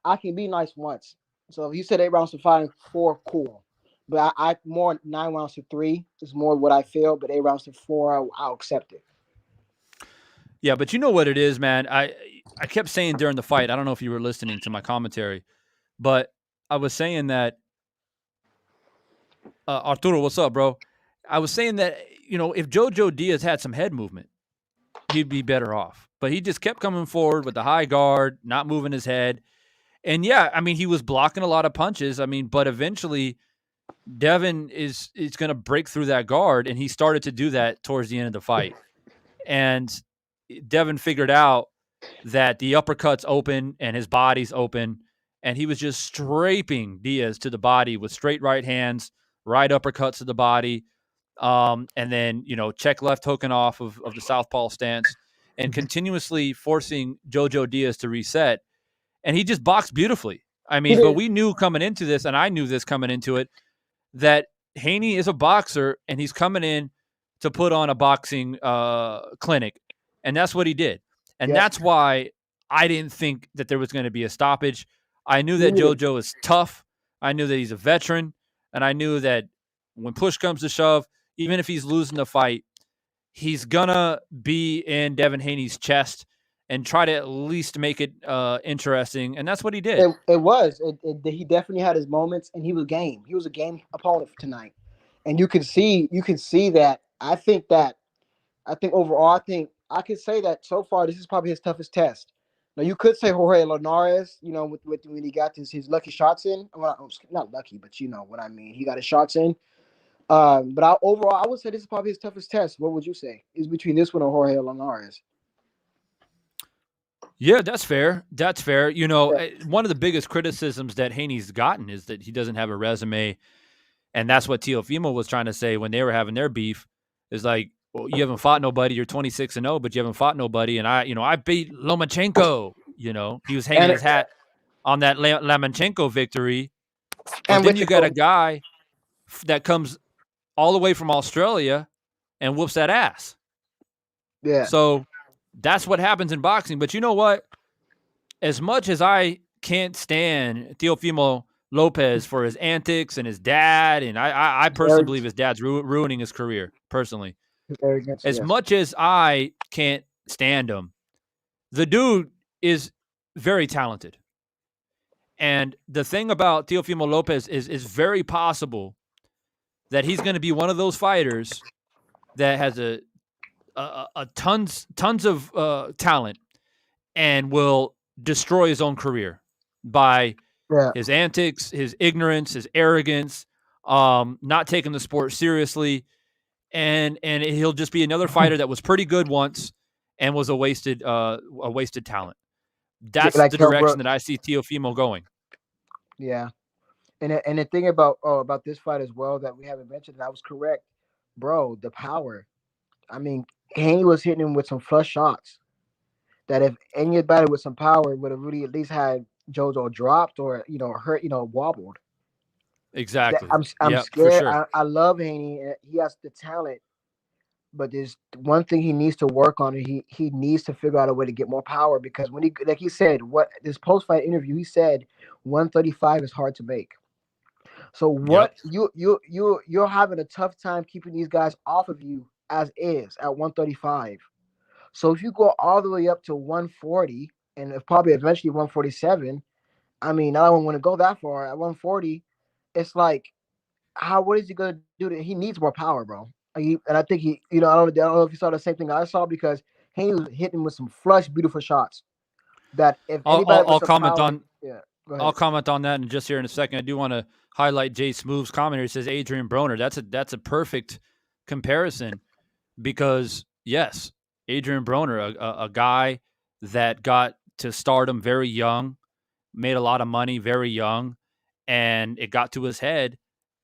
I can be nice once. So if you said 8 rounds to 5 and 4, cool. But I more 9 rounds to 3 is more what I feel. But 8 rounds to 4, I'll accept it. Yeah, but you know what it is, man. I kept saying during the fight. I don't know if you were listening to my commentary, but I was saying that Arturo, what's up, bro? I was saying that if JoJo Diaz had some head movement, he'd be better off. But he just kept coming forward with the high guard, not moving his head. And yeah, I mean, he was blocking a lot of punches. I mean, but eventually Devin is going to break through that guard, and he started to do that towards the end of the fight. And Devin figured out that the uppercut's open and his body's open, and he was just scraping Diaz to the body with straight right hands, right uppercuts to the body, and then check left hooking off of the southpaw stance, and continuously forcing JoJo Diaz to reset. And he just boxed beautifully. I He mean, but did. we knew coming into this, and I knew this coming into it, that Haney is a boxer and he's coming in to put on a boxing clinic. And that's what he did. And Yes, that's why I didn't think that there was going to be a stoppage. I knew me that neither. JoJo is tough. I knew that he's a veteran. And I knew that when push comes to shove, even if he's losing the fight, he's going to be in Devin Haney's chest and try to at least make it interesting. And that's what he did. It was. He definitely had his moments, and he was game. He was a game opponent for tonight, and you can see that. I think overall, I think I could say that so far this is probably his toughest test. Now you could say Jorge Linares, with when he got his lucky shots in. Well, not lucky, but you know what I mean. He got his shots in. But overall, I would say this is probably his toughest test. What would you say is between this one or Jorge Linares? Yeah, that's fair. That's fair. Yeah. One of the biggest criticisms that Haney's gotten is that he doesn't have a resume, and that's what Teofimo was trying to say when they were having their beef. Is like, well, you haven't fought nobody. You're 26-0, but you haven't fought nobody. And I beat Lomachenko. He was hanging And his hat on that Lomachenko victory. But and then with you the got a coach. guy that comes all the way from Australia and whoops that ass. Yeah. So that's what happens in boxing. But you know what? As much as I can't stand Teofimo Lopez for his antics and his dad, and I personally Very, believe his dad's ruining his career, personally. very against As yes. much as I can't stand him, the dude is very talented. And the thing about Teofimo Lopez is very possible that he's going to be one of those fighters that has a tons of talent and will destroy his own career by Yeah. his antics, his ignorance, his arrogance, not taking the sport seriously, and he'll just be another fighter that was pretty good once and was a wasted talent. That's Like the Kell Brook. direction that I see Teofimo going. Yeah. And the thing about this fight as well that we haven't mentioned, and I was correct, bro. The power. I mean, Haney was hitting him with some flush shots that if anybody with some power would have really at least had Jojo dropped or hurt, wobbled. That Exactly. I'm Yeah, for scared. sure. I love Haney. He has the talent, but there's one thing he needs to work on. He needs to figure out a way to get more power because when he like he said what this post fight interview he said 135 is hard to make. So Yep. what you're having a tough time keeping these guys off of you as is at 135. So if you go all the way up to 140 and if probably eventually 147, I mean, I don't want to go that far. At 140, it's like, what is he gonna do? He needs more power, bro. And I think I don't know if you saw the same thing I saw because Haney was hitting with some flush, beautiful shots. That if I'll, anybody I'll, with I'll some comment power, on yeah, go I'll ahead. comment on that in just here in a second. I do want to highlight Jay Smooth's comment here. He says Adrian Broner. That's a perfect comparison because yes, Adrian Broner, a guy that got to stardom very young, made a lot of money very young, and it got to his head,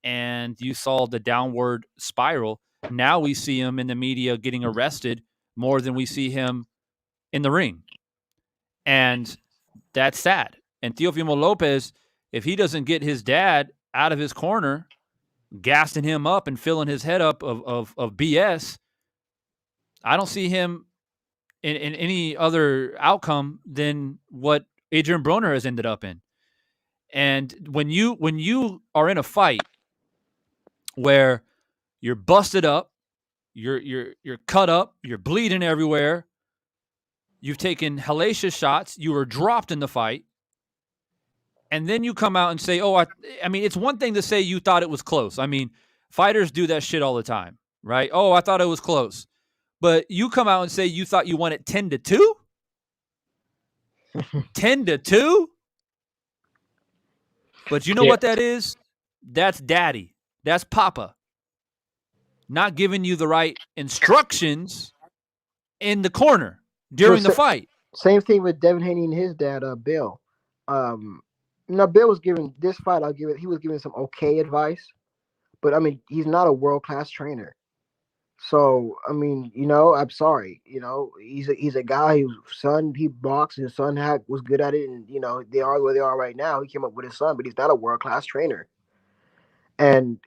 and you saw the downward spiral. Now we see him in the media getting arrested more than we see him in the ring, and that's sad. And Teofimo Lopez, if he doesn't get his dad out of his corner, gassing him up and filling his head up of BS, I don't see him in any other outcome than what Adrian Broner has ended up in. And when you are in a fight where you're busted up, you're cut up, you're bleeding everywhere, you've taken hellacious shots, you were dropped in the fight, and then you come out and say, "Oh, I mean, it's one thing to say you thought it was close. I mean, fighters do that shit all the time, right? Oh, I thought it was close." But you come out and say you thought you won it 10-2? 10-2? But you know Yeah. what that is? That's daddy. That's papa. Not giving you the right instructions in the corner So during the fight. same thing with Devin Haney and his dad, Bill. Um, Bill was giving this fight. I'll give it. He was giving some okay advice, but I mean, he's not a world class trainer. So I mean, I'm sorry. He's a guy whose son he boxed. His son was good at it, and they are where they are right now. He came up with his son, but he's not a world class trainer. And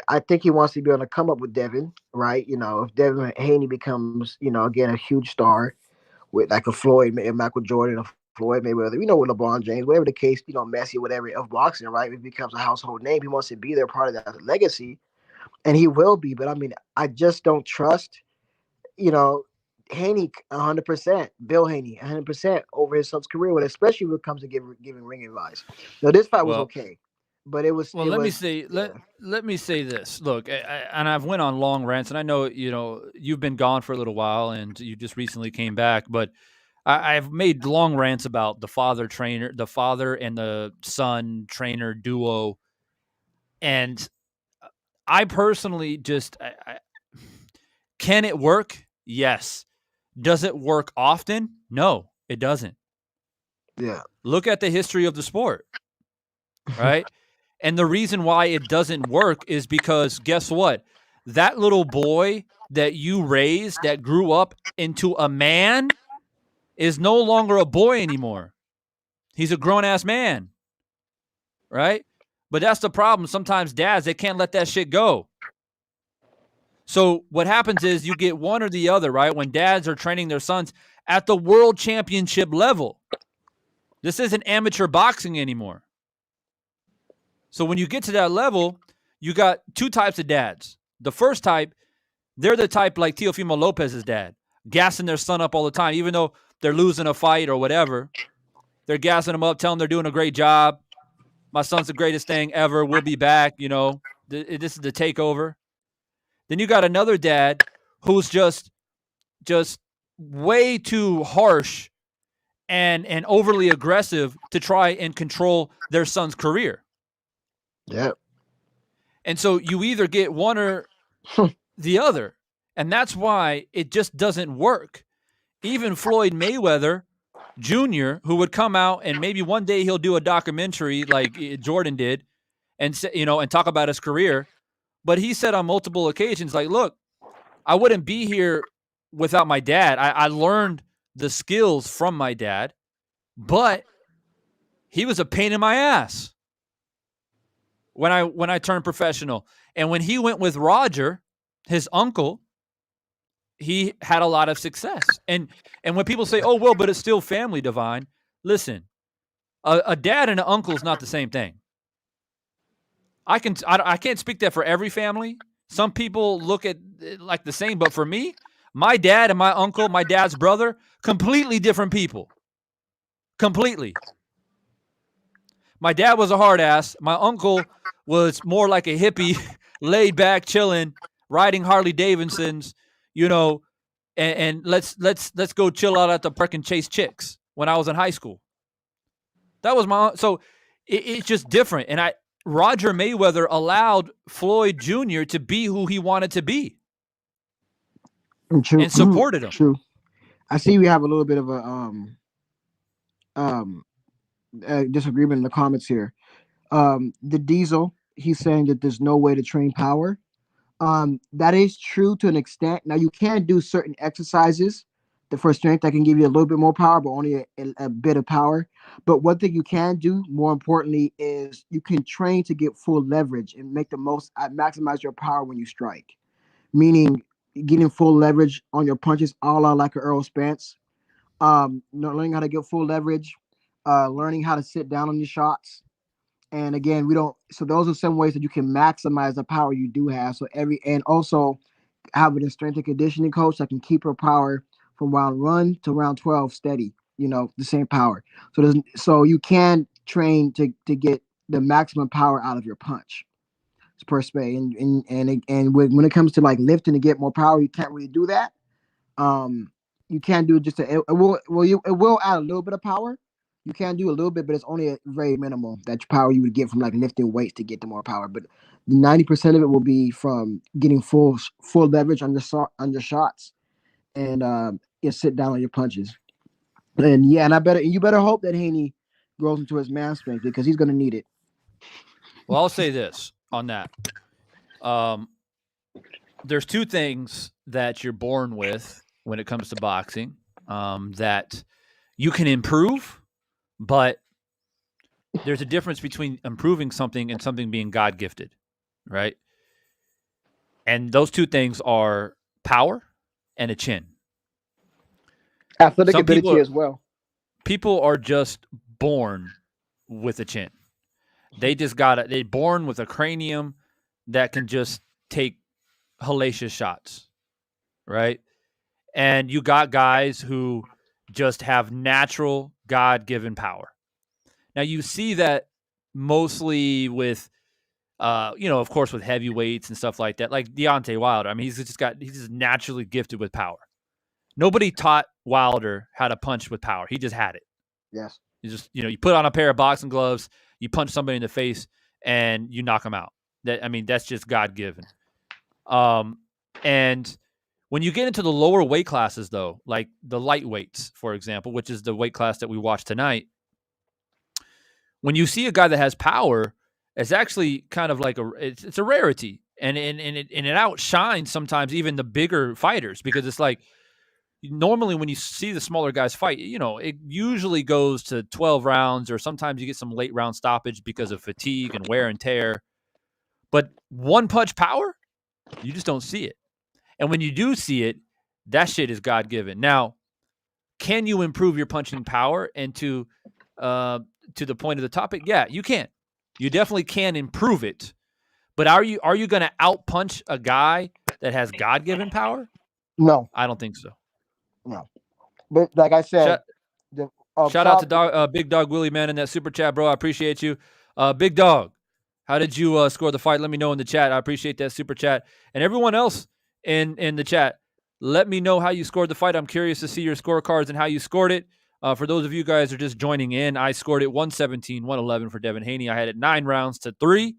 I think he wants to be able to come up with Devin, right? If Devin Haney becomes, again a huge star with like a Floyd, a Michael Jordan, a Floyd Mayweather, with LeBron James, whatever the case, Messi, whatever of boxing, right? If he becomes a household name, he wants to be there, part of that legacy, and he will be. But I mean, I just don't trust, you know, Haney 100%, Bill Haney 100% over his son's career, especially when it comes to giving ring advice. Now this fight was Well, okay, but it was well, it let me was say yeah. let me say this. Look, and I've went on long rants, and I know you've been gone for a little while, and you just recently came back, but I've made long rants about the father and the son trainer duo, and I personally just can it work? Yes. Does it work often? No, it doesn't. Yeah. Look at the history of the sport, right? And the reason why it doesn't work is because guess what? That little boy that you raised that grew up into a man is no longer a boy anymore. He's a grown ass man, right? But that's the problem. Sometimes dads, they can't let that shit go. So what happens is you get one or the other, right? When dads are training their sons at the world championship level. This isn't amateur boxing anymore. So when you get to that level, you got two types of dads. The first type, they're the type like Teofimo Lopez's dad, gassing their son up all the time, even though they're losing a fight or whatever. They're gassing them up, telling them they're doing a great job. My son's the greatest thing ever. We'll be back. This is the takeover. Then you got another dad who's just way too harsh and overly aggressive to try and control their son's career. Yeah. And so you either get one or the other. And that's why it just doesn't work. Even Floyd Mayweather Jr., who would come out and maybe one day he'll do a documentary like Jordan did and talk about his career. But he said on multiple occasions, like, look, I wouldn't be here without my dad. I learned the skills from my dad, but he was a pain in my ass when I turned professional. And when he went with Roger, his uncle, he had a lot of success. And when people say, oh, well, but it's still family, Divine, listen, a dad and an uncle is not the same thing. I can't speak that for every family. Some people look at it like the same, but for me, my dad and my uncle, my dad's brother, completely different people. Completely. My dad was a hard ass. My uncle was more like a hippie, laid back, chilling, riding Harley Davidsons, and let's go chill out at the park and chase chicks when I was in high school. That was so it's just different. And Roger Mayweather allowed Floyd Jr. to be who he wanted to be. True. And supported him. True. I see we have a little bit of a disagreement in the comments here. The Diesel, he's saying that there's no way to train power. That is true to an extent. Now you can do certain exercises for strength that can give you a little bit more power, but only a bit of power. But one thing you can do, more importantly, is you can train to get full leverage and make the most, maximize your power when you strike. Meaning getting full leverage on your punches, all out like an Earl Spence. Learning how to get full leverage, learning how to sit down on your shots. And again, so those are some ways that you can maximize the power you do have. And also having a strength and conditioning coach that can keep your power from round 1 to round 12 steady, the same power. So you can train to get the maximum power out of your punch per se. And when it comes to like lifting to get more power, you can't really do that. You can't do just it will add a little bit of power. You can do a little bit, but it's only a very minimal that power you would get from like lifting weights to get the more power. But 90% of it will be from getting full leverage on your shots and sit down on your punches. And you better hope that Haney grows into his man strength because he's going to need it. Well, I'll say this on that. There's two things that you're born with when it comes to boxing that you can improve, but there's a difference between improving something and something being God gifted, right? And those two things are power and a chin. Athletic ability as well. People are just born with a chin. They're born with a cranium that can just take hellacious shots, right? And you got guys who just have natural God-given power. Now you see that mostly with, of course, with heavyweights and stuff like that, like Deontay Wilder. I mean, he's just naturally gifted with power. Nobody taught Wilder how to punch with power. He just had it. Yes. You just, you put on a pair of boxing gloves, you punch somebody in the face, and you knock them out. That's just God-given. And when you get into the lower weight classes, though, like the lightweights, for example, which is the weight class that we watched tonight, when you see a guy that has power, it's actually kind of like it's a rarity, and it outshines sometimes even the bigger fighters because it's like normally when you see the smaller guys fight, it usually goes to 12 rounds or sometimes you get some late round stoppage because of fatigue and wear and tear. But one punch power, you just don't see it. And when you do see it, that shit is God-given. Now, can you improve your punching power and to the point of the topic? Yeah, you can. You definitely can improve it. But are you going to outpunch a guy that has God-given power? No. I don't think so. No. But like I said, shout out to Big Dog Willie, man, in that super chat, bro. I appreciate you. Big Dog, how did you score the fight? Let me know in the chat. I appreciate that super chat. And everyone else in the chat, let me know how you scored the fight. I'm curious to see your scorecards and how you scored it. For those of you guys who are just joining in, I scored it 117-111 for Devin Haney. I had it 9 rounds to 3.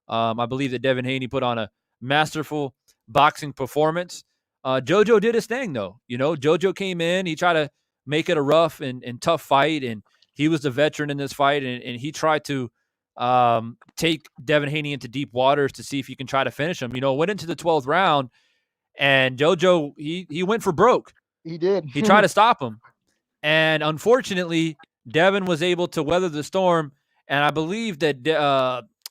I believe that Devin Haney put on a masterful boxing performance. JoJo did his thing, though. JoJo came in. He tried to make it a rough and tough fight, and he was the veteran in this fight, and he tried to take Devin Haney into deep waters to see if he can try to finish him. Went into the 12th round, and JoJo, he went for broke. He did. He tried to stop him. And unfortunately, Devin was able to weather the storm, and I believe that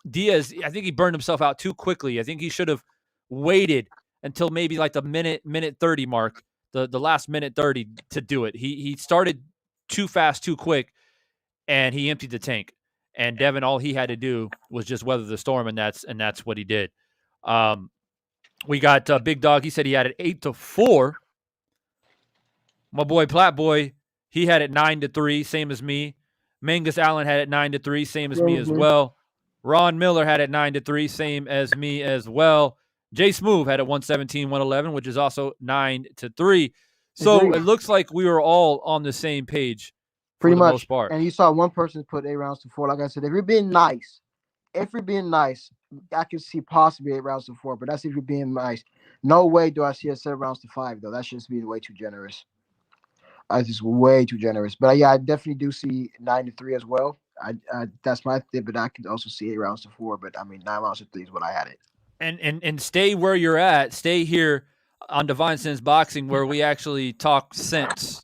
Diaz, I think he burned himself out too quickly. I think he should have waited until maybe like the minute 30 mark, the last minute 30 to do it. He started too fast, too quick, and he emptied the tank. And Devin, all he had to do was just weather the storm, and that's what he did. We got Big Dog. He said he had it 8-4. My boy Platboy, he had it 9-3, same as me. Mangus Allen had it 9-3, same as me as well. Ron Miller had it 9-3, same as me as well. Jay Smoove had it 117-111, which is also 9-3. So it looks like we were all on the same page for the most part. And you saw one person put 8 rounds to 4. Like I said, if you're being nice, I could see possibly 8 rounds to 4, but that's if you're being nice. No way do I see a 7 rounds to 5, though. That's just being way too generous. Just way too generous. But yeah, I definitely do see 9-3 as well. That's my thing, but I could also see 8 rounds to 4. But I mean, 9 rounds to 3 is what I had it. And stay where you're at. Stay here on Divine Sense Boxing, where we actually talk sense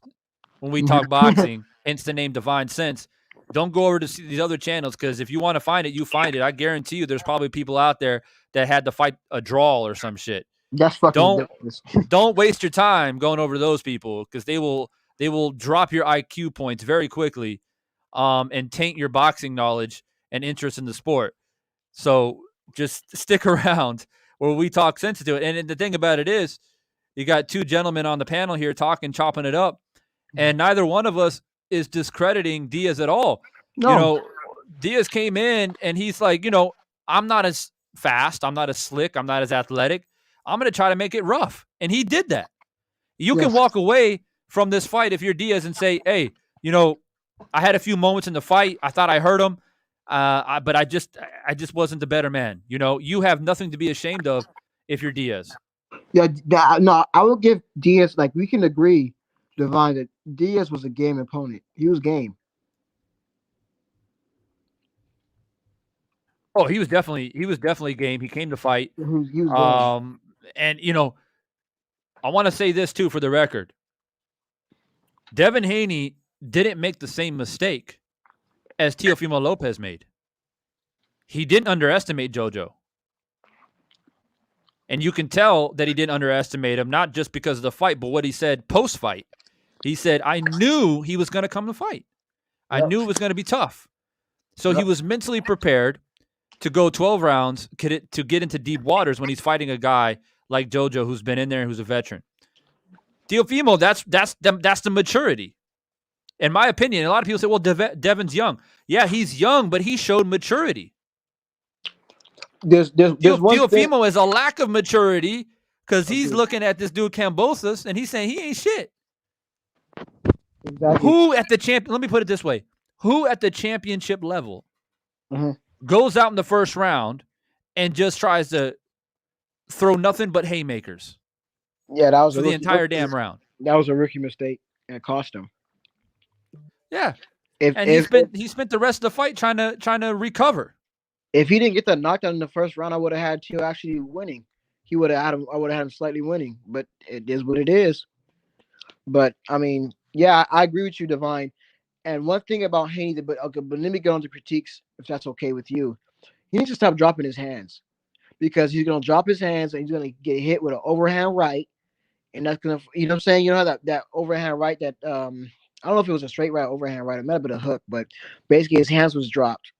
when we talk boxing. Hence the name Divine Sense. Don't go over to these other channels, because if you want to find it, you find it. I guarantee you, there's probably people out there that had to fight a draw or some shit. That's fucking ridiculous. Don't waste your time going over to those people, because they will drop your IQ points very quickly, and taint your boxing knowledge and interest in the sport. So just stick around where we talk sense to it. And the thing about it is, you got two gentlemen on the panel here talking, chopping it up, and neither one of us is discrediting Diaz at all. No. Diaz came in and he's like, I'm not as fast, I'm not as slick, I'm not as athletic. I'm going to try to make it rough. And he did that. You can walk away from this fight if you're Diaz and say, hey, I had a few moments in the fight. I thought I hurt him. But I just wasn't the better man. You have nothing to be ashamed of if you're Diaz. Yeah, no, I will give Diaz, like, we can agree, Divine, that Diaz was a game opponent. He was game. Oh, he was definitely game. He came to fight. He was game. And I want to say this too for the record. Devin Haney didn't make the same mistake as Teofimo Lopez made. He didn't underestimate JoJo. And you can tell that he didn't underestimate him, not just because of the fight, but what he said post-fight. He said, I knew he was going to come to fight. I knew it was going to be tough. So he was mentally prepared to go 12 rounds to get into deep waters when he's fighting a guy like JoJo, who's been in there, who's a veteran. Teofimo, that's the maturity. In my opinion, a lot of people say, well, Devin's young. Yeah, he's young, but he showed maturity. There's Teofimo is a lack of maturity, because he's looking at this dude Kambosos and he's saying he ain't shit. Exactly. Let me put it this way. Who at the championship level goes out in the first round and just tries to throw nothing but haymakers? Yeah, that was for the entire damn round. That was a rookie mistake, and it cost him. Yeah. He spent the rest of the fight trying to recover. If he didn't get the knockdown in the first round, I would have had Teo actually winning. I would have had him slightly winning, but it is what it is. But I mean, yeah, I agree with you, Divine. And one thing about Haney, but let me get on to critiques, if that's okay with you. He needs to stop dropping his hands, because he's going to drop his hands and he's going to get hit with an overhand right, and that's going to, you know what I'm saying? You know that overhand right that I don't know if it was a straight right, overhand right, it might have been a hook, but basically his hands was dropped,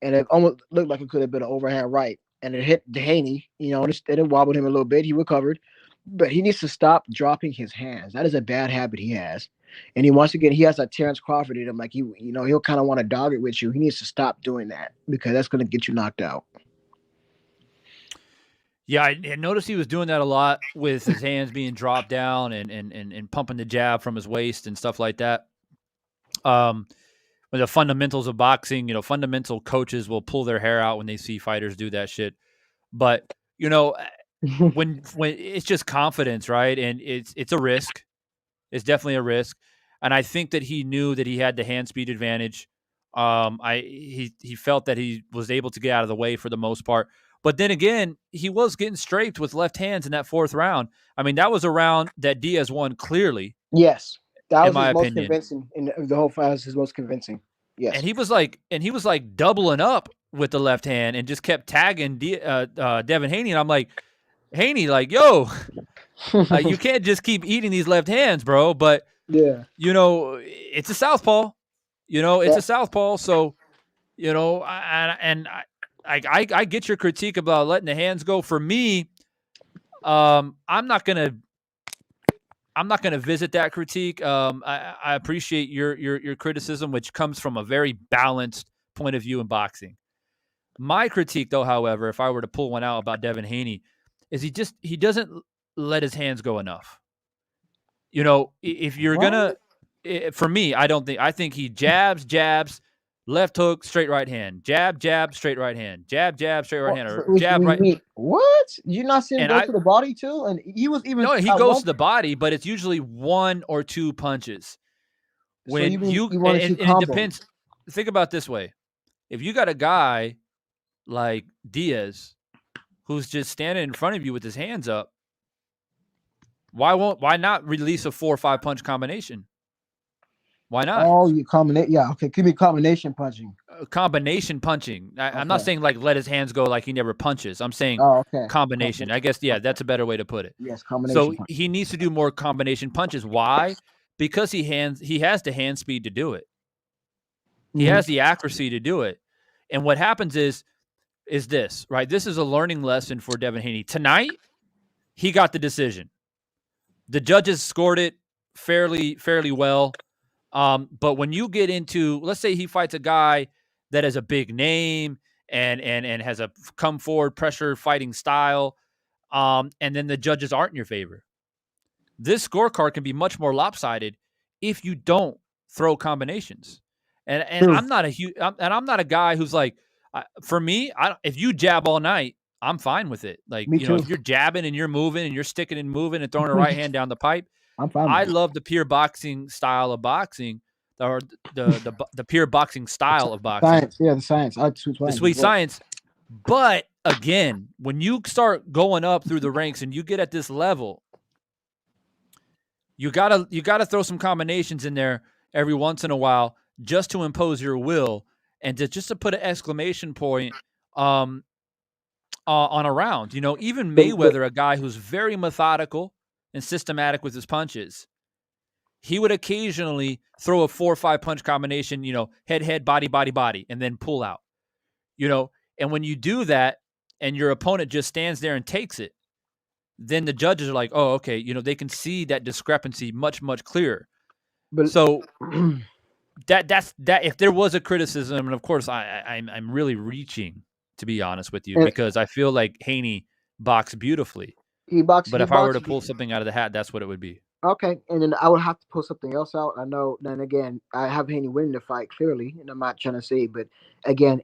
and it almost looked like it could have been an overhand right, and it hit Haney. It wobbled him a little bit. He recovered, but he needs to stop dropping his hands. That is a bad habit he has. And he has that Terrence Crawford in him. Like, he'll kind of want to dog it with you. He needs to stop doing that, because that's going to get you knocked out. Yeah, I noticed he was doing that a lot with his hands being dropped down and pumping the jab from his waist and stuff like that. Um, the fundamentals of boxing, fundamental coaches will pull their hair out when they see fighters do that shit. But when it's just confidence, right? And it's a risk. It's definitely a risk. And I think that he knew that he had the hand speed advantage. He felt that he was able to get out of the way for the most part. But then again, he was getting strafed with left hands in that fourth round. I mean, that was a round that Diaz won clearly, Yes, that in was my his most opinion. convincing in the whole fight. Was his most convincing. And Yes. he was like doubling up with the left hand and just kept tagging Devin Haney. And I'm like, Haney, like, yo, you can't just keep eating these left hands, bro. But Yeah. it's a southpaw. It's Yeah. a southpaw. So I get your critique about letting the hands go. For me, I'm not gonna visit that critique. I appreciate your criticism, which comes from a very balanced point of view in boxing. My critique, though, however, if I were to pull one out about Devin Haney, is he doesn't let his hands go enough. If you're What? gonna, for me, I think he jabs, left hook, straight right hand, jab, straight right hand, jab, straight right What? hand, or Wait, jab right. wait, what? Did you not see him And go to the body too? And he was even no, he at goes one. to the body, but it's usually one or two punches. So When you mean you you want to see and it combos? depends. Think about it this way: if you got a guy like Diaz who's just standing in front of you with his hands up, why not release a 4 or 5 punch combination? Why not? Oh, you combinate. Yeah, okay. Give me combination punching. Combination punching. I'm not Okay. saying like let his hands go like he never punches. I'm saying Oh, okay. combination. I guess yeah, that's a better way to put it. Yes, So combination punch. he needs to do more combination punches. Why? Because he has the hand speed to do it. He Hmm. has the accuracy to do it. And what happens is this, right? This is a learning lesson for Devin Haney. Tonight, he got the decision. The judges scored it fairly well. But when you get into, let's say he fights a guy that has a big name and has a come forward pressure fighting style, and then the judges aren't in your favor. This scorecard can be much more lopsided if you don't throw combinations. And True. I'm not a guy who's like, for me, if you jab all night, I'm fine with it. Like, Me too. if you're jabbing and you're moving and you're sticking and moving and throwing a right hand down the pipe, I'm fine I with it. love the pure boxing style of boxing, or the pure boxing style of boxing, Science. Yeah, the science. I choose the science as sweet well. science. But again, when you start going up through the ranks and you get at this level, you gotta throw some combinations in there every once in a while just to impose your will and to put an exclamation point um, on a round. Even The, Mayweather, a guy who's very methodical and systematic with his punches, he would occasionally throw a 4 or 5 punch combination, head, body, and then pull out. And when you do that and your opponent just stands there and takes it, then the judges are like, oh, okay, they can see that discrepancy much, much clearer. but So that's that. If there was a criticism, and of course I'm really reaching, to be honest with you, and because I feel like Haney boxed beautifully. he boxed. But He if I were boxed. to pull something out of the hat, that's what it would be. Okay, and then I would have to pull something else out. I know. Then again, I have Haney winning the fight clearly, and I'm not trying to say, but again,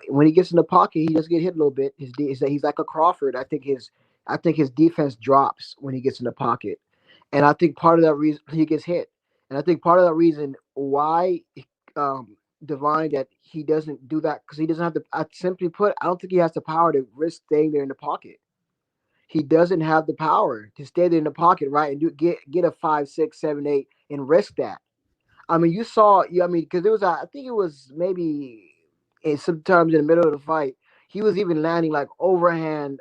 when he gets in the pocket, he does get hit a little bit. He's like a Crawford. I think his defense drops when he gets in the pocket, and I think part of that reason he gets hit, and I think part of that reason why Divine that he doesn't do that because he doesn't have the. I simply put, I don't think he has the power to risk staying there in the pocket. He doesn't have the power to stay there in the pocket, right, and get a 5, 6, 7, 8 and risk that. I mean, you saw, I mean, because it was, I think it was maybe sometimes in the middle of the fight, he was even landing like overhand,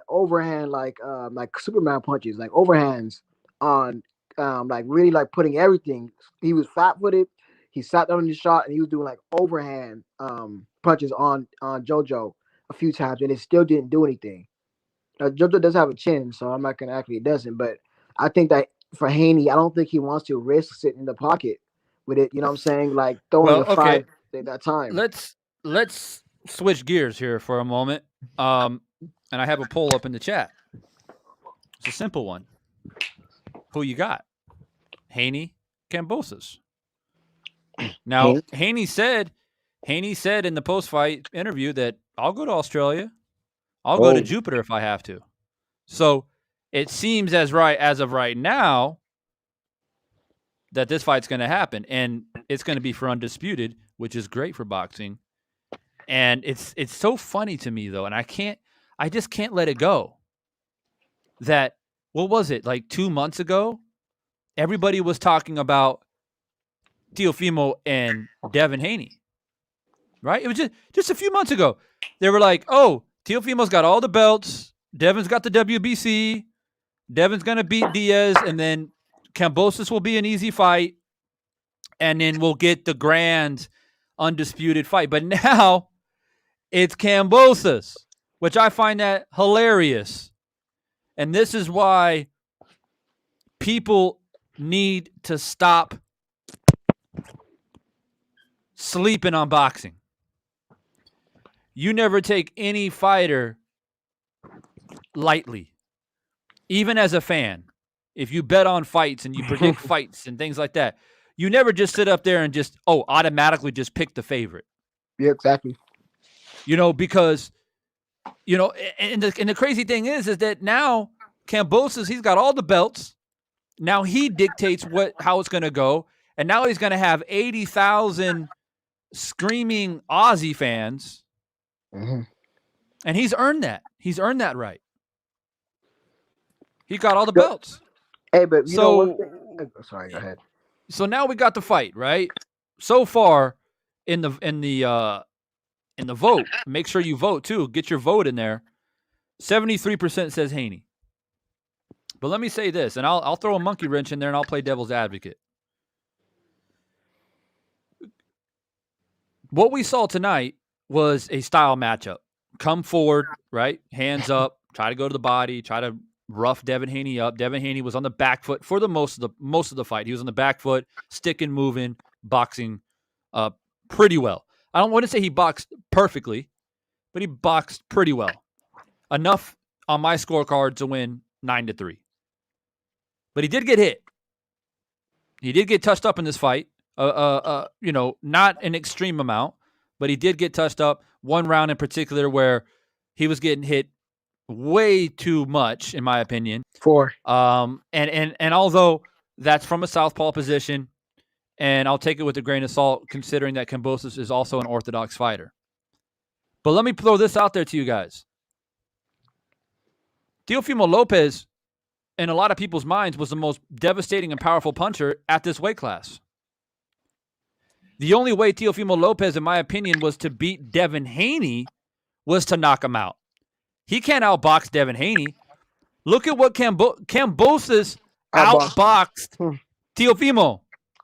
like Superman punches, like overhands on, like really like putting everything. He was flat footed. He sat down in the shot and he was doing like overhand punches on JoJo a few times, and it still didn't do anything. JoJo does have a chin, so I'm not gonna act like he doesn't. But I think that for Haney, I don't think he wants to risk sitting in the pocket with it. You know what I'm saying? Like throwing Well, a okay, five at that time. let's switch gears here for a moment. And I have a poll up in the chat. It's a simple one. Who you got? Haney, Cambosos. Now, Haney said in the post-fight interview that I'll go to Australia. I'll go to Jupiter if I have to. So it seems as of right now that this fight's going to happen, and it's going to be for undisputed, which is great for boxing. And it's so funny to me though, and I just can't let it go. That what was it, like 2 months ago? Everybody was talking about Teofimo and Devin Haney, right? It was just a few months ago. They were like, "Oh, Teofimo's got all the belts. Devin's got the WBC. Devin's gonna beat Diaz, and then Kambosos will be an easy fight, and then we'll get the grand undisputed fight." But now it's Kambosos, which I find that hilarious. And this is why people need to stop sleeping on boxing. You never take any fighter lightly. Even as a fan, if you bet on fights and you predict fights and things like that, you never just sit up there and just automatically just pick the favorite. Yeah, exactly. Because and the crazy thing is that now Kambosos, he's got all the belts. Now he dictates how it's going to go, and now he's going to have 80,000 screaming Aussie fans, and he's earned that. He's earned that right. He got all the belts. Hey, but sorry, go ahead. So now we got the fight, right? So far in the vote, make sure you vote too. Get your vote in there. 73% says Haney. But let me say this, and I'll throw a monkey wrench in there, and I'll play devil's advocate. What we saw tonight was a style matchup. Come forward, right? Hands up. Try to go to the body. Try to rough Devin Haney up. Devin Haney was on the back foot for the most of the fight. He was on the back foot, sticking, moving, boxing pretty well. I don't want to say he boxed perfectly, but he boxed pretty well. Enough on my scorecard to win 9-3. But he did get hit. He did get touched up in this fight. Not an extreme amount, but he did get touched up. One round in particular where he was getting hit way too much, in my opinion. 4. And although that's from a southpaw position, and I'll take it with a grain of salt, considering that Kambosos is also an orthodox fighter. But let me throw this out there to you guys. Teofimo Lopez, in a lot of people's minds, was the most devastating and powerful puncher at this weight class. The only way Teofimo Lopez, in my opinion, was to beat Devin Haney was to knock him out. He can't outbox Devin Haney. Look at what Kambosos outboxed Teofimo.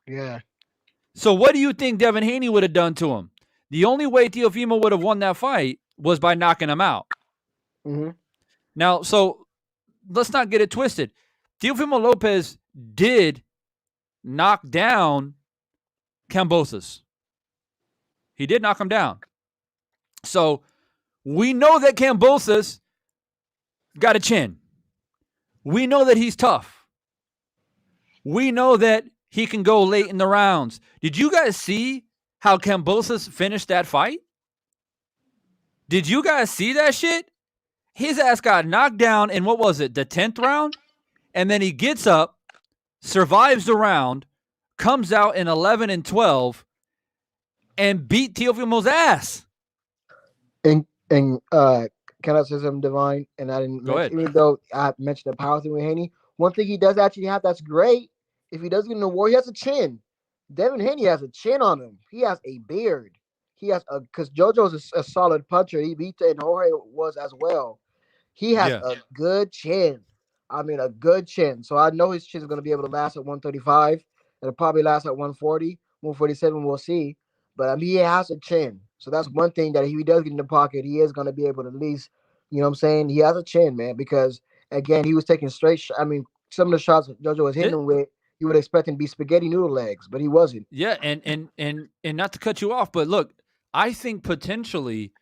Yeah. So what do you think Devin Haney would have done to him? The only way Teofimo would have won that fight was by knocking him out. Now, so let's not get it twisted. Teofimo Lopez did knock down Kambosos. He did knock him down. So we know that Kambosos got a chin. We know that he's tough. We know that he can go late in the rounds. Did you guys see how Kambosos finished that fight? Did you guys see that shit? His ass got knocked down in, what was it, the 10th round? And then he gets up, survives the round, comes out in 11 and 12, and beat Teofimo's ass. And can I say something, Divine? And I didn't go ahead. Even though I mentioned the power thing with Haney, one thing he does actually have that's great, if he does get in the war, he has a chin. Devin Haney has a chin on him. He has a beard. He has because JoJo's a solid puncher. He beat and Jorge was as well. He has a good chin. I mean, a good chin. So I know his chin is going to be able to last at 135. It'll probably last at 140, 147. We'll see. But I mean, he has a chin. So that's one thing that if he does get in the pocket, he is going to be able to at least, you know what I'm saying? He has a chin, man, because, again, he was taking straight I mean, some of the shots JoJo was hitting him with, you would expect him to be spaghetti noodle legs, but he wasn't. Yeah, and not to cut you off, but look, I think potentially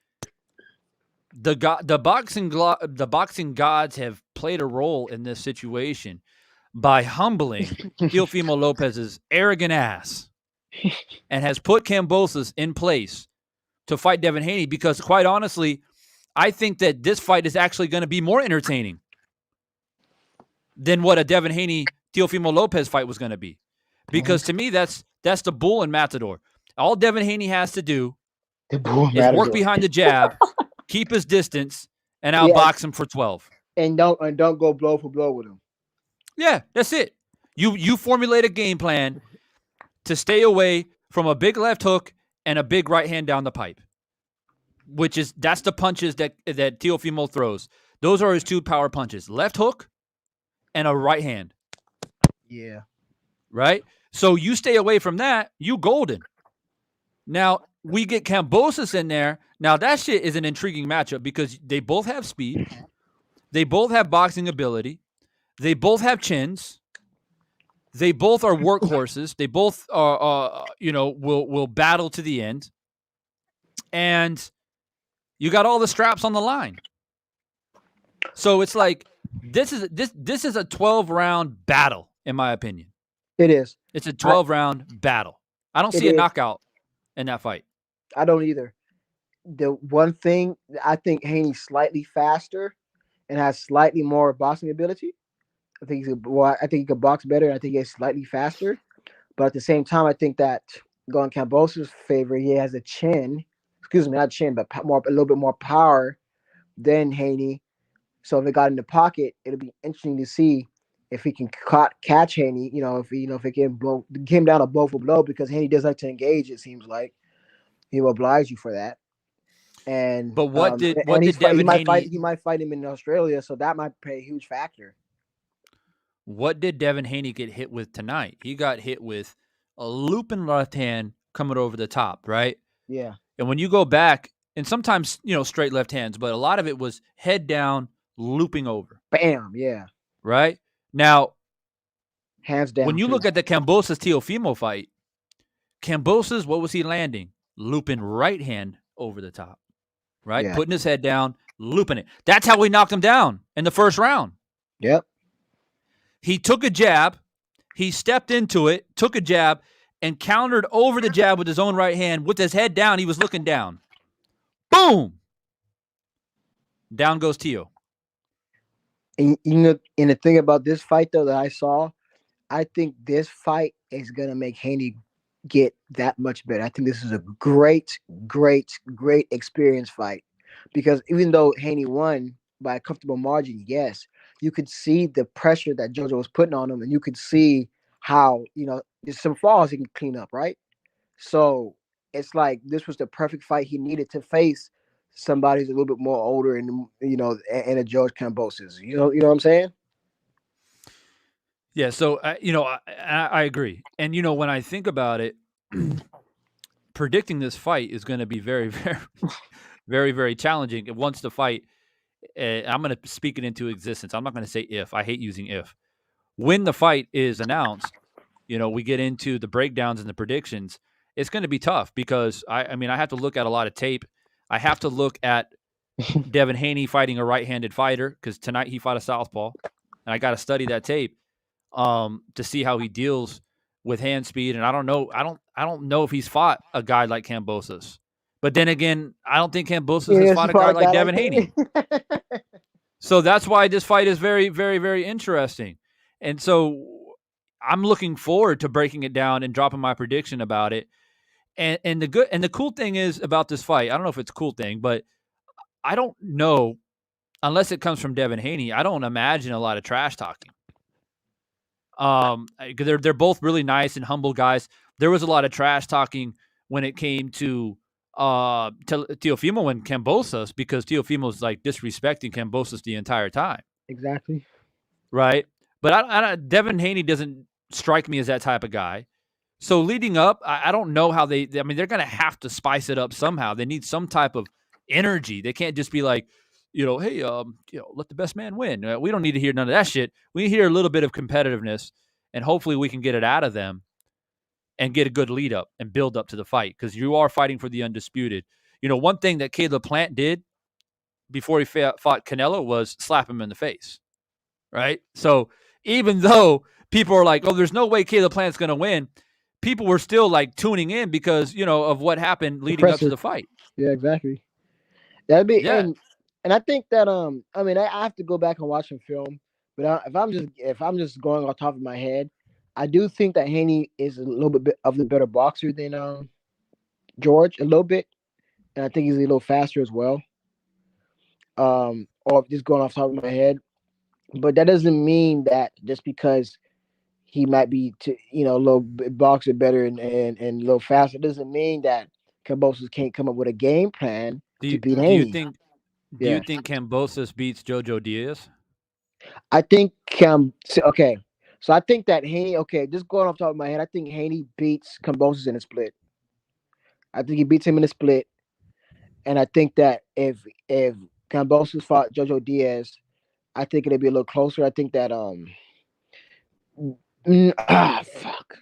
the boxing gods have played a role in this situation by humbling Teofimo Lopez's arrogant ass. and has put Kambosos in place to fight Devin Haney because, quite honestly, I think that this fight is actually going to be more entertaining than what a Devin Haney Teofimo Lopez fight was going to be. Because to me, that's the bull and matador. All Devin Haney has to do is work behind the jab, keep his distance, and outbox him for 12. And don't go blow for blow with him. Yeah, that's it. You formulate a game plan to stay away from a big left hook and a big right hand down the pipe, that's the punches that Teofimo throws. Those are his two power punches: left hook and a right hand. Yeah. Right? So you stay away from that, you golden. Now, we get Kambosos in there. Now, that shit is an intriguing matchup because they both have speed. They both have boxing ability. They both have chins. They both are workhorses. They both are, will battle to the end. And you got all the straps on the line. So it's like this is a 12-round battle, in my opinion. It is. It's a 12-round battle. I don't see a knockout in that fight. I don't either. The one thing, I think Haney's slightly faster and has slightly more boxing ability. I think he could box better. I think he's slightly faster, but at the same time, I think that going Kambosos' favor, he has a chin. Excuse me, not chin, but a little bit more power than Haney. So if it got in the pocket, it'll be interesting to see if he can catch Haney. If it can blow him down a blow for blow, because Haney does like to engage. It seems like he will oblige you for that. And but what did Devin Haney? He might fight him in Australia, so that might play a huge factor. What did Devin Haney get hit with tonight? He got hit with a looping left hand coming over the top, right? Yeah. And when you go back, and sometimes, straight left hands, but a lot of it was head down, looping over. Bam, yeah. Right? Now, hands down. When you look at the Kambosos Teofimo fight, Kambosos, what was he landing? Looping right hand over the top, right? Yeah. Putting his head down, looping it. That's how we knocked him down in the first round. Yep. He took a jab, he stepped into it, took a jab, and countered over the jab with his own right hand. With his head down, he was looking down. Boom! Down goes Teo. And the thing about this fight, though, that I saw, I think this fight is going to make Haney get that much better. I think this is a great, great, great experience fight. Because even though Haney won by a comfortable margin, yes, you could see the pressure that JoJo was putting on him, and you could see how, there's some flaws he can clean up, right? So it's like this was the perfect fight he needed to face somebody who's a little bit more older and a George Kambosos. You know what I'm saying? Yeah, so I agree. And when I think about it, predicting this fight is going to be very, very, very, very challenging. Once the fight, I'm going to speak it into existence. I'm not going to say if. I hate using if. When the fight is announced, we get into the breakdowns and the predictions. It's going to be tough because I have to look at a lot of tape. I have to look at Devin Haney fighting a right-handed fighter because tonight he fought a southpaw, and I got to study that tape to see how he deals with hand speed. And I don't know. I don't know if he's fought a guy like Kambosos. But then again, I don't think Kambosos has fought a guy like Devin Haney. So that's why this fight is very, very, very interesting. And so I'm looking forward to breaking it down and dropping my prediction about it. And the cool thing is about this fight, I don't know if it's a cool thing, but I don't know, unless it comes from Devin Haney, I don't imagine a lot of trash talking. They're both really nice and humble guys. There was a lot of trash talking when it came to Teofimo and Kambosos because Teofimo's like disrespecting Kambosos the entire time. Exactly. Right? But Devin Haney doesn't strike me as that type of guy. So leading up, I don't know how they're going to have to spice it up somehow. They need some type of energy. They can't just be like, hey, let the best man win. We don't need to hear none of that shit. We hear a little bit of competitiveness, and hopefully we can get it out of them and get a good lead up and build up to the fight because you are fighting for the undisputed. One thing that Caleb Plant did before he fought Canelo was slap him in the face, right? So even though people are like, oh, there's no way Caleb Plant's going to win, people were still like tuning in because of what happened leading up to Impressive. the fight. Yeah, exactly. That'd be Yeah, and I think that I mean I have to go back and watch some film, but if I'm just going off top of my head, I do think that Haney is a little bit of the better boxer than George a little bit, and I think he's a little faster as well. Or just going off top of my head, but that doesn't mean that just because he might be a little boxer better and a little faster doesn't mean that Kambosos can't come up with a game plan do to you beat do you Haney. think do you Yeah. think Kambosos beats Jojo Diaz? I think okay. So I think that Haney, okay, just going off the top of my head, I think Haney beats Kambosos in a split. I think he beats him in a split, and I think that if Kambosos fought Jojo Diaz, I think it'd be a little closer. I think that fuck.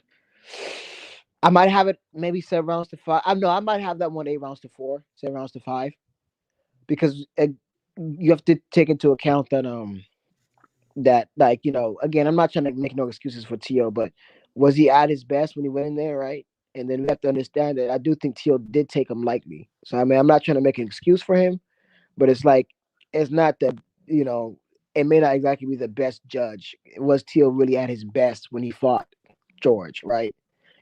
I might have it maybe 7 rounds to 5. I know I might have that one 8 rounds to 4, 7 rounds to 5, because you have to take into account that like again, I'm not trying to make no excuses for Tio, but was he at his best when he went in there, right? And then we have to understand that I do think Tio did take him lightly. So I mean, I'm not trying to make an excuse for him, but it's like it's not the you know it may not exactly be the best judge. Was Tio really at his best when he fought George, right?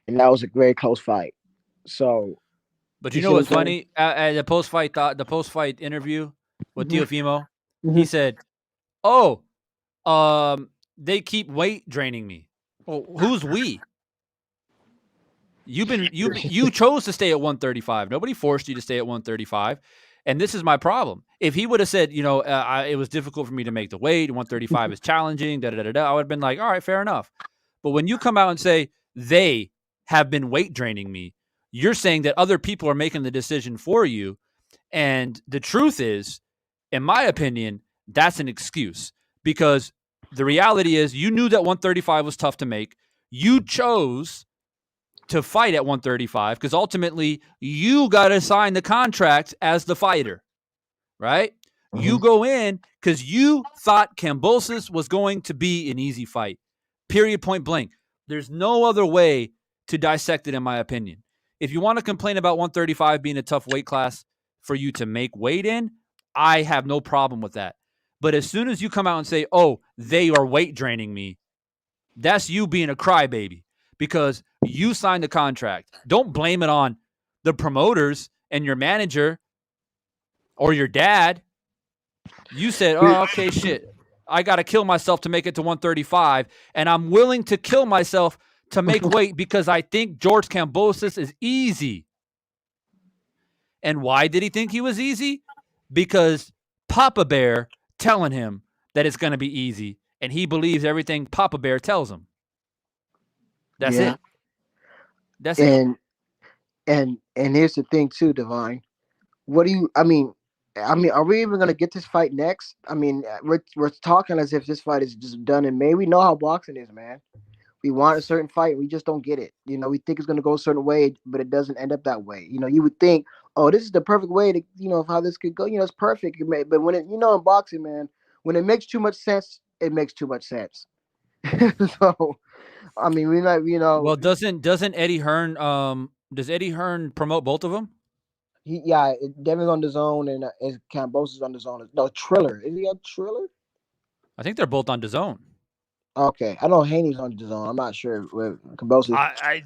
And that was a very close fight. So But you you know see what what's I'm saying? funny? At the post fight interview with Hmm. Teofimo, he Hmm. said, "Oh, they keep weight draining me." Well, who's we? You chose to stay at 135. Nobody forced you to stay at 135. And this is my problem. If he would have said, it was difficult for me to make the weight, 135 is challenging, da da da da, I would have been like, all right, fair enough. But when you come out and say they have been weight draining me, you're saying that other people are making the decision for you. And the truth is, in my opinion, that's an excuse because the reality is you knew that 135 was tough to make. You chose to fight at 135 because ultimately you got to sign the contract as the fighter, right? Hmm. You go in because you thought Kambosos was going to be an easy fight, period, point blank. There's no other way to dissect it, in my opinion. If you want to complain about 135 being a tough weight class for you to make weight in, I have no problem with that. But as soon as you come out and say, oh, they are weight draining me, that's you being a crybaby because you signed the contract. Don't blame it on the promoters and your manager or your dad. You said, oh, okay, shit. I got to kill myself to make it to 135, and I'm willing to kill myself to make weight because I think George Kambosos is easy. And why did he think he was easy? Because Papa Bear telling him that it's going to be easy, and he believes everything Papa Bear tells him. That's Yeah. it. That's it. And here's the thing too, Divine. What do you? I mean, are we even gonna get this fight next? I mean, we're talking as if this fight is just done and made. We know how boxing is, man. We want a certain fight, we just don't get it. We think it's gonna go a certain way, but it doesn't end up that way. You would think, oh, this is the perfect way to, of how this could go. It's perfect. But when it, in boxing, man, when it makes too much sense, it makes too much sense. So, I mean, we might, Well, doesn't Eddie Hearn does Eddie Hearn promote both of them? yeah, Devin's on the zone and Cambosa's on the zone. No, Triller. Is he a Triller? I think they're both on DAZN. Okay, I know Haney's on the zone. I'm not sure with Cambosa's, I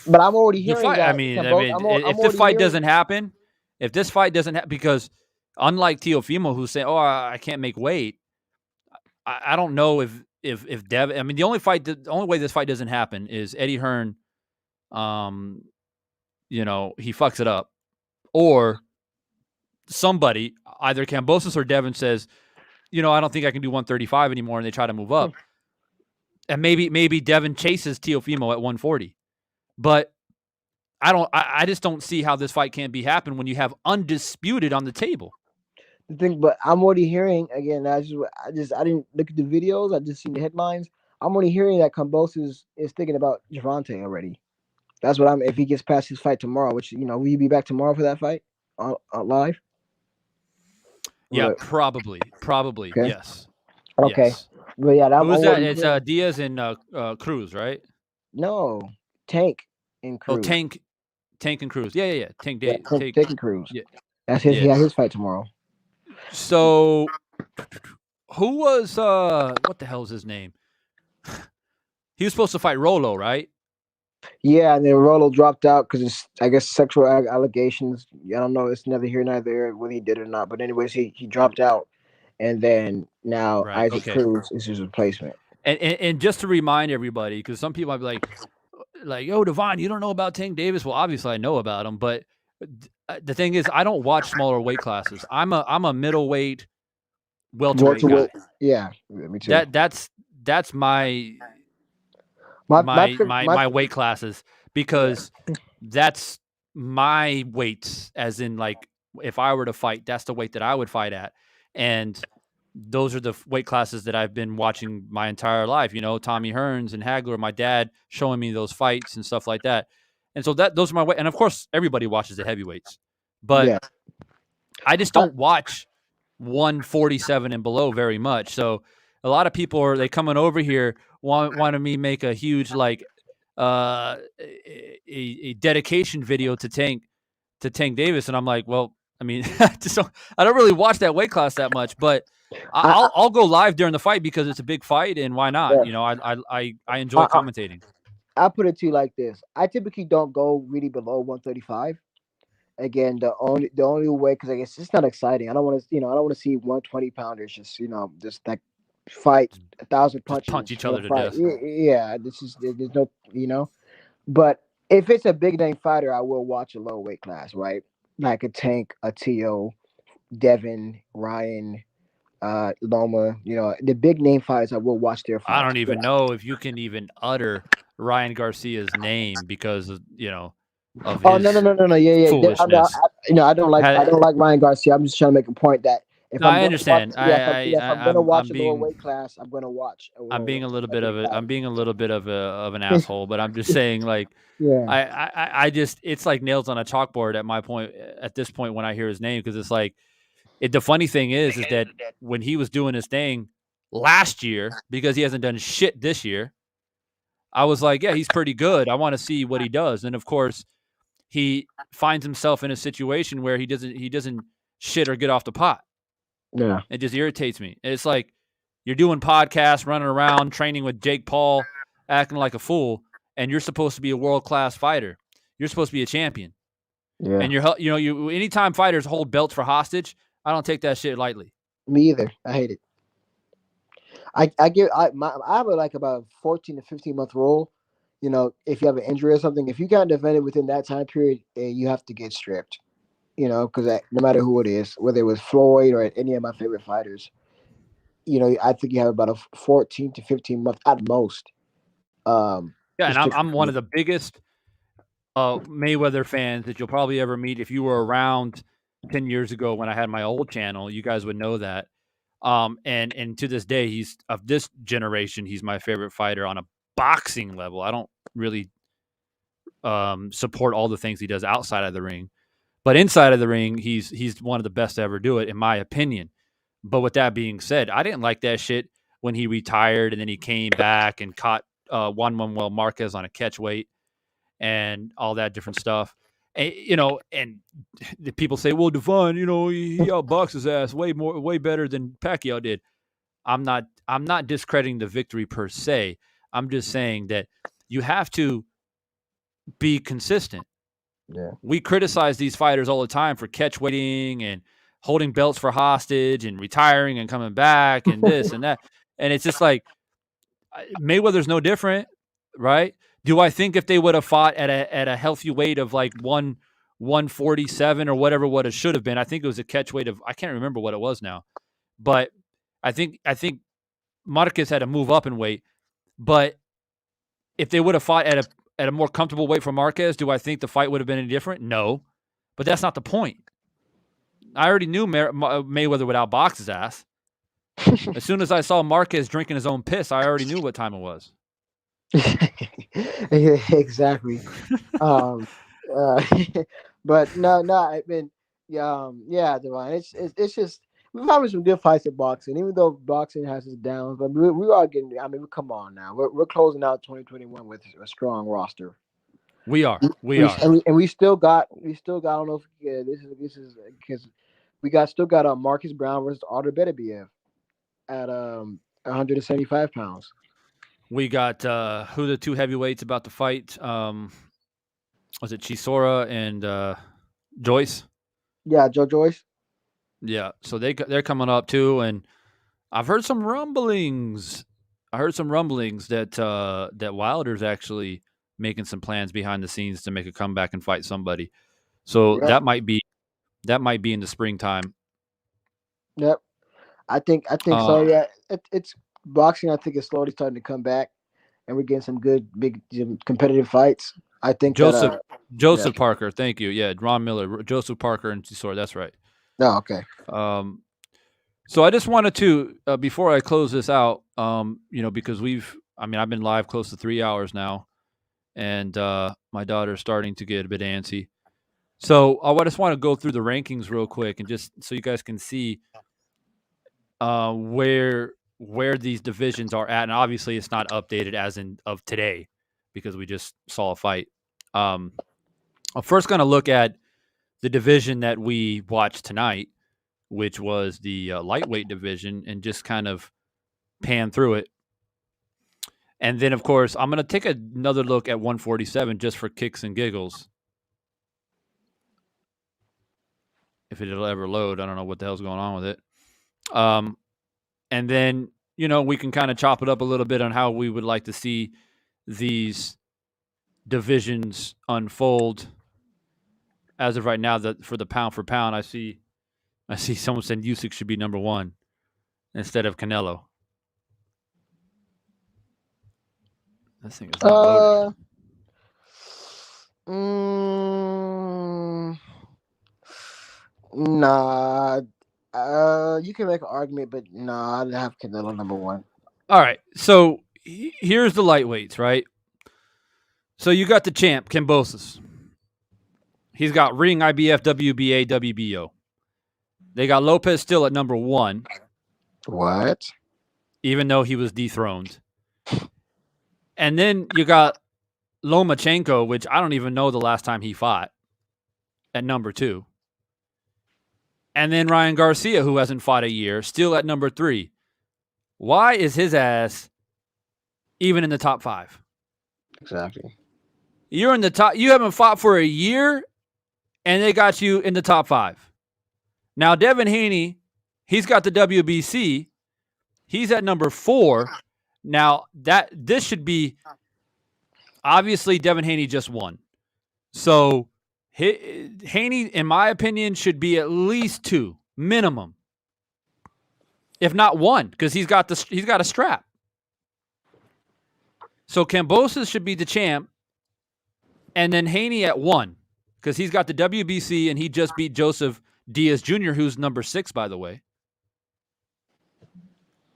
but I'm already the hearing fight. I that mean, I Cambosa. mean, I'm if the already fight hearing. doesn't happen, if this fight doesn't happen, because unlike Teofimo, who's saying, "Oh, I can't make weight," I don't know if Devin. I mean, the only way this fight doesn't happen is Eddie Hearn, um, he fucks it up, or somebody, either Kambosos or Devin says, I don't think I can do 135 anymore, and they try to move up, and maybe Devin chases Teofimo at 140, but I just don't see how this fight can't be happen when you have undisputed on the table. The thing, but I'm already hearing again. I didn't look at the videos. I just seen the headlines. I'm already hearing that Cambosa is thinking about Javante already. That's what I'm. If he gets past his fight tomorrow, which will you be back tomorrow for that fight live? Yeah, Right. probably, Okay. yes, Okay. yes. But yeah, I'm Who is that? already It's hearing. Diaz and Cruz, right? No, Tank. and Oh, Cruz. Tank and Cruz. Yeah. Yeah, Tank. Tank and Cruz. Yeah, That's his. yeah. Yeah, his fight tomorrow. So who was what the hell's his name? He was supposed to fight Rolo, right? Yeah, and then Rolo dropped out because it's, I guess, sexual allegations. I don't know. It's neither here nor there whether he did or not. But anyways, he dropped out, and then now Right. Isaac Okay. Cruz is his replacement. And just to remind everybody, because some people might be like, yo, Devon, you don't know about Tank Davis. Well, obviously I know about him, but the thing is, I don't watch smaller weight classes. I'm a middleweight welterweight guy. Welterweight. Yeah, me too. That's my My my weight classes yeah. because that's my weights. As in, like, if I were to fight, that's the weight that I would fight at, and those are the weight classes that I've been watching my entire life. You know, Tommy Hearns and Hagler, my dad showing me those fights and stuff like that. And so those are my weight. And of course, everybody watches the heavyweights, but Yeah. I just don't watch 147 and below very much. So a lot of people they coming over here wanted me make a huge a dedication video to Tank Davis, and I'm like, well, I mean, I don't really watch that weight class that much, but I, I'll go live during the fight because it's a big fight, and why not? yeah. You know, I enjoy I, commentating. I put it to you like this: I typically don't go really below 135. Again, the only way, because I guess it's not exciting. I don't want to, I don't want to see 120 pounders just, just like fight 1,000 Just punch punches each for other the to fight. death. Yeah, this is there's no. But if it's a big name fighter, I will watch a low weight class, right? Like a Tank, a Tio, Devin, Ryan, Loma. The big name fighters, I will watch their I fights. don't even know if you can even utter Ryan Garcia's name because of Oh, no, no, his no, no, no. Yeah, yeah. foolishness. I don't like I don't like Ryan Garcia. I'm just trying to make a point that if No, I'm I gonna watch, understand. yeah, if I'm gonna watch I'm a lower being weight class, I'm gonna watch a I'm lower being weight a little bit of a 135. I'm being a little bit of an asshole, but I'm just saying, like, Yeah, I just it's like nails on a chalkboard at this point when I hear his name, because it's like the funny thing is that when he was doing his thing last year, because he hasn't done shit this year, I was like, yeah, he's pretty good. I want to see what he does. And of course, he finds himself in a situation where he doesn't shit or get off the pot. yeah. It just irritates me. It's like you're doing podcasts, running around, training with Jake Paul, acting like a fool, and you're supposed to be a world class fighter. You're supposed to be a champion, Yeah. and you anytime fighters hold belts for hostage, I don't take that shit lightly. Me either. I hate it. I have like about a 14 to 15 month rule. If you have an injury or something, if you can't defend it within that time period, you have to get stripped. Because no matter who it is, whether it was Floyd or any of my favorite fighters, I think you have about a 14 to 15 month at most. Yeah, and Restriction I'm one period. of the biggest Mayweather fans that you'll probably ever meet. If you were around 10 years ago when I had my old channel, you guys would know that. And to this day, he's of this generation. He's my favorite fighter on a boxing level. I don't really support all the things he does outside of the ring, but inside of the ring, he's one of the best to ever do it, in my opinion. But with that being said, I didn't like that shit when he retired and then he came back and caught Juan Manuel Marquez on a catch weight and all that different stuff. And the people say, well, Devon, he outboxed his ass way better than Pacquiao did. I'm not discrediting the victory per se. I'm just saying that you have to be consistent. Yeah. We criticize these fighters all the time for catch weighting and holding belts for hostage and retiring and coming back and this and that. And it's just like Mayweather's no different, right? Do I think if they would have fought at a healthy weight of like 147 or whatever what it should have been? I think it was a catch weight of, I can't remember what it was now, but I think Marquez had to move up in weight. But if they would have fought at a more comfortable weight for Marquez, do I think the fight would have been any different? No, but that's not the point. I already knew Mayweather would outbox his ass. As soon as I saw Marquez drinking his own piss, I already knew what time it was. Yeah, exactly. Um, uh, but no, no. I mean, yeah, Divine. It's just we've having some good fights at boxing, even though boxing has its downs. But we are getting. I mean, come on now. We're closing out 2021 with a strong roster. We are. We We, are. and we still got I don't know if this is because we still got Marcus Brown versus Artur Beterbiev at 175 pounds. We got who the two heavyweights about to fight? Was it Chisora and Joyce? Yeah, Joe Joyce. Yeah. So they're coming up too, and I've heard some rumblings. I heard some rumblings that that Wilder's actually making some plans behind the scenes to make a comeback and fight somebody. So Yep, that might be in the springtime. yep. I think Uh, so. Yeah, it's boxing. I think is slowly starting to come back, and we're getting some good big competitive fights. I think that Joseph yeah. Joseph Parker, thank you. Yeah, Ron Miller, Joseph Parker, and Chisora. That's right. No, okay. Um, so I just wanted to before I close this out, because I've been live close to 3 hours now, and my daughter's starting to get a bit antsy. So I just want to go through the rankings real quick and just so you guys can see where these divisions are at, and obviously it's not updated as in of today because we just saw a fight. I'm first going to look at the division that we watched tonight, which was the lightweight division, and just kind of pan through it. And then, of course, I'm going to take another look at 147 just for kicks and giggles. If it'll ever load, I don't know what the hell's going on with it. And then, we can kind of chop it up a little bit on how we would like to see these divisions unfold. As of right now, for the pound for pound, I see someone saying Usyk should be number one instead of Canelo. This thing is not loaded. Nah. You can make an argument, but nah, I'd have Canelo number one. All right. So here's the lightweights, right? So you got the champ, Kambosos. He's got ring, IBF, WBA, WBO. They got Lopez still at number one. What? Even though he was dethroned. And then you got Lomachenko, which I don't even know the last time he fought, at number two. And then Ryan Garcia, who hasn't fought a year, still at number three. Why is his ass even in the top five? Exactly. You're in the top. You haven't fought for a year, and they got you in the top five. Now, Devin Haney, he's got the WBC. He's at number four. Now, this should be obviously Devin Haney just won. So Haney, in my opinion, should be at least two minimum, if not one, because he's got a strap. So Kambosos should be the champ, and then Haney at one, because he's got the WBC and he just beat Joseph Diaz Jr., who's number 6, by the way.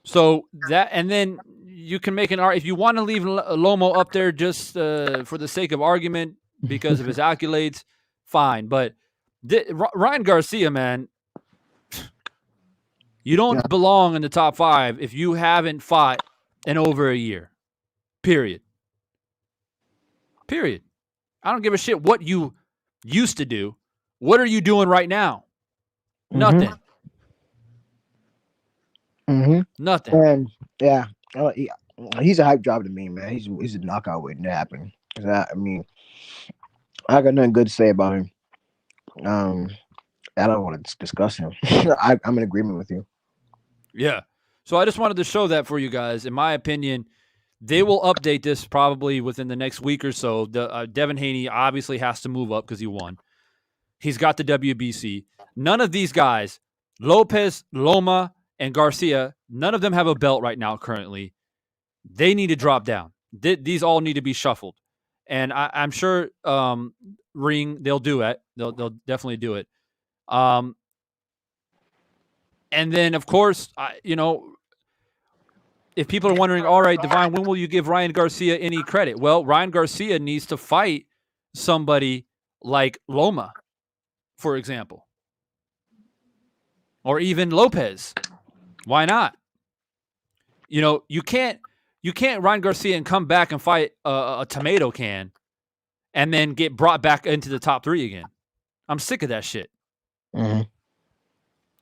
So that, and then you can make an argument if you want to leave Lomo up there just for the sake of argument because of his accolades. Fine, but Ryan Garcia, man, you don't belong in the top five if you haven't fought in over a year. Period. I don't give a shit what you used to do. What are you doing right now? Mm-hmm. Nothing. Mm-hmm. Nothing. And yeah, he's a hype job to me, man. He's a knockout waiting to happen. I I got nothing good to say about him. I don't want to discuss him. I'm in agreement with you. Yeah. So I just wanted to show that for you guys. In my opinion, they will update this probably within the next week or so. Devin Haney obviously has to move up because he won. He's got the WBC. None of these guys, Lopez, Loma, and Garcia, none of them have a belt right now currently. They need to drop down. These all need to be shuffled. And I'm sure Ring, they'll do it. They'll definitely do it. And then, of course, if people are wondering, all right, Divine, when will you give Ryan Garcia any credit? Well, Ryan Garcia needs to fight somebody like Loma, for example, or even Lopez. Why not? You can't Ryan Garcia and come back and fight a tomato can and then get brought back into the top 3 again. I'm sick of that shit. Mm-hmm.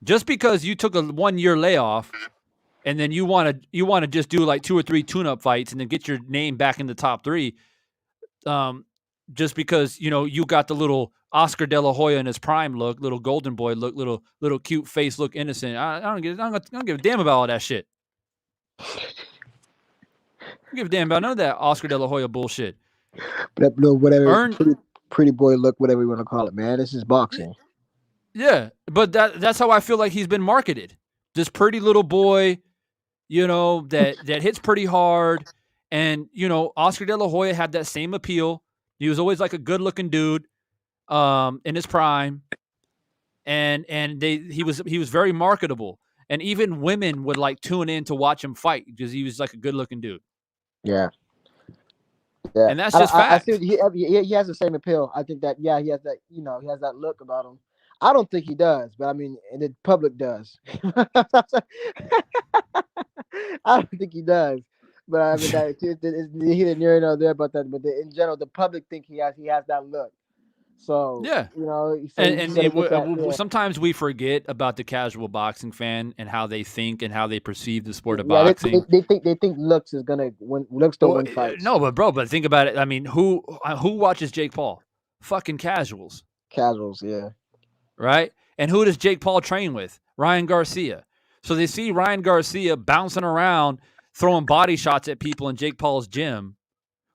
Just because you took a 1-year layoff and then you want to just do like 2 or 3 tune-up fights and then get your name back in the top 3, just because you got the little Oscar De La Hoya in his prime look, little golden boy look, little cute face look, innocent. I don't give a damn about all that shit. I don't give a damn about none of that Oscar De La Hoya bullshit. That little whatever pretty boy look, whatever you want to call it, man. This is boxing. Yeah, but that's how I feel like he's been marketed. This pretty little boy, that hits pretty hard. And, Oscar De La Hoya had that same appeal. He was always like a good-looking dude in his prime. And he was very marketable. And even women would like tune in to watch him fight because he was like a good-looking dude. Yeah. Yeah. And that's just fact. I see he has the same appeal. I think that he has that, he has that look about him. I don't think he does, but I mean, the public does. I don't think he does, but I mean, it's neither near nor there about that. But in general, the public think he has that look. So yeah, sometimes we forget about the casual boxing fan and how they think and how they perceive the sport of boxing. They think looks is gonna win. Looks don't win fights. No, but think about it. I mean, who watches Jake Paul? Fucking casuals. Casuals, yeah. Right? And who does Jake Paul train with? Ryan Garcia. So they see Ryan Garcia bouncing around, throwing body shots at people in Jake Paul's gym.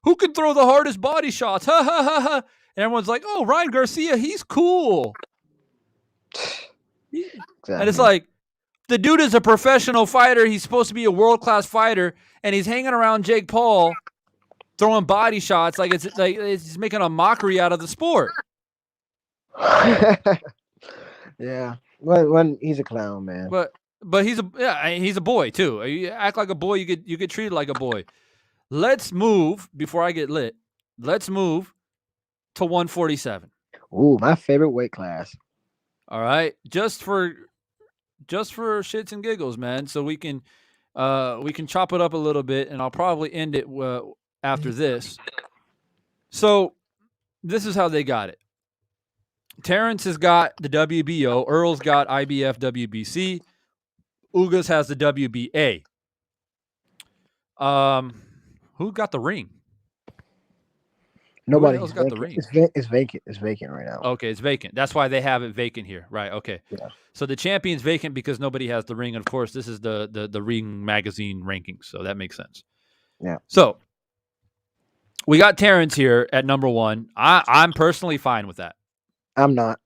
Who can throw the hardest body shots? Ha ha ha ha. And everyone's like, oh, Ryan Garcia, he's cool. Exactly. And it's like, the dude is a professional fighter. He's supposed to be a world-class fighter, and he's hanging around Jake Paul, throwing body shots like it's making a mockery out of the sport. Yeah, when he's a clown, man. But he's a boy too. You act like a boy, you get treated like a boy. Let's move before I get lit. Let's move to 147. Ooh, my favorite weight class. All right, just for shits and giggles, man. So we can chop it up a little bit, and I'll probably end it after this. So this is how they got it. Terrence has got the WBO. Earl's got IBF WBC. Ugas has the WBA. Who got the ring? Nobody else got the ring. It's vacant. It's vacant right now. Okay, it's vacant. That's why they have it vacant here. Right, okay. Yeah. So the champion's vacant because nobody has the ring. And, of course, this is the Ring Magazine rankings, so that makes sense. Yeah. So we got Terrence here at number 1. I'm personally fine with that. I'm not.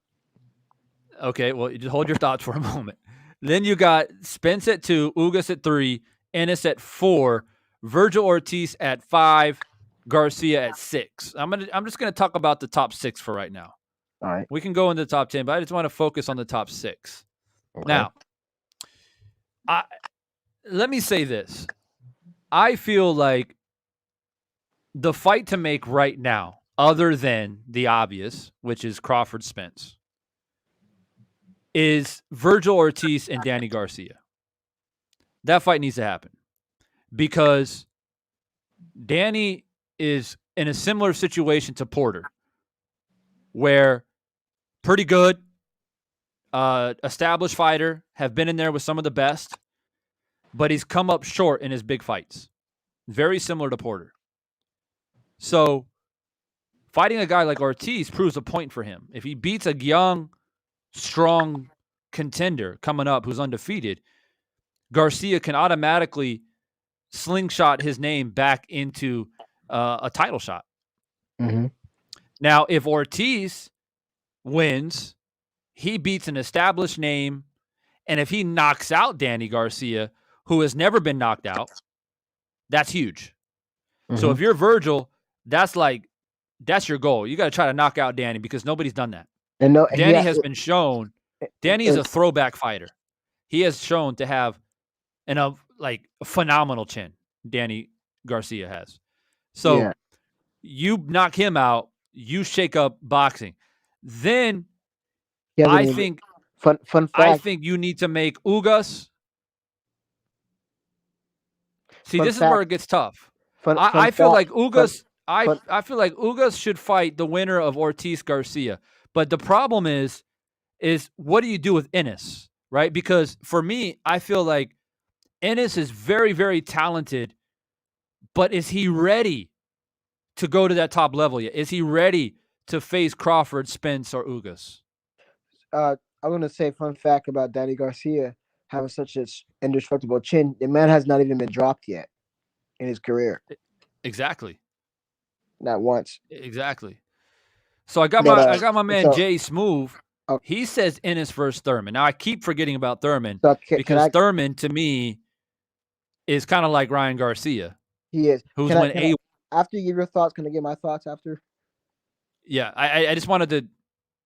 Okay, well, just hold your thoughts for a moment. Then you got Spence at 2, Ugas at 3, Ennis at 4, Virgil Ortiz at 5, Garcia at 6. I'm just gonna talk about the top 6 for right now. All right. We can go into the top 10, but I just want to focus on the top 6. Okay. Now, let me say this. I feel like the fight to make right now, other than the obvious, which is Crawford Spence, is Virgil Ortiz and Danny Garcia. That fight needs to happen because Danny is in a similar situation to Porter, where pretty good, established fighter, have been in there with some of the best, but he's come up short in his big fights. Very similar to Porter. So fighting a guy like Ortiz proves a point for him. If he beats a young, strong contender coming up who's undefeated, Garcia can automatically slingshot his name back into a title shot. Mm-hmm. Now, if Ortiz wins, he beats an established name, and if he knocks out Danny Garcia, who has never been knocked out, that's huge. Mm-hmm. So if you're Virgil, that's your goal. You got to try to knock out Danny because nobody's done that. And Danny has been shown. Danny is a throwback fighter. He has shown to have a phenomenal chin. Danny Garcia has. So you knock him out, you shake up boxing. Then I think fun fact. I think you need to make Ugas. See, this is where it gets tough. I feel like Ugas. but I feel like Ugas should fight the winner of Ortiz Garcia. But the problem is what do you do with Ennis, right? Because for me, I feel like Ennis is very, very talented, but is he ready to go to that top level yet? Is he ready to face Crawford, Spence, or Ugas? I'm gonna say fun fact about Danny Garcia having such an indestructible chin. The man has not even been dropped yet in his career, Exactly. not once. Exactly. So That I got my man so Jay Smooth. uh, He says Ennis versus Thurman. Now I keep forgetting about Thurman so can because I? Thurman to me is kind of like Ryan Garcia, He is. who's when Can I? a After you give your thoughts, can I get my thoughts after? yeah. I just wanted to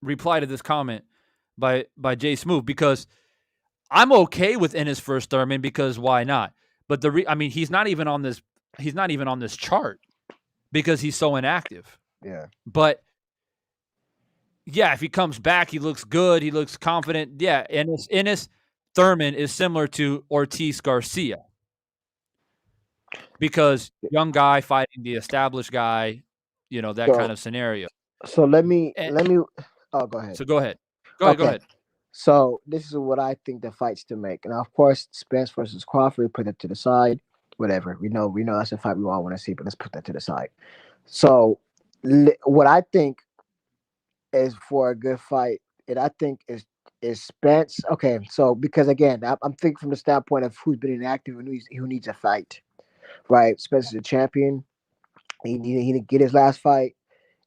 reply to this comment by Jay Smooth because I'm okay with Ennis versus Thurman because why not? But I mean he's not even on this chart because he's so inactive. Yeah. But yeah, if he comes back, he looks good. He looks confident. Yeah, Ennis Thurman is similar to Ortiz Garcia because young guy fighting the established guy, that kind So of scenario. let And me. Oh, go ahead. so go ahead. Go ahead. Go Okay. ahead. So this is what I think the fights to make. Now, of course, Spence versus Crawford, put that to the side. Whatever. We know that's a fight we all want to see, but let's put that to the side. So what I think is for a good fight, and I think is Spence. Okay, so because again, I'm thinking from the standpoint of who's been inactive and who needs a fight, right? Spence is a champion. He didn't get his last fight,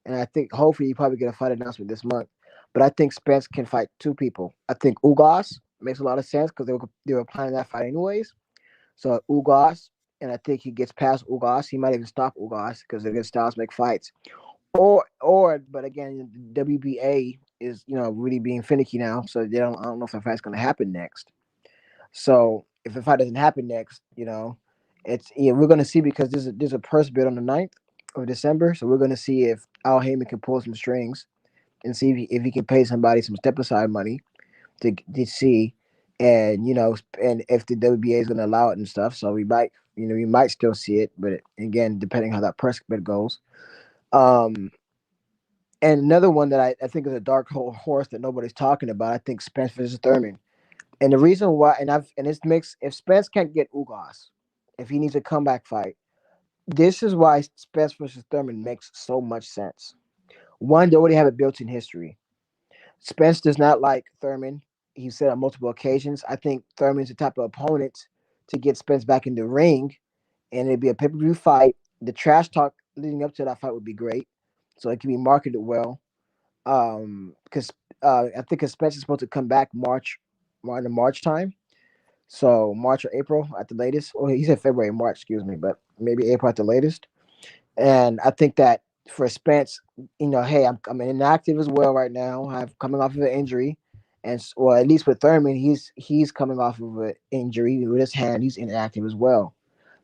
and I think hopefully he probably get a fight announcement this month. But I think Spence can fight two people. I think Ugas makes a lot of sense because they were planning that fight anyways. So Ugas, and I think he gets past Ugas. He might even stop Ugas because they're good styles make fights. But again, WBA is really being finicky now, so they don't. I don't know if the fight's going to happen next. So if the fight doesn't happen next, it's we're going to see because there's a purse bid on the 9th of December, so we're going to see if Al Heyman can pull some strings and see if he can pay somebody some step aside money to see, and and if the WBA is going to allow it and stuff. So we might still see it, but again, depending how that press bid goes. Um, and another one that I think is a dark horse that nobody's talking about. I think Spence versus Thurman. And the reason why, and this makes if Spence can't get Ugas, if he needs a comeback fight, this is why Spence versus Thurman makes so much sense. One, they already have a built-in history. Spence does not like Thurman. He said on multiple occasions. I think Thurman's the type of opponent to get Spence back in the ring, and it'd be a pay-per-view fight. The trash talk leading up to that fight would be great, so it can be marketed well. Because I think Spence is supposed to come back around the March time, so March or April at the latest. Well, he said February, March, excuse me, but maybe April at the latest. And I think that for Spence, hey, I'm inactive as well right now. I'm coming off of an injury, and well, at least with Thurman, he's coming off of an injury with his hand. He's inactive as well,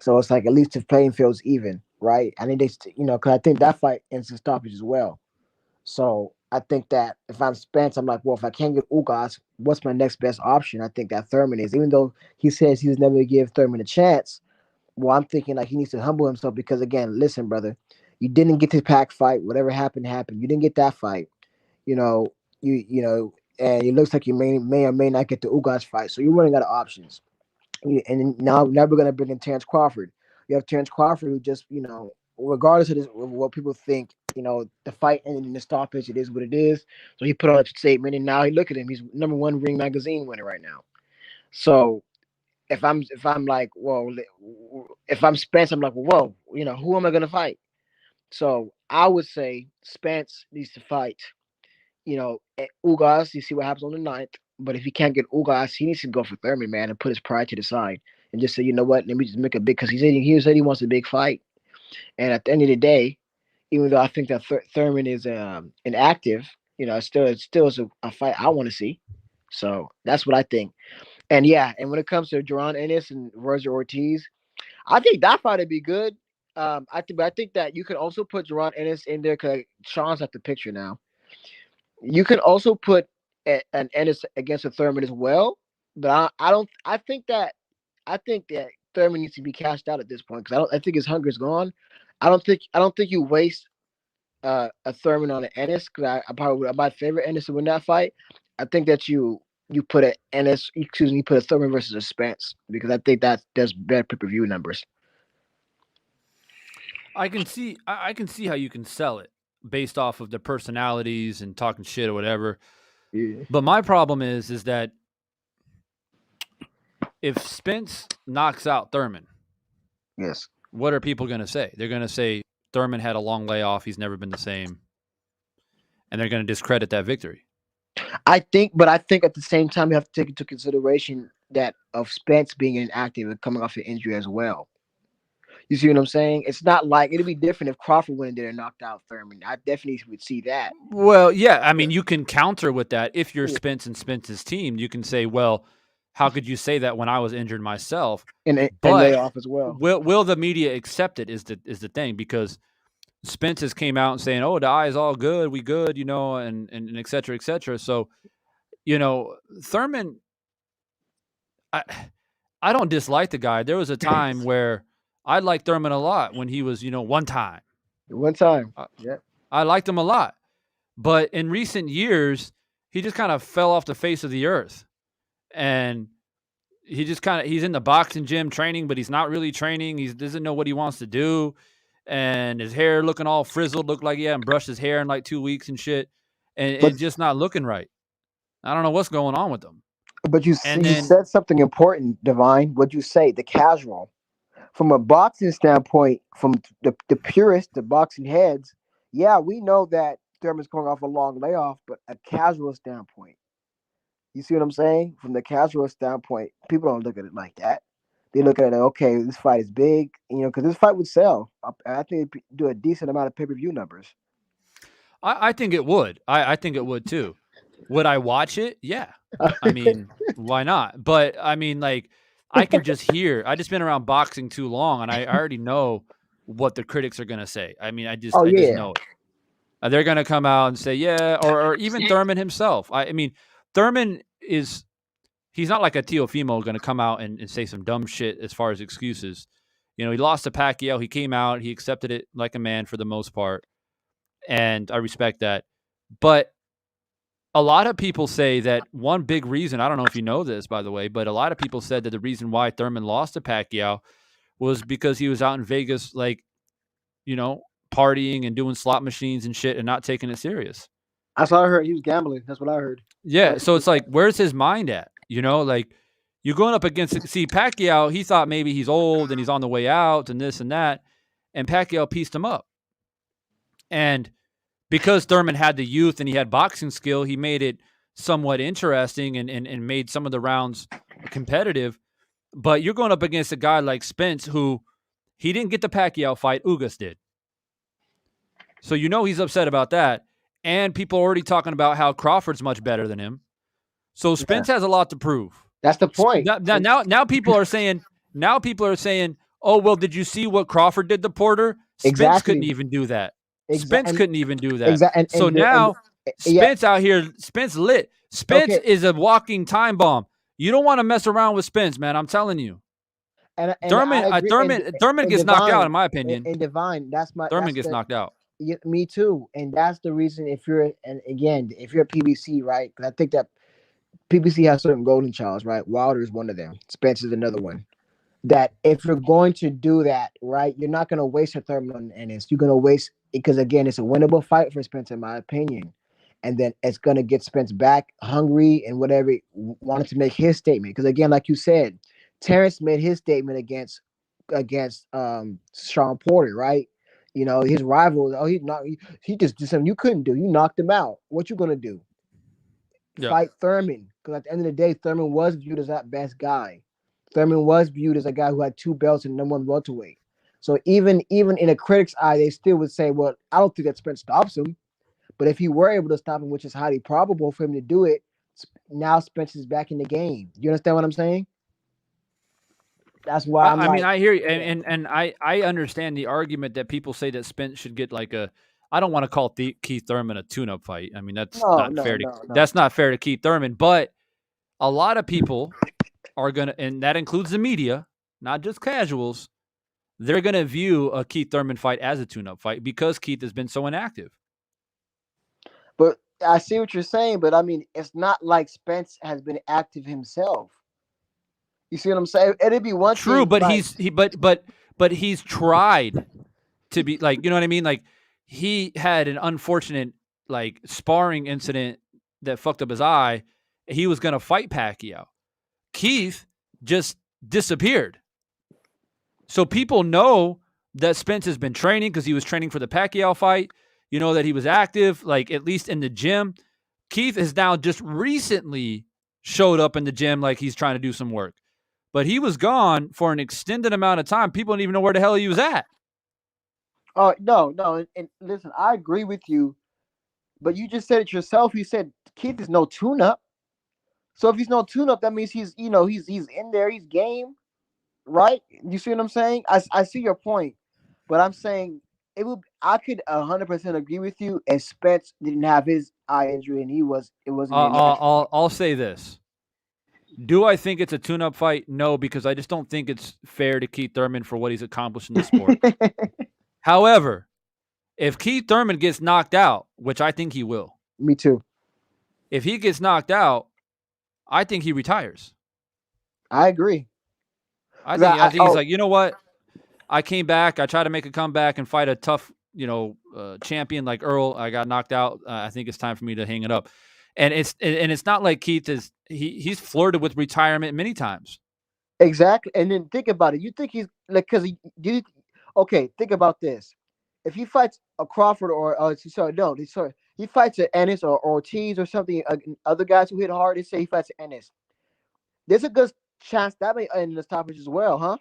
so it's like at least the playing field's even, right? I think because I think that fight ends in stoppage as well. So I think that if I'm Spence, I'm like, well, if I can't get Ugas, what's my next best option? I think that Thurman is, even though he says he's never going to give Thurman a chance. Well, I'm thinking like he needs to humble himself because again, listen, brother, you didn't get the pack fight. Whatever happened, happened. You didn't get that fight. You know, and it looks like you may or may not get the Ugas fight. So you're running out of options. And now we're gonna bring in Terrence Crawford. You have Terrence Crawford who just regardless of what people think, the fight ended in the stoppage. It is what it is. So he put on a statement, and now he look at him. He's number one Ring Magazine winner right now. So if I'm like, well, if I'm Spence, I'm like, well, whoa, who am I gonna fight? So I would say Spence needs to fight, Ugas. You see what happens on the 9th. But if he can't get Ugas, he needs to go for Thurman, man, and put his pride to the side and just say, you know what, let me just make a big because he said he wants a big fight. And at the end of the day, even though I think that Thurman is inactive, it still is a fight I want to see. So that's what I think. And yeah, and when it comes to Jerron Ennis and Roger Ortiz, I think that fight would be good. I think that you can also put Jerron Ennis in there because Sean's at the picture now. You can also put an Ennis against a Thurman as well, but I don't. I think that Thurman needs to be cashed out at this point because I think his hunger is gone. I don't think you waste a Thurman on an Ennis because I might favorite Ennis to win that fight. I think that you put a Ennis, excuse me, you put a Thurman versus a Spence because I think that's better pay-per-view numbers. I can see how you can sell it based off of the personalities and talking shit or whatever. Yeah. But my problem is that if Spence knocks out Thurman, Yes. what are people going to say? They're going to say Thurman had a long layoff. He's never been the same. And they're going to discredit that victory. But I think at the same time you have to take into consideration that of Spence being inactive and coming off an injury as well. You see what I'm saying? It's not like it'd be different if Crawford went in there and knocked out Thurman. I definitely would see that. Well, yeah. I mean, Yeah. you can counter with that. If you're Yeah. Spence and Spence's team, you can say, well, how could you say that when I was injured myself? And lay But off as well. will the media accept it is the thing, because Spence has came out and saying, "Oh, the eye is all good, we good," and et cetera, et cetera. So, Thurman, I I don't dislike the guy. There was a time where I liked Thurman a lot when he was, one time. One time. I, Yeah. I liked him a lot, but in recent years, he just kind of fell off the face of the earth, and he's in the boxing gym training, but he's not really training. He doesn't know what he wants to do, and his hair looking all frizzled, looked like he hadn't brushed his hair in like 2 weeks and shit, and But just not looking right. I don't know what's going on with him. but And you then said something important, Divine. What'd you say? The casual. From a boxing standpoint, from the purist, the boxing heads, yeah, we know that Thurman's coming off a long layoff, but a casual standpoint, you see what I'm saying? From the casual standpoint, people don't look at it like that. They look at it, okay, this fight is big, because this fight would sell. I think it'd do a decent amount of pay-per-view numbers. I think it would. I think it would too. Would I watch it? Yeah. I mean, why not? But I mean, like, I can just hear. I just been around boxing too long, and I already know what the critics are gonna say. I mean, Oh I just yeah, know it. They're gonna come out and say, yeah, or even Thurman himself. I mean, Thurman is he's not like a Teofimo going to come out and say some dumb shit as far as excuses. He lost to Pacquiao. He came out. He accepted it like a man for the most part, and I respect that. But a lot of people say that one big reason, I don't know if you know this, by the way, but a lot of people said that the reason why Thurman lost to Pacquiao was because he was out in Vegas, like, you know, partying and doing slot machines and shit and not taking it serious. that's what I heard. He was gambling. That's what I heard. Yeah. So it's like, where's his mind at? Like, you're going up against, see, Pacquiao, he thought maybe he's old and he's on the way out and this and that. And Pacquiao pieced him up. And because Thurman had the youth and he had boxing skill, he made it somewhat interesting and made some of the rounds competitive. But you're going up against a guy like Spence, who he didn't get the Pacquiao fight, Ugas did. So he's upset about that. And people are already talking about how Crawford's much better than him. So Spence has a lot to prove. That's the point. Now people are saying, oh, well, did you see what Crawford did to Porter? Spence Exactly. couldn't even do that. Exa- Spence and- couldn't even do that. Exactly. So now yeah, Spence out here, Spence lit. Spence Okay. is a walking time bomb. You don't want to mess around with Spence, man. I'm telling you. and Thurman I agree. Thurman And gets knocked Divine, out, in my opinion. and Divine, Thurman that's gets knocked out. Yeah, me too. And that's the reason if you're a PBC, right? Because I think that PBC has certain golden childs, right? Wilder is one of them. Spence is another one. That if you're going to do that, right, you're not going to waste your Thurman on Ennis. You're going to waste because again, it's a winnable fight for Spence, in my opinion. And then it's going to get Spence back hungry and whatever, wanted to make his statement. Because again, like you said, Terrence made his statement against Sean Porter, right? His rival. Oh, he just did something you couldn't do. You knocked him out. What you gonna do? Yeah. Fight Thurman, because at the end of the day, Thurman was viewed as that best guy. Thurman was viewed as a guy who had two belts and number one welterweight. So even in a critic's eye, they still would say, "Well, I don't think that Spence stops him." But if he were able to stop him, which is highly probable for him to do it, now Spence is back in the game. You understand what I'm saying? That's why I'm I like, mean, I hear you, and I understand the argument that people say that Spence should get like a. I don't want to call Keith Thurman a tune-up fight. I mean, that's not fair to no. that's not fair to Keith Thurman. But a lot of people are gonna, and that includes the media, not just casuals, they're going to view a Keith Thurman fight as a tune-up fight because Keith has been so inactive. But I see what you're saying, but I mean, it's not like Spence has been active himself. You see what I'm saying? It'd be one True, thing, but like but he's tried to be like, you know what I mean? Like he had an unfortunate like sparring incident that fucked up his eye. He was going to fight Pacquiao. Keith just disappeared. So people know that Spence has been training because he was training for the Pacquiao fight. You know that he was active, like at least in the gym. Keith has now just recently showed up in the gym like he's trying to do some work. But he was gone for an extended amount of time. People didn't even know where the hell he was at. oh no, and listen, I agree with you, but you just said it yourself. You said Keith is no tune-up. So if he's no tune-up, that means he's in there, he's game, right? You see what I'm saying? I see your point, but I'm saying I could 100% agree with you. And Spence didn't have his eye injury, and it wasn't a natural. I'll say this. Do I think it's a tune-up fight? No, because I just don't think it's fair to Keith Thurman for what he's accomplished in the sport. However, if Keith Thurman gets knocked out, which I think he will, Me too. if he gets knocked out, I think he retires. I agree. I think he's like, you know what? I came back. I tried to make a comeback and fight a tough, champion like Earl. I got knocked out. I think it's time for me to hang it up. And it's not like Keith is he's flirted with retirement many times. Exactly. And then think about it. You think he's like okay, think about this. If he fights a Crawford or he fights an Ennis or Ortiz or something, other guys who hit hard, they say he fights an Ennis. There's a good chance that may end in the stoppage as well, huh?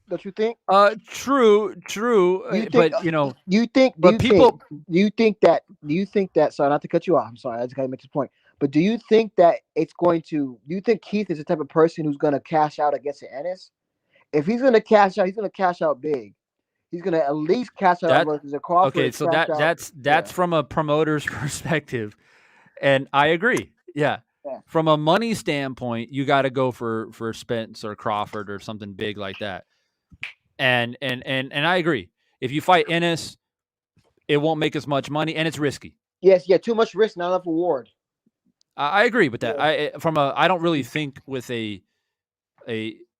Don't you think? True. You think? But You think? but people. Do you think that? Do you think that? Sorry, not to cut you off. I'm sorry. I just gotta make this point. But do you think that it's going to? Do you think Keith is the type of person who's gonna cash out against the Ennis? If he's gonna cash out, he's gonna cash out big. He's gonna at least cash out That versus a Crawford. okay, so that's from a promoter's perspective, and I agree. Yeah, Yeah. from a money standpoint, you got to go for Spence or Crawford or something big like that. And I agree. If you fight Ennis, it won't make as much money, and it's risky. Yes, yeah, too much risk, not enough reward. I agree with that. Yeah. I don't really think with I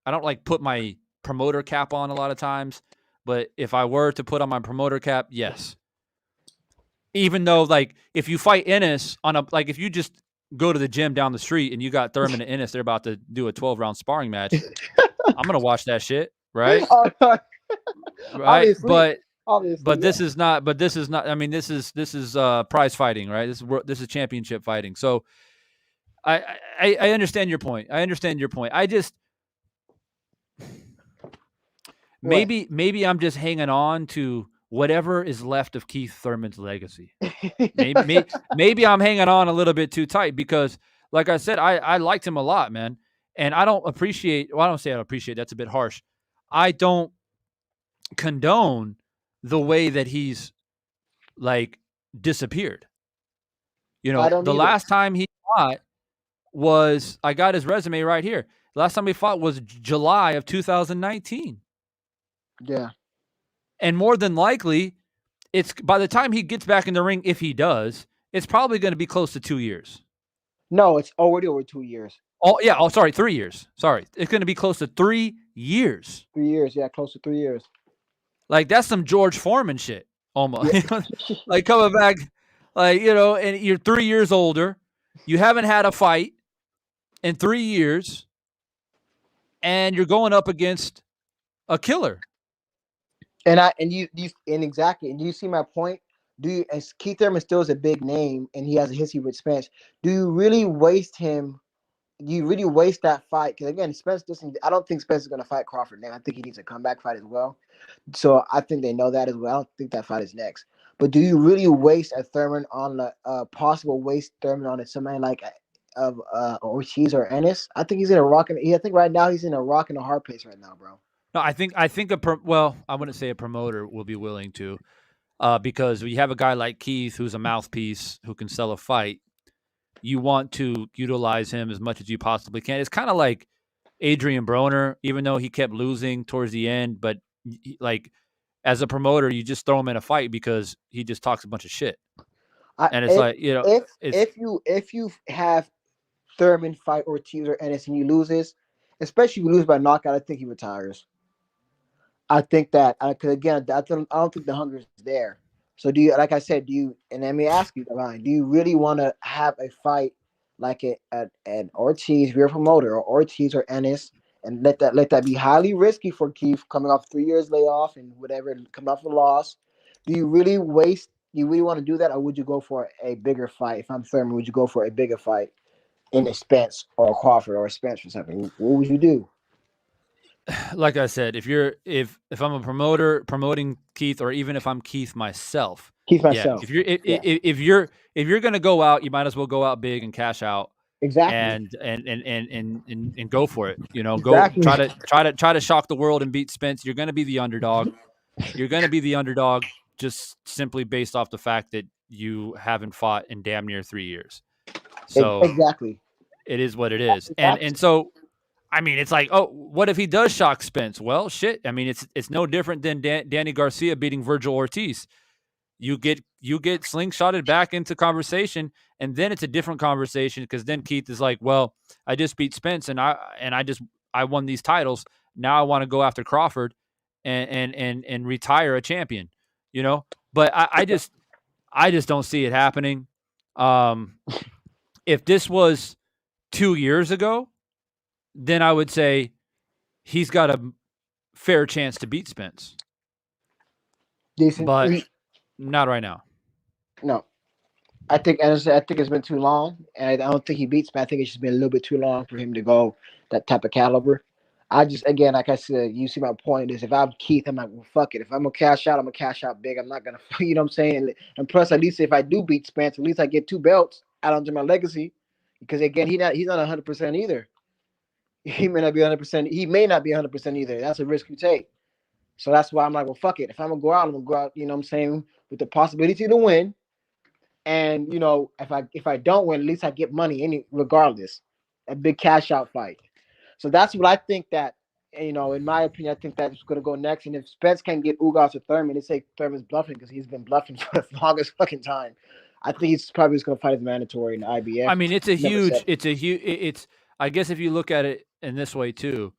don't like put my promoter cap on a lot of times, but if I were to put on my promoter cap, yes. Even though like if you fight Ennis if you just go to the gym down the street and you got Thurman and Ennis, they're about to do a 12-round sparring match. I'm gonna watch that shit, right? Right. Obviously, But yeah. this is not. But this is not. I mean, this is prize fighting, right? This is championship fighting. So I understand your point. I just What? maybe I'm just hanging on to whatever is left of Keith Thurman's legacy. Maybe I'm hanging on a little bit too tight because, like I said, I liked him a lot, man. And I don't appreciate. Well, I don't say I don't appreciate. That's a bit harsh. I don't condone the way that he's like disappeared. I don't The either. last time he fought was I got his resume right here. The last time he fought was July of 2019. Yeah. And more than likely, it's by the time he gets back in the ring, if he does, it's probably going to be close to 2 years. No, it's already over 2 years. Oh, yeah. Oh, sorry. 3 years. Sorry. It's going to be close to 3 years. 3 years, yeah, close to 3 years. Like, that's some George Foreman shit almost. Yeah. Like, coming back, and you're 3 years older. You haven't had a fight in 3 years, and you're going up against a killer. And exactly. And you see my point? As Keith Thurman still is a big name and he has a history with Spence, do you really waste him? Do you really waste that fight? Because again, Spence doesn't. I don't think Spence is going to fight Crawford now. I think he needs a comeback fight as well. So I think they know that as well. I don't think that fight is next. But do you really waste a Thurman on a possible waste Thurman on somebody like of Ortiz or Ennis? I think he's in a rock and I think right now he's in a rock and a hard place right now, bro. No, I think I wouldn't say a promoter will be willing to, because we have a guy like Keith who's a mouthpiece who can sell a fight. You want to utilize him as much as you possibly can. It's kind of like Adrian Broner, even though he kept losing towards the end, but like as a promoter, you just throw him in a fight because he just talks a bunch of shit. I And it's like, it's if you have Thurman fight Ortiz or Ennis and you lose this, especially if you lose by knockout, I think he retires. I think that because again, I don't think the hunger is there. So do you, like I said, do you? And let me ask you, Divine, do you really want to have a fight like an Ortiz, rear promoter, or Ortiz or Ennis, and let that be highly risky for Keith coming off 3 years layoff and whatever, coming off a loss? Do you really waste? You really want to do that, or would you go for a bigger fight? If I'm Thurman, would you go for a bigger fight in a Spence or a Crawford or a Spence or something? What would you do? like I said, if I'm a promoter promoting Keith, or even if I'm Keith myself, Keith yeah. myself. Yeah, If you're gonna go out, you might as well go out big and cash out exactly. and go for it. Go Exactly. try to shock the world and beat Spence. You're gonna be the underdog. You're gonna be the underdog just simply based off the fact that you haven't fought in damn near 3 years. So Exactly. it is what it is. Exactly. And so I mean, it's like, oh, what if he does shock Spence? Well, shit. I mean, it's no different than Danny Garcia beating Virgil Ortiz. You get slingshotted back into conversation, and then it's a different conversation because then Keith is like, well, I just beat Spence, and I won these titles. Now I want to go after Crawford and retire a champion. But I just don't see it happening. Um, if this was 2 years ago, then I would say he's got a fair chance to beat Spence, Decent. but not right now. No, I think it's been too long, and I don't think he beats me. I think it's just been a little bit too long for him to go that type of caliber. I just again, like I said, you see my point is if I'm Keith, I'm like, well, fuck it. If I'm gonna cash out, I'm gonna cash out big. I'm not gonna, you know what I'm saying? And plus, at least if I do beat Spence, at least I get 2 belts out onto my legacy. Because again, he's not 100% either. He may not be 100%. He may not be 100% either. That's a risk you take. So that's why I'm like, well, fuck it. If I'm gonna go out, I'm gonna go out. You know what I'm saying? With the possibility to win. And if I don't win, at least I get money any regardless. A big cash out fight. So that's what I think that in my opinion, I think that's gonna go next. And if Spence can get Ugas or Thurman, they say Thurman's bluffing because he's been bluffing for the longest fucking time. I think he's probably just gonna fight as mandatory in the IBF. I mean, Never said it's. I guess if you look at it in this way too,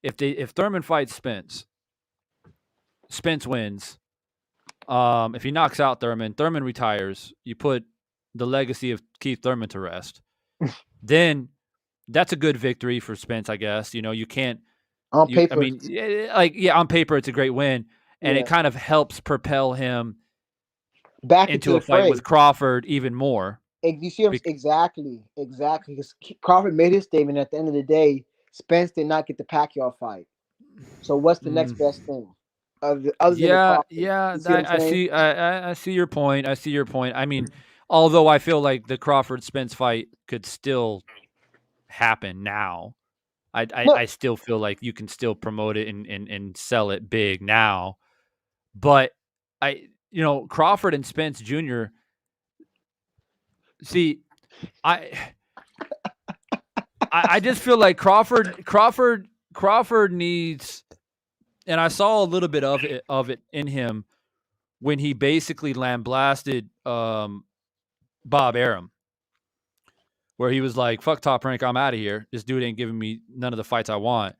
if Thurman fights Spence, Spence wins. If he knocks out Thurman retires. You put the legacy of Keith Thurman to rest. Then that's a good victory for Spence, I guess. You can't. on I paper. mean, on paper it's a great win, and it Yeah, kind of helps propel him back into into a the fight fray. with Crawford even more. You see, exactly. Because Crawford made his statement. At the end of the day, Spence did not get the Pacquiao fight. So what's the next Mm, best thing, other than the yeah, Crawford? yeah, You see what I'm I saying? see. I see your point. I see your point. I mean, although I feel like the Crawford Spence fight could still happen now, No, I still feel like you can still promote it and sell it big now. But Crawford and Spence Jr. See, I I just feel like Crawford needs, and I saw a little bit of it in him when he basically lambasted Bob Arum, where he was like, "Fuck Top Rank, I'm out of here. This dude ain't giving me none of the fights I want."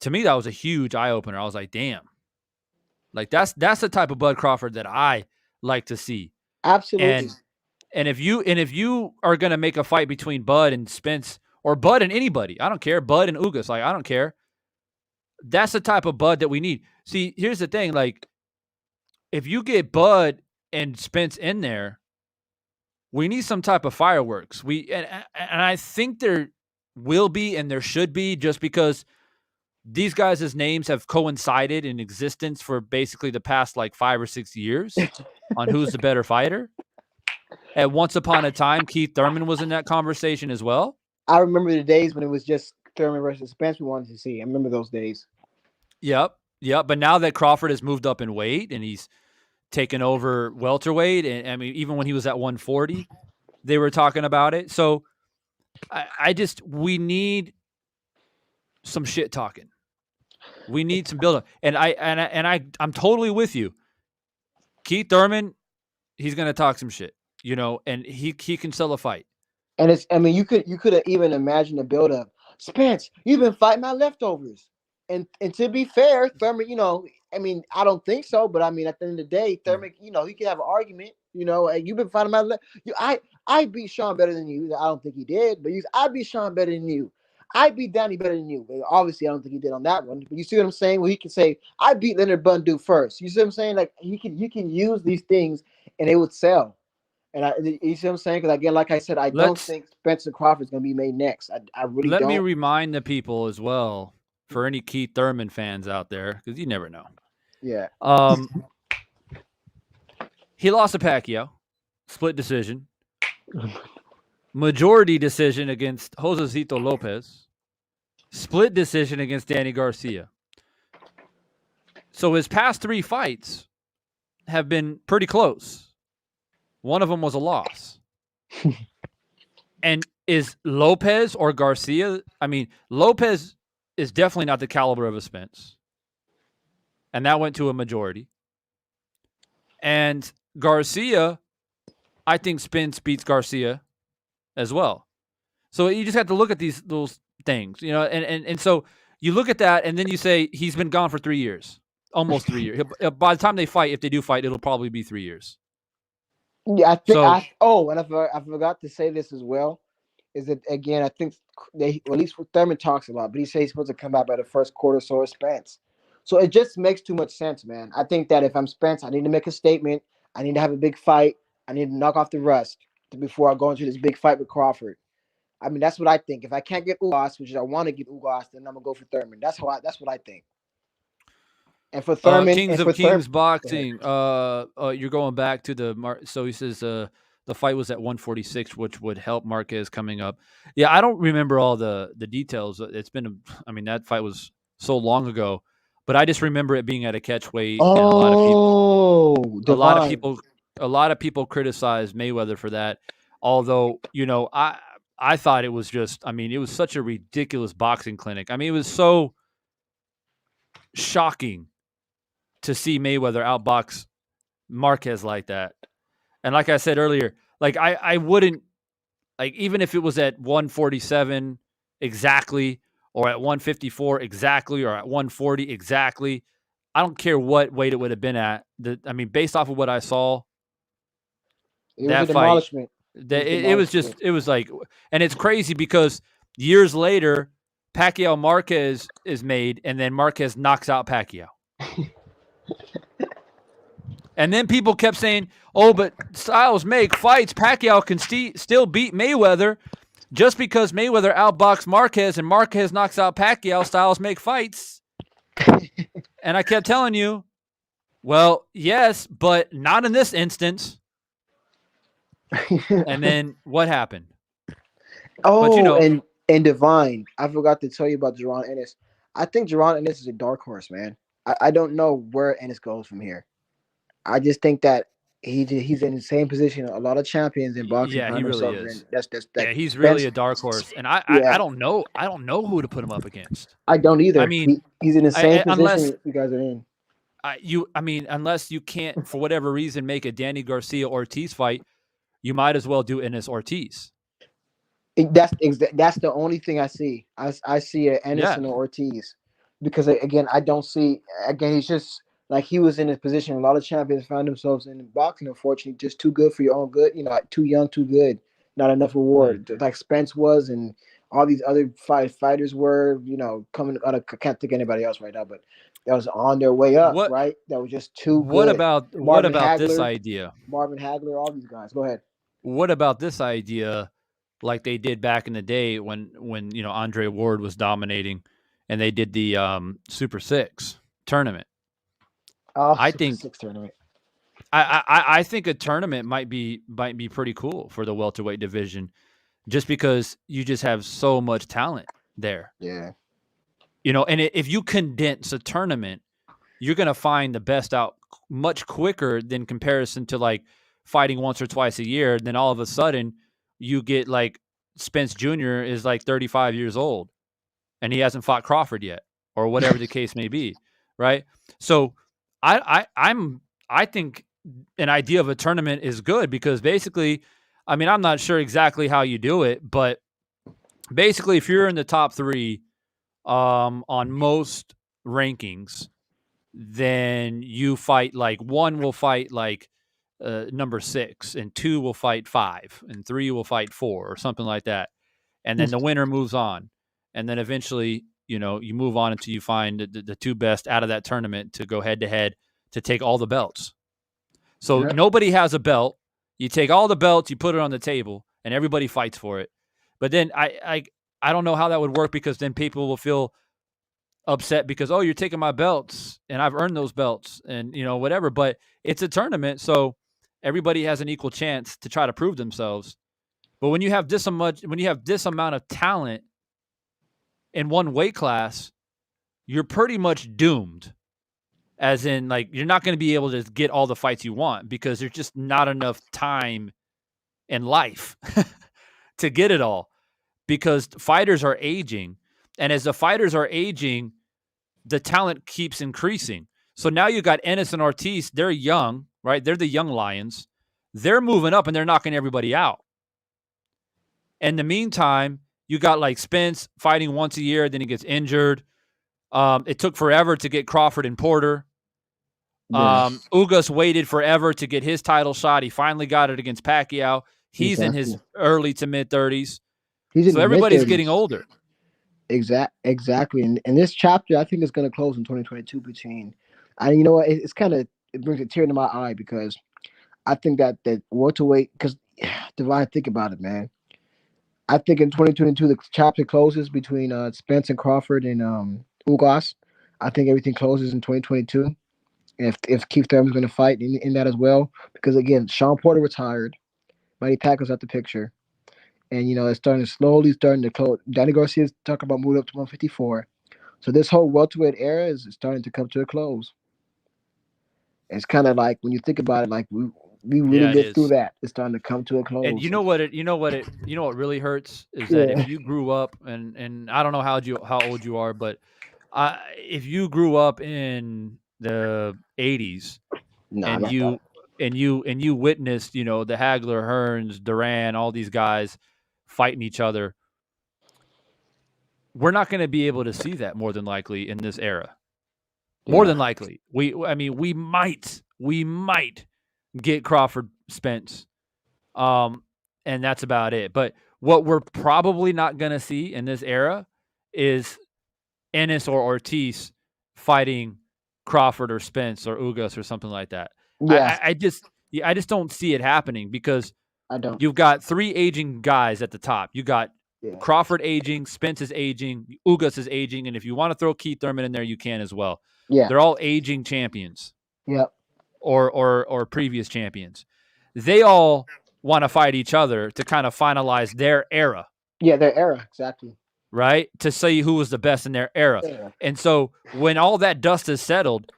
To me, that was a huge eye opener. I was like, "Damn, like that's the type of Bud Crawford that I like to see." absolutely, And and if you are gonna make a fight between Bud and Spence, or Bud and anybody, I don't care, Bud and Ugas, like I don't care. That's the type of Bud that we need. See, here's the thing, like if you get Bud and Spence in there, we need some type of fireworks. And I think there will be and there should be, just because these guys' names have coincided in existence for basically the past like 5 or 6 years on who's the better fighter. At once upon a time, Keith Thurman was in that conversation as well. I remember the days when it was just Thurman versus Spence we wanted to see. I remember those days. Yep. Yep. But now that Crawford has moved up in weight and he's taken over welterweight, and I mean, even when he was at 140, they were talking about it. So we need some shit talking. We need some build up. And I'm totally with you. Keith Thurman, he's gonna talk some shit, and he can sell a fight. And it's, I mean, you could even imagine the build up. Spence, you've been fighting my leftovers. And to be fair, Thurman, I mean, I don't think so, but I mean, at the end of the day, Thurman, he could have an argument. Hey, you've been fighting my I beat Sean better than you. I don't think he did, but I beat Sean better than you. I beat Danny better than you. But obviously, I don't think he did on that one. But you see what I'm saying? Well, he can say, I beat Leonard Bundu first. You see what I'm saying? Like you can use these things and they would sell. And you see what I'm saying? Because again, like I said, I don't think Spencer Crawford's going to be made next. I really don't. Let me remind the people as well, for any Keith Thurman fans out there, because you never know. Yeah. He lost to Pacquiao, split decision, majority decision against Josecito Lopez, split decision against Danny Garcia. So his past 3 fights have been pretty close. One of them was a loss. And is Lopez or Garcia? I mean, Lopez is definitely not the caliber of a Spence. And that went to a majority. And Garcia, I think Spence beats Garcia as well. So you just have to look at those things, and so you look at that and then you say he's been gone for 3 years, almost 3 years. By the time they fight, if they do fight, it'll probably be 3 years. Yeah, I think. And I forgot to say this as well. Is that again? I think at least what Thurman talks about, but he says he's supposed to come back by the first quarter. So is Spence. So it just makes too much sense, man. I think that if I'm Spence, I need to make a statement. I need to have a big fight. I need to knock off the rust before I go into this big fight with Crawford. I mean, that's what I think. If I can't get Ugas, which is I want to get Ugas, then I'm gonna go for Thurman. That's what I think. And for Thurman, Kings of Kings boxing, you're going back to so he says the fight was at 146, which would help Marquez coming up. Yeah, I don't remember all the details. It's been, that fight was so long ago, but I just remember it being at a catch weight. Oh, and a lot of people criticize Mayweather for that. Although, I thought it was just, it was such a ridiculous boxing clinic. It was so shocking to see Mayweather outbox Marquez like that. And like I said earlier, like I wouldn't, like, even if it was at 147 exactly, or at 154 exactly, or at 140 exactly, I don't care what weight it would have been at. Based off of what I saw, that fight, it was like, and it's crazy because years later, Pacquiao Marquez is made, and then Marquez knocks out Pacquiao. And then people kept saying, oh, but styles make fights. Pacquiao can still beat Mayweather. Just because Mayweather outboxed Marquez and Marquez knocks out Pacquiao, styles make fights. And I kept telling you, well, yes, but not in this instance. And then what happened? Oh, but and Divine, I forgot to tell you about Jaron Ennis. I think Jaron Ennis is a dark horse, man. I don't know where Ennis goes from here. I just think that he's in the same position a lot of champions in boxing. Yeah, he really is. He's Spence, really a dark horse, and I don't know who to put him up against. I don't either. He's in the same position you guys are in. Unless you can't, for whatever reason, make a Danny Garcia Ortiz fight, you might as well do Ennis Ortiz. That's the only thing I see. I see an Ennis and an Ortiz, because again, I don't see. Again, he's just. Like, he was in his position. A lot of champions found themselves in boxing, unfortunately, just too good for your own good. Like too young, too good, not enough reward. Mm-hmm. Like Spence was, and all these other fighters were, coming out of, I can't think of anybody else right now, but that was on their way up, right? That was just too good. What about Hagler, this idea? Marvin Hagler, all these guys. Go ahead. What about this idea, like they did back in the day when Andre Ward was dominating, and they did the Super 6 tournament? I think a tournament might be pretty cool for the welterweight division, just because you just have so much talent there. Yeah. And if you condense a tournament, you're going to find the best out much quicker than comparison to like fighting once or twice a year. Then all of a sudden you get like Spence Jr. is like 35 years old. and he hasn't fought Crawford yet, or whatever the case may be, right? So I think an idea of a tournament is good because basically, I mean, I'm not sure exactly how you do it, but basically, if you're in the top three on most rankings, then you fight like one will fight like number 6, and 2 will fight 5, and 3 will fight 4, or something like that. And then the winner moves on, and then eventually, you move on until you find the 2 best out of that tournament to go head to head to take all the belts. So nobody has a belt. You take all the belts, you put it on the table, and everybody fights for it. But then I don't know how that would work, because then people will feel upset because, oh, you're taking my belts and I've earned those belts and whatever. But it's a tournament, so everybody has an equal chance to try to prove themselves. But when you have this amount of talent in one weight class, you're pretty much doomed. As in, like, you're not going to be able to get all the fights you want because there's just not enough time in life to get it all, because fighters are aging. And as the fighters are aging, the talent keeps increasing. So now you got Ennis and Ortiz. They're young, right? They're the young lions. They're moving up and they're knocking everybody out. In the meantime, you got like Spence fighting once a year, then he gets injured. It took forever to get Crawford and Porter. Ugas waited forever to get his title shot. He finally got it against Pacquiao. He's in his early to mid 30s. So everybody's getting older. Exactly. And this chapter, I think, is going to close in 2022 between. And you know what? It's kind of, it brings a tear to my eye because I think that welterweight, because Divine, think about it, man. I think in 2022 the chapter closes between Spence and Crawford and Ugas. I think everything closes in 2022. If Keith Thurman's going to fight in that as well, because again, Sean Porter retired, Manny Pacquiao's out the picture, and it's starting to close. Danny Garcia's talking about moving up to 154, so this whole welterweight era is starting to come to a close. It's kind of like when you think about it, like we really lived through that. It's starting to come to a close. And what really hurts is that if you grew up, and I don't know how old you are, but if you grew up in the 80s and you witnessed, the Hagler, Hearns, Duran, all these guys fighting each other, we're not going to be able to see that more than likely in this era. More than likely. We might get Crawford, Spence. And that's about it. But what we're probably not going to see in this era is Ennis or Ortiz fighting Crawford or Spence or Ugas or something like that. Yeah. I just don't see it happening because you've got 3 aging guys at the top. You got Crawford aging, Spence is aging, Ugas is aging, and if you want to throw Keith Thurman in there, you can as well. Yeah. They're all aging champions. Yep. Or previous champions. They all want to fight each other to kind of finalize their era. Yeah, their era, exactly. Right? To see who was the best in their era. Yeah. And so when all that dust is settled,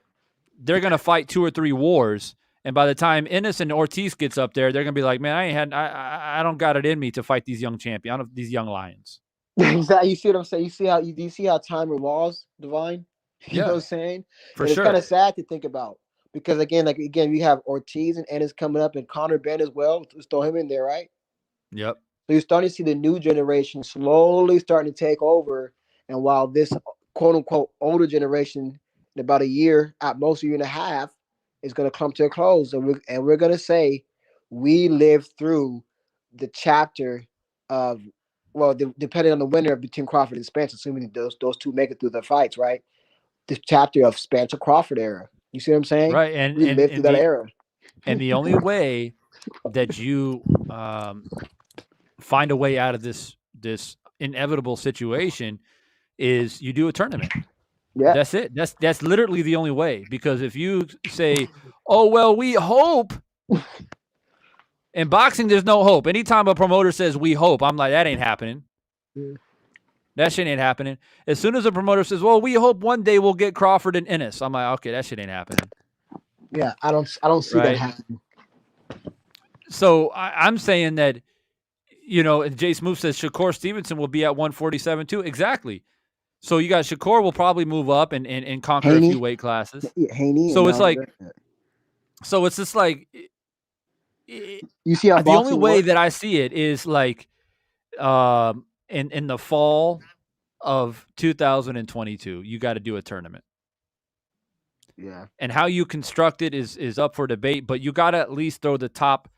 they're going to fight 2 or 3 wars. And by the time Ennis and Ortiz gets up there, they're going to be like, man, I don't got it in me to fight these young champions, these young lions. Exactly. You see what I'm saying? Do you see how time revolves, Divine? You know what I'm saying? For sure. It's kind of sad to think about. Because again, we have Ortiz and Ennis coming up, and Conor Benn as well. Let's throw him in there, right? Yep. So you're starting to see the new generation slowly starting to take over. And while this quote unquote older generation, in about a year, at most a year and a half, is going to come to a close, and we're going to say we lived through the chapter of, well, depending on the winner between Crawford and Spence, assuming those 2 make it through their fights, right? The chapter of Spencer Crawford era. You see what I'm saying? Right, and we lived through that era. And the only way that you find a way out of this inevitable situation is you do a tournament. Yeah, that's it. That's literally the only way. Because if you say, "Oh well, we hope," in boxing, there's no hope. Anytime a promoter says "we hope," I'm like, that ain't happening. Yeah. That shit ain't happening. As soon as a promoter says, "Well, we hope one day we'll get Crawford and Ennis," I'm like, okay, that shit ain't happening. Yeah, I don't see that happening. So I'm saying that, Jay Smooth says Shakur Stevenson will be at 147 too. Exactly. So you got Shakur will probably move up and conquer a few Haney, weight classes. Haney, So and it's like, so it's just like, you see how the only boxing way works. that I see it is like, in the fall of 2022, you got to do a tournament. Yeah, And how you construct it is up for debate, but you got to at least throw the top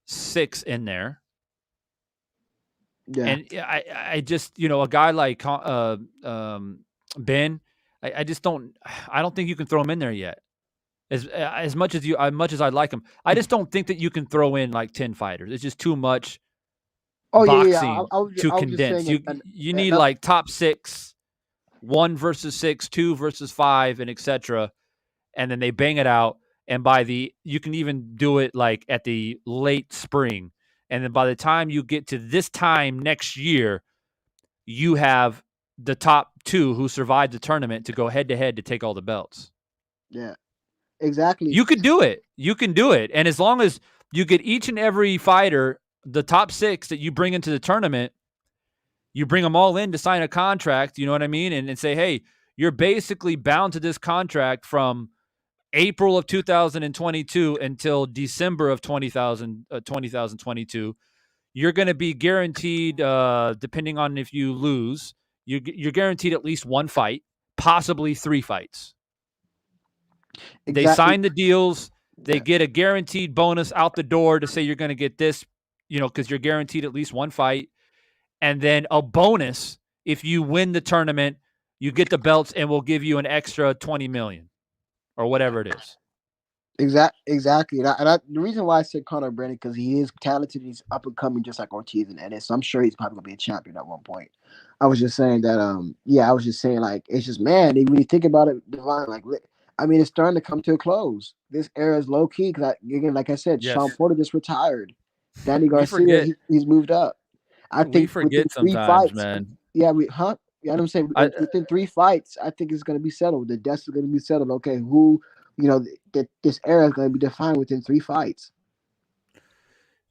6 in there. yeah. And I just, a guy like Ben, I just don't. I don't think you can throw him in there yet. As much as I like him, I just don't think that you can throw in like 10 fighters. It's just too much Oh yeah. boxing to I was just condense. saying, You need and like top 6, 1 versus 6, 2 versus 5, and etc. And then they bang it out. And you can even do it like at the late spring. And then by the time you get to this time next year, you have the top 2 who survived the tournament to go head to head to take all the belts. yeah, exactly. You could do it. You can do it. And as long as you get each and every fighter, the top 6 that you bring into the tournament, you bring them all in to sign a contract, you know what I mean? And say, hey, you're basically bound to this contract from April of 2022 until December of 2022. You're going to be guaranteed, depending on if you lose, you're guaranteed at least 1 fight, possibly 3 fights. They Exactly. sign the deals. They Yeah. get a guaranteed bonus out the door to say you're going to get this, because you're guaranteed at least 1 fight. And then a bonus if you win the tournament, you get the belts and we'll give you an extra 20 million or whatever it is. Exactly. The reason why I said Conor Brandon, because he is talented, he's up and coming, just like Ortiz and Ennis. So I'm sure he's probably gonna be a champion at one point. I was just saying that. I was just saying like it's just man. When you think about it, Divine, like I mean, it's starting to come to a close. This era is low key because again, like I said, Sean Yes. Porter just retired. Danny We Garcia, forget. he's moved up. I We think within forget 3 sometimes, fights, man. yeah, you know what I'm saying? I Within 3 fights, I think it's going to be settled. The dust is going to be settled. Okay, who, that this era is going to be defined within 3 fights.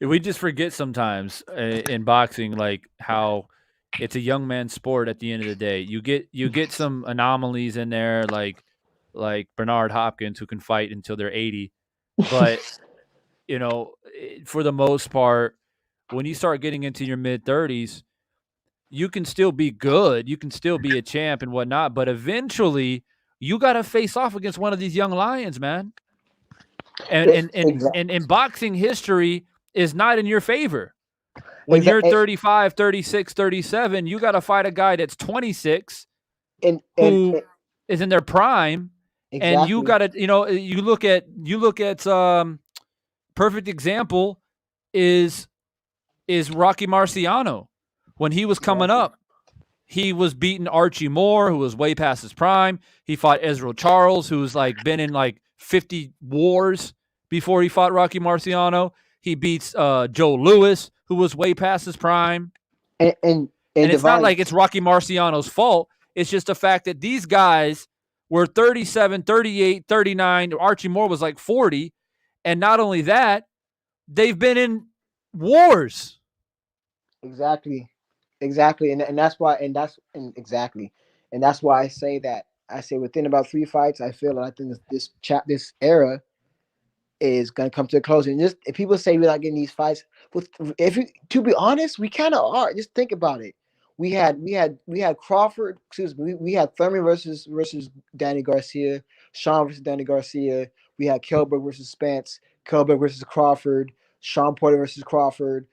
we just forget sometimes in boxing, like how it's a young man's sport. At the end of the day, you get some anomalies in there, like Bernard Hopkins, who can fight until they're 80, but for the most part, when you start getting into your mid 30s, you can still be good, you can still be a champ and whatnot, but eventually you got to face off against one of these young lions, man. And and and Exactly. and, and boxing history is not in your favor. When you're Exactly. 35, 36, 37, you got to fight a guy that's 26 And who is in their prime, and you exactly. got to, you look at perfect example is Rocky Marciano. When he was coming Exactly. up, he was beating Archie Moore, who was way past his prime. He fought Ezra Charles, who's like been in like 50 wars before he fought Rocky Marciano. He beats Joe Louis, who was way past his prime. And And it's not Divine. like it's Rocky Marciano's fault. It's just the fact that these guys were 37, 38, 39. Archie Moore was like 40. And not only that, they've been in wars. Exactly. Exactly. And that's why exactly. And that's why I say that. I say within about 3 fights, I feel that I think this era is going to come to a close. And just if people say we're not getting these fights, if you, to be honest, we kind of are. Just think about it. We had Crawford. Excuse me. We had Thurman versus Danny Garcia, Sean versus Danny Garcia. We had Kelberg versus Spence, Kelberg versus Crawford, Sean Porter versus Crawford,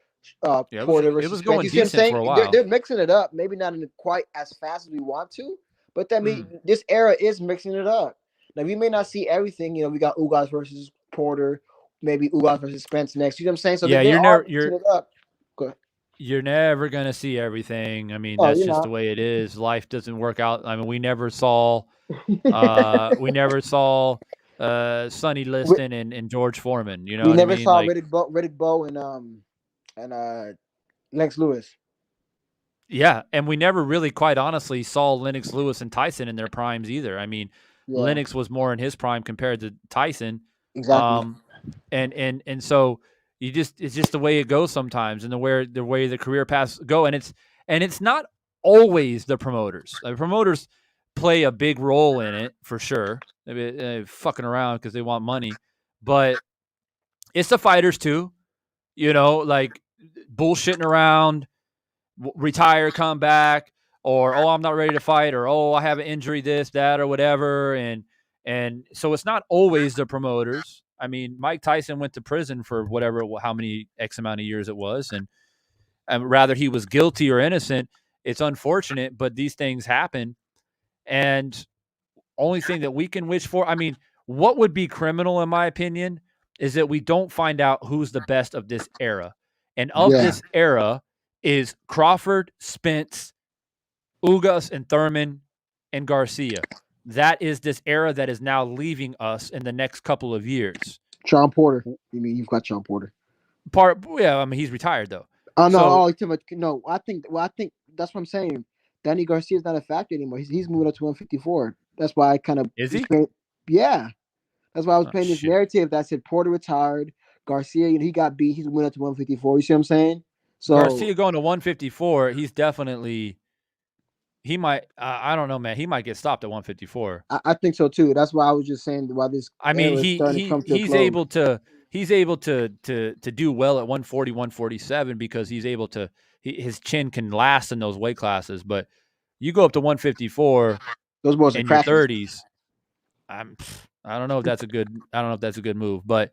Yeah, Porter it versus was Spence. going You see what I'm decent for a saying? They're, while. they're mixing it up. Maybe not in quite as fast as we want to, but that means this era is mixing it up. Now we may not see everything. We got Ugas versus Porter, maybe Ugas versus Spence next. You know what I'm saying? So Yeah, they you're are never mixing it up. Go ahead. you're never gonna see everything. I mean, Oh, that's you're just the not. way it is. Life doesn't work out. I mean, we never saw Sonny we, Liston and George Foreman. You know we what I never mean? saw Like, Riddick Bowe and Lex Lewis. yeah, and we never really, quite honestly, saw Lennox Lewis and Tyson in their primes either. I mean, Yeah, Lennox was more in his prime compared to Tyson, exactly. um, and so it's just the way it goes sometimes, and the way the career paths go, and it's not always the promoters. The promoters play a big role in it for sure. They're fucking around because they want money, but it's the fighters too. Like bullshitting around, retire, come back, or I'm not ready to fight, or I have an injury, this, that, or whatever, and so it's not always the promoters. I mean, Mike Tyson went to prison for whatever, how many X amount of years it was, and rather he was guilty or innocent. It's unfortunate, but these things happen, and only thing that we can wish for, I mean, what would be criminal, in my opinion, is that we don't find out who's the best of this era. And of Yeah, this era is Crawford, Spence, Ugas, and Thurman, and Garcia. That is this era that is now leaving us in the next couple of years. Sean Porter. You mean you've got Sean Porter? I mean, he's retired though. Oh no, So no. I think that's what I'm saying. Danny Garcia's not a factor anymore. He's moving up to 154. That's why I kind of is he? Yeah, that's why I was Oh, playing this shit. narrative that said Porter retired, Garcia, he got beat. He's moving up to 154. You see what I'm saying? So Garcia going to 154. He's definitely. He might. I don't know, man. He might get stopped at 154. I think so too. That's why I was just saying why this I mean, era is starting to come to a he's close. able to do well at 140, 147 because he's able to. His chin can last in those weight classes, but you go up to 154 Those boys are in your cracking. 30s. I don't know if that's a good move, but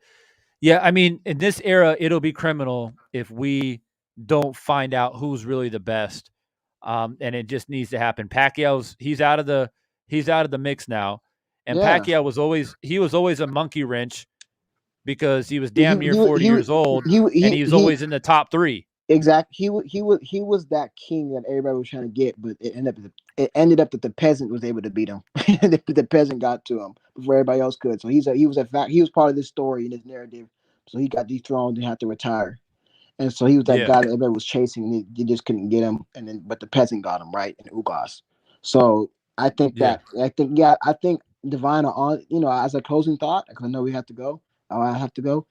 yeah, I mean, in this era, it'll be criminal if we don't find out who's really the best, and it just needs to happen. He's out of the mix now, and Yeah. Pacquiao was always a monkey wrench because he was He damn near 40 years old, and he was always in the top three. exactly. He was that king that everybody was trying to get, but it ended up that the peasant was able to beat him. The peasant got to him before everybody else could. So he was a fact. He was part of this story in this narrative. So he got dethroned and had to retire. And so he was that Yeah, guy that everybody was chasing. And they just couldn't get him. And then, but the peasant got him right in Ugas. So yeah. I think Divine on. As a closing thought, because I know we have to go. I have to go.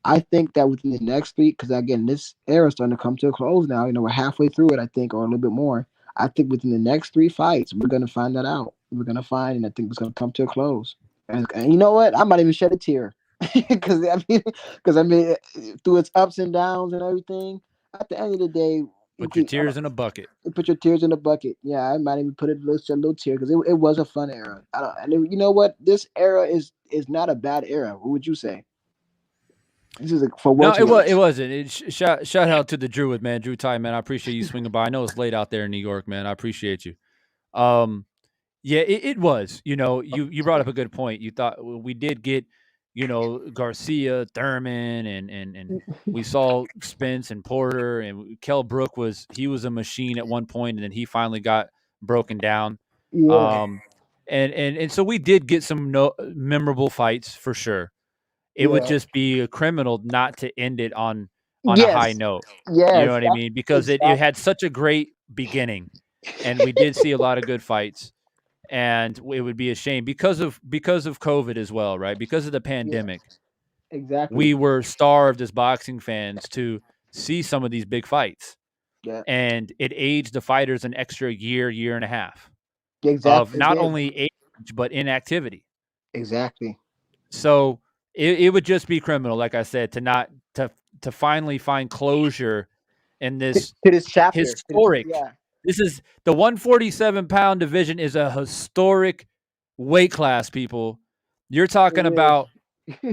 I think that within the next week, because again, this era is starting to come to a close now. We're halfway through it, I think, or a little bit more. I think within the next three fights, we're going to find that out. We're going to find, and I think it's going to come to a close. And you know what? I might even shed a tear because through its ups and downs and everything, at the end of the day, Put your tears in a bucket. put your tears in a bucket. Yeah, I might even put a little tear because it was a fun era. I don't, and you know what? This era is not a bad era. What would you say? This is for No, it welterweights. wasn't. Shout out to the Druid, man. Drew Ty, man. I appreciate you swinging by. I know it's late out there in New York, man. I appreciate you. Um, Yeah, it was. You brought up a good point. You thought we did get, Garcia, Thurman, and we saw Spence and Porter, and Kell Brook was a machine at one point, and then he finally got broken down. Yeah, And so we did get some memorable fights for sure. It would yeah. just be a criminal not to end it on a high Yes, note. You know yes, what I that's mean? Because it exactly. had such a great beginning, and we did see a lot of good fights, and it would be a shame because of COVID as well, right? Because of the Yeah, pandemic, exactly. we were starved as boxing fans to see some of these big fights, Yeah, and it aged the fighters an extra year and a half of exactly. It not did. only age but inactivity. Exactly. So it would just be criminal, like I said, to not to finally find closure in this To this chapter. historic. Yeah, This is the 147-pound division is a historic weight class, people. You're talking it about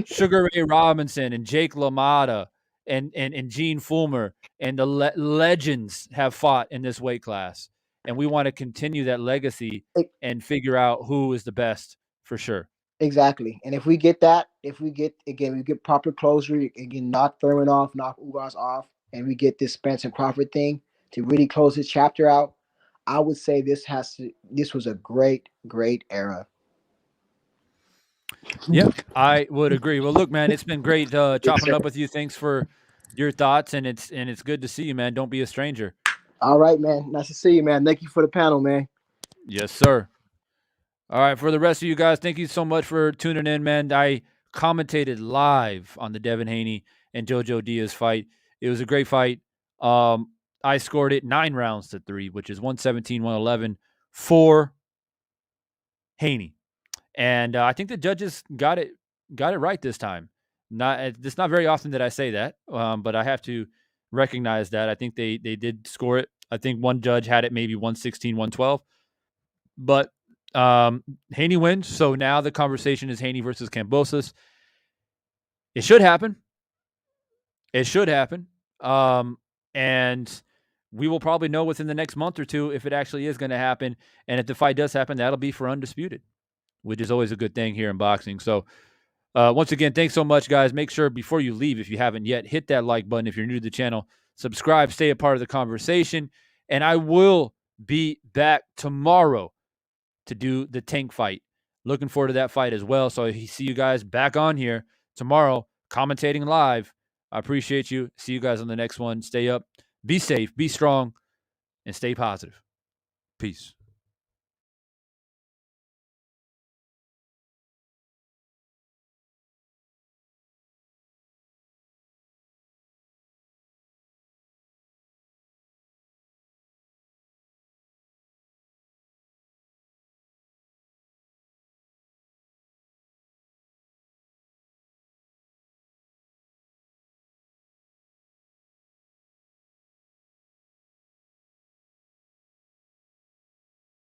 Sugar Ray Robinson and Jake LaMotta and Gene Fulmer and the legends have fought in this weight class, and we want to continue that legacy is. and figure out who is the best for sure. Exactly. And if we get that, we get proper closure, again, not throwing off, knock Ugas off, and we get this Spencer Crawford thing to really close this chapter out, I would say this was a great, great era. Yep, I would agree. Well, look, man, it's been great chopping it up with you. Thanks for your thoughts, and it's good to see you, man. Don't be a stranger. All right, man. Nice to see you, man. Thank you for the panel, man. Yes, sir. All right, for the rest of you guys, thank you so much for tuning in, man. I commentated live on the Devin Haney and JoJo Diaz fight. It was a great fight. I scored it 9 rounds to 3, which is 117-111 for Haney. And I think the judges got it right this time. It's not very often that I say that, but I have to recognize that. I think they did score it. I think one judge had it maybe 116-112. But Haney wins. So now the conversation is Haney versus Kambosos. It should happen. And we will probably know within the next month or two if it actually is going to happen. And if the fight does happen, that'll be for undisputed, which is always a good thing here in boxing. So once again, thanks so much, guys. Make sure before you leave, if you haven't yet, hit that like button. If you're new to the channel, subscribe, stay a part of the conversation. And I will be back tomorrow to do the Tank fight. Looking forward to that fight as well. So I see you guys back on here tomorrow, commentating live. I appreciate you. See you guys on the next one. Stay up, be safe, be strong, and stay positive. Peace.